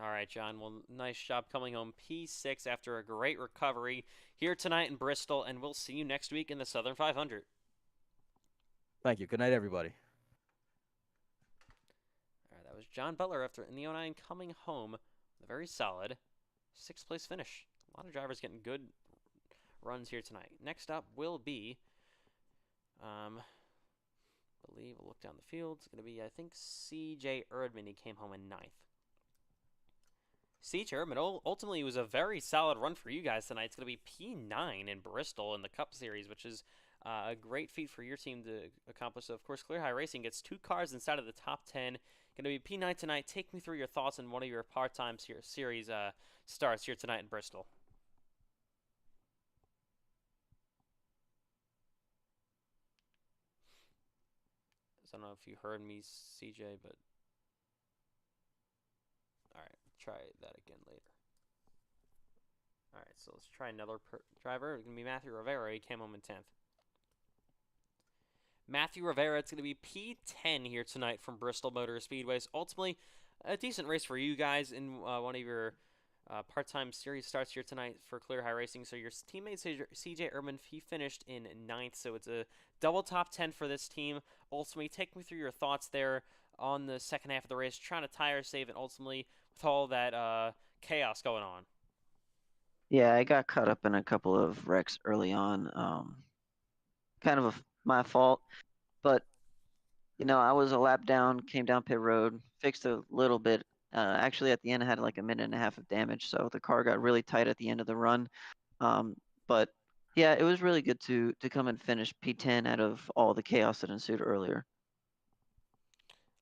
A: All right, John. Well, nice job coming home P6 after a great recovery here tonight in Bristol, and we'll see you next week in the Southern 500.
G: Thank you. Good night, everybody.
A: All right, that was John Butler after in the 09 coming home with a very solid 6th place finish. A lot of drivers getting good runs here tonight. Next up will be, I believe we'll look down the field. It's going to be, I think, CJ Erdman. He came home in 9th. CJ Erdman ultimately was a very solid run for you guys tonight. It's going to be P9 in Bristol in the Cup Series, which is a great feat for your team to accomplish. So, of course, Clear iRacing gets 2 cars inside of the top 10. Going to be P9 tonight. Take me through your thoughts on one of your part-time series starts here tonight in Bristol. So I don't know if you heard me, CJ, but all right, try that again later. All right, so let's try another driver. It's going to be Matthew Rivera. He came home in 10th. Matthew Rivera, it's going to be P10 here tonight from Bristol Motor Speedways. Ultimately, a decent race for you guys in one of your part-time series starts here tonight for Clear iRacing. So your teammate CJ Erdman, he finished in 9th, so it's a double top 10 for this team. Ultimately, take me through your thoughts there on the second half of the race, trying to tire save, and ultimately with all that chaos going on.
H: Yeah, I got caught up in a couple of wrecks early on. Kind of my fault, but I was a lap down, came down pit road, fixed a little bit. Actually, at the end, I had like a minute and a half of damage, so the car got really tight at the end of the run. But yeah, it was really good to come and finish P10 out of all the chaos that ensued earlier.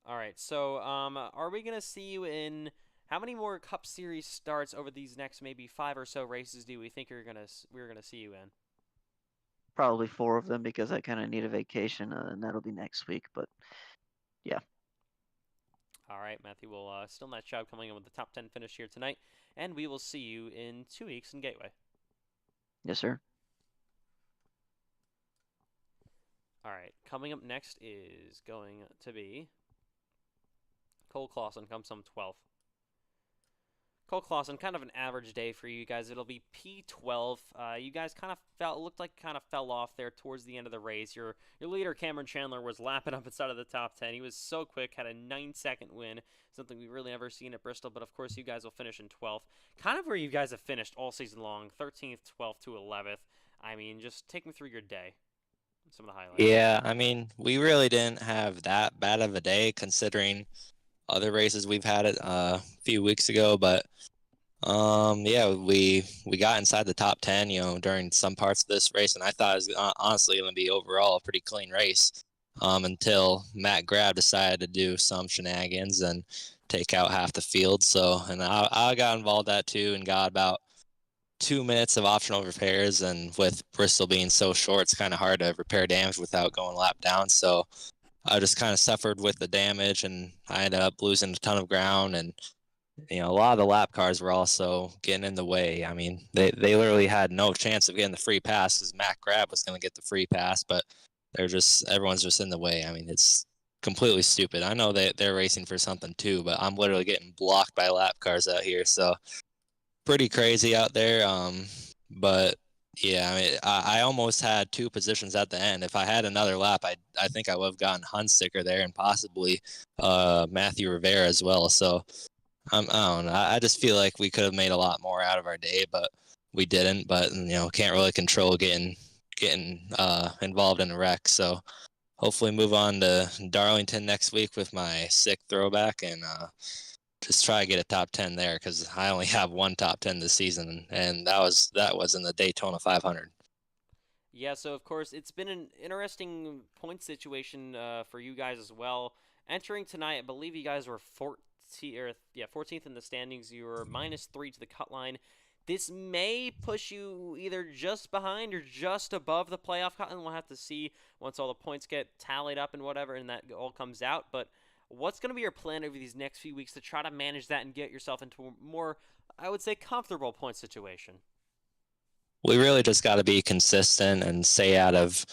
A: All right, so are we gonna see you in how many more Cup Series starts over these next maybe 5 or so races? Do we think we're gonna see you in?
H: Probably 4 of them because I kind of need a vacation, and that'll be next week. But yeah.
A: All right, Matthew. Well, still nice job coming in with the top 10 finish here tonight, and we will see you in 2 weeks in Gateway.
H: Yes, sir.
A: All right, coming up next is going to be Cole Clausen comes home 12th. Cole Clausen, kind of an average day for you guys. It'll be P12. You guys looked like fell off there towards the end of the race. Your leader Cameron Chandler was lapping up inside of the top 10. He was so quick, had a 9-second win, something we've really never seen at Bristol. But of course, you guys will finish in 12th, kind of where you guys have finished all season long, 13th, 12th to 11th. I mean, just take me through your day. Some of the highlights.
B: Yeah, I mean, we really didn't have that bad of a day considering other races we've had it a few weeks ago, but yeah, we got inside the top 10, during some parts of this race, and I thought it was honestly going to be overall a pretty clean race until Matt Grab decided to do some shenanigans and take out half the field. So, and I got involved that too and got about 2 minutes of optional repairs, and with Bristol being so short, it's kind of hard to repair damage without going lap down. So I just kind of suffered with the damage, and I ended up losing a ton of ground. And a lot of the lap cars were also getting in the way. I mean, they literally had no chance of getting the free pass because Matt Grab was going to get the free pass, but everyone's just in the way. I mean, it's completely stupid. I know they're racing for something too, but I'm literally getting blocked by lap cars out here. So pretty crazy out there. But yeah, I mean, I almost had two positions at the end. If I had another lap, I think I would have gotten Hunsicker there and possibly Matthew Rivera as well. So I don't know. I just feel like we could have made a lot more out of our day, but we didn't. But can't really control getting involved in a wreck. So hopefully move on to Darlington next week with my sick throwback and just try to get a top 10 there because I only have one top 10 this season, and that was in the Daytona 500.
A: Yeah, so of course it's been an interesting point situation for you guys as well. Entering tonight, I believe you guys were 14th in the standings. You were -3 to the cut line. This may push you either just behind or just above the playoff cut, and we'll have to see once all the points get tallied up and whatever, and that all comes out. But what's going to be your plan over these next few weeks to try to manage that and get yourself into a more, I would say, comfortable point situation?
B: We really just got to be consistent and stay out of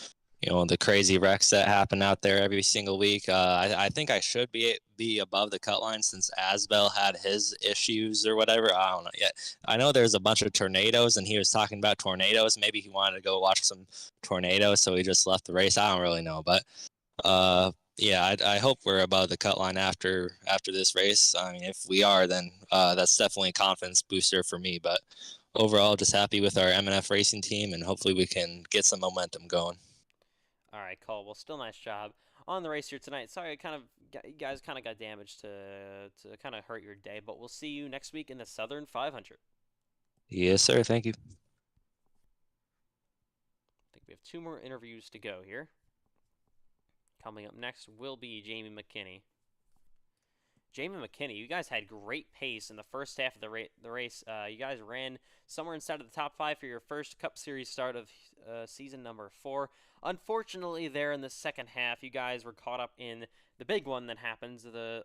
B: the crazy wrecks that happen out there every single week. I think I should be above the cut line since Asbel had his issues or whatever. I don't know yet. I know there's a bunch of tornadoes, and he was talking about tornadoes. Maybe he wanted to go watch some tornadoes, so he just left the race. I don't really know, but yeah, I hope we're above the cut line after this race. I mean, if we are, then that's definitely a confidence booster for me. But overall, just happy with our M&F racing team, and hopefully we can get some momentum going.
A: All right, Cole. Well, still nice job on the race here tonight. Sorry, you guys kind of got damaged to kind of hurt your day, but we'll see you next week in the Southern 500.
B: Yes, sir. Thank you.
A: I think we have 2 more interviews to go here. Coming up next will be Jamie McKinney. Jamie McKinney, you guys had great pace in the first half of the race. You guys ran somewhere inside of the top 5 for your first Cup Series start of season number 4. Unfortunately, there in the second half, you guys were caught up in the big one that happens, the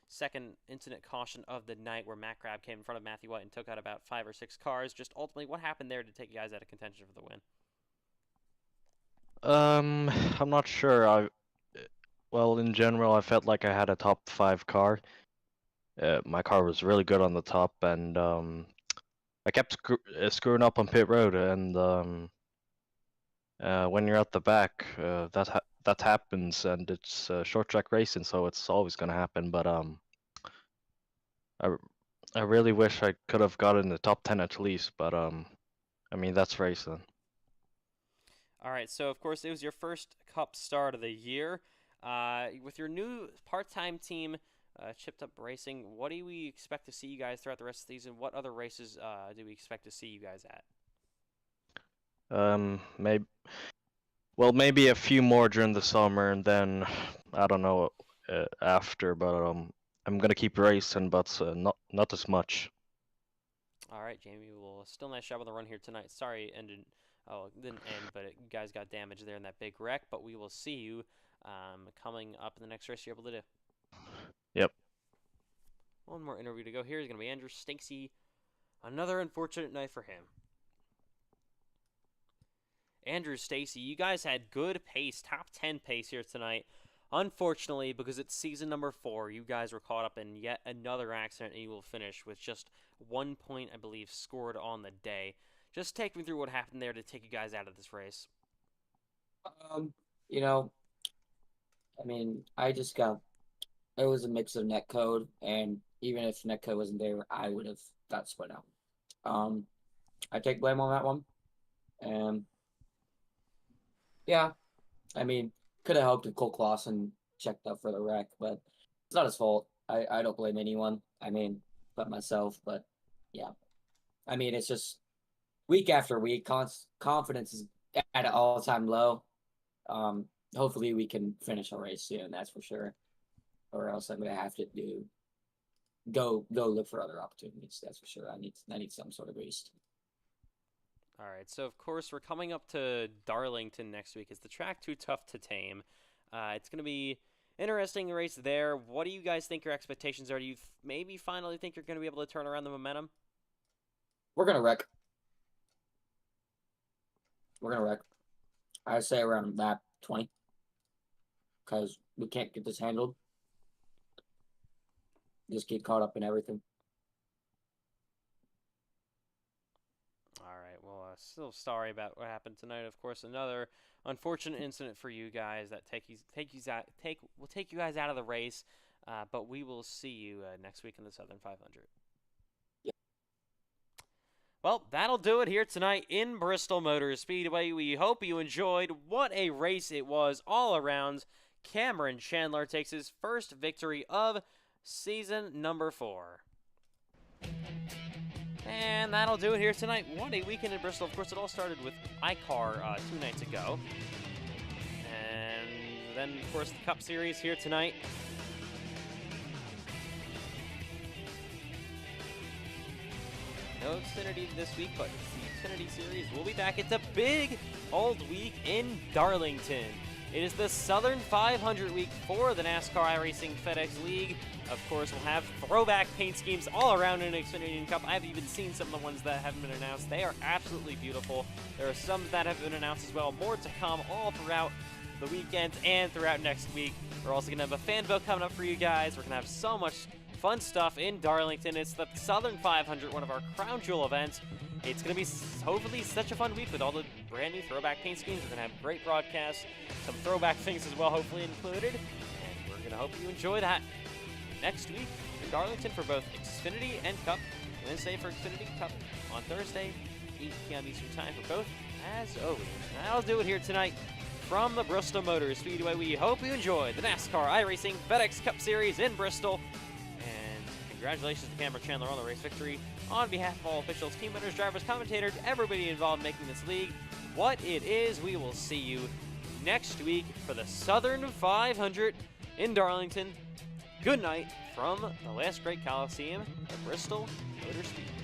A: second incident caution of the night where Matt Grab came in front of Matthew White and took out about 5 or 6 cars. Just ultimately, what happened there to take you guys out of contention for the win?
I: I'm not sure. Well, in general, I felt like I had a top 5 car. My car was really good on the top, and I kept screwing up on pit road. And when you're at the back, that happens, and it's short track racing, so it's always gonna happen. But I really wish I could have gotten the top 10 at least. But I mean, that's racing.
A: All right, so of course it was your first Cup start of the year. With your new part-time team, Chipped Up Racing, what do we expect to see you guys throughout the rest of the season? What other races do we expect to see you guys at?
I: Maybe a few more during the summer, and then I don't know after. But I'm gonna keep racing, but not as much.
A: All right, Jamie. Well, still nice job on the run here tonight. Sorry it ended. Oh, it didn't end, but you guys got damaged there in that big wreck. But we will see you coming up in the next race you're able to do.
I: Yep.
A: One more interview to go. Here is going to be Andrew Stinksy. Another unfortunate night for him. Andrew, Stacy, you guys had good pace, top 10 pace here tonight. Unfortunately, because it's season number 4, you guys were caught up in yet another accident, and you will finish with just 1 point, I believe, scored on the day. Just take me through what happened there to take you guys out of this race.
J: You know, I mean, it was a mix of netcode, and even if netcode wasn't there, I would have got split out. I take blame on that one. And yeah, I mean, could have helped if Cole Clausen checked up for the wreck, but it's not his fault. I don't blame anyone. I mean, but myself, but yeah. I mean, it's just week after week, confidence is at an all-time low. Hopefully we can finish our race soon, that's for sure. Or else I'm gonna have to go look for other opportunities, that's for sure. I need some sort of boost.
A: All right, so of course we're coming up to Darlington next week. Is the track too tough to tame? It's going to be interesting race there. What do you guys think your expectations are? Do you maybe finally think you're going to be able to turn around the momentum?
J: We're gonna wreck. I'd say around lap 20. Because we can't get this handled. Just get caught up in everything.
A: All right, well, still sorry about what happened tonight. Of course, another unfortunate incident for you guys that will take you guys out of the race. But we will see you next week in the Southern 500.
J: Yep.
A: Well, that'll do it here tonight in Bristol Motor Speedway. We hope you enjoyed. What a race it was all around. Cameron Chandler takes his first victory of season number 4. And that'll do it here tonight. What a weekend in Bristol. Of course, it all started with iCar 2 nights ago. And then, of course, the Cup Series here tonight. No Xfinity this week, but the Xfinity Series will be back. It's a big old week in Darlington. It is the Southern 500 week for the NASCAR iRacing FedEx League. Of course, we'll have throwback paint schemes all around in Xfinity Cup. I've even seen some of the ones that haven't been announced. They are absolutely beautiful. There are some that have been announced as well. More to come all throughout the weekend and throughout next week. We're also going to have a fan vote coming up for you guys. We're going to have so much fun stuff in Darlington. It's the Southern 500, one of our crown jewel events. It's going to be hopefully such a fun week with all the brand new throwback paint schemes. We're going to have great broadcasts, some throwback things as well, hopefully included. And we're going to hope you enjoy that next week in Darlington for both Xfinity and Cup. Wednesday for Xfinity, Cup on Thursday, 8 p.m. Eastern Time for both, as always. And that'll do it here tonight from the Bristol Motor Speedway. We hope you enjoyed the NASCAR iRacing FedEx Cup Series in Bristol. And congratulations to Cameron Chandler on the race victory. On behalf of all officials, team winners, drivers, commentators, everybody involved in making this league what it is, we will see you next week for the Southern 500 in Darlington. Good night from the last great Coliseum at Bristol Motor Speedway.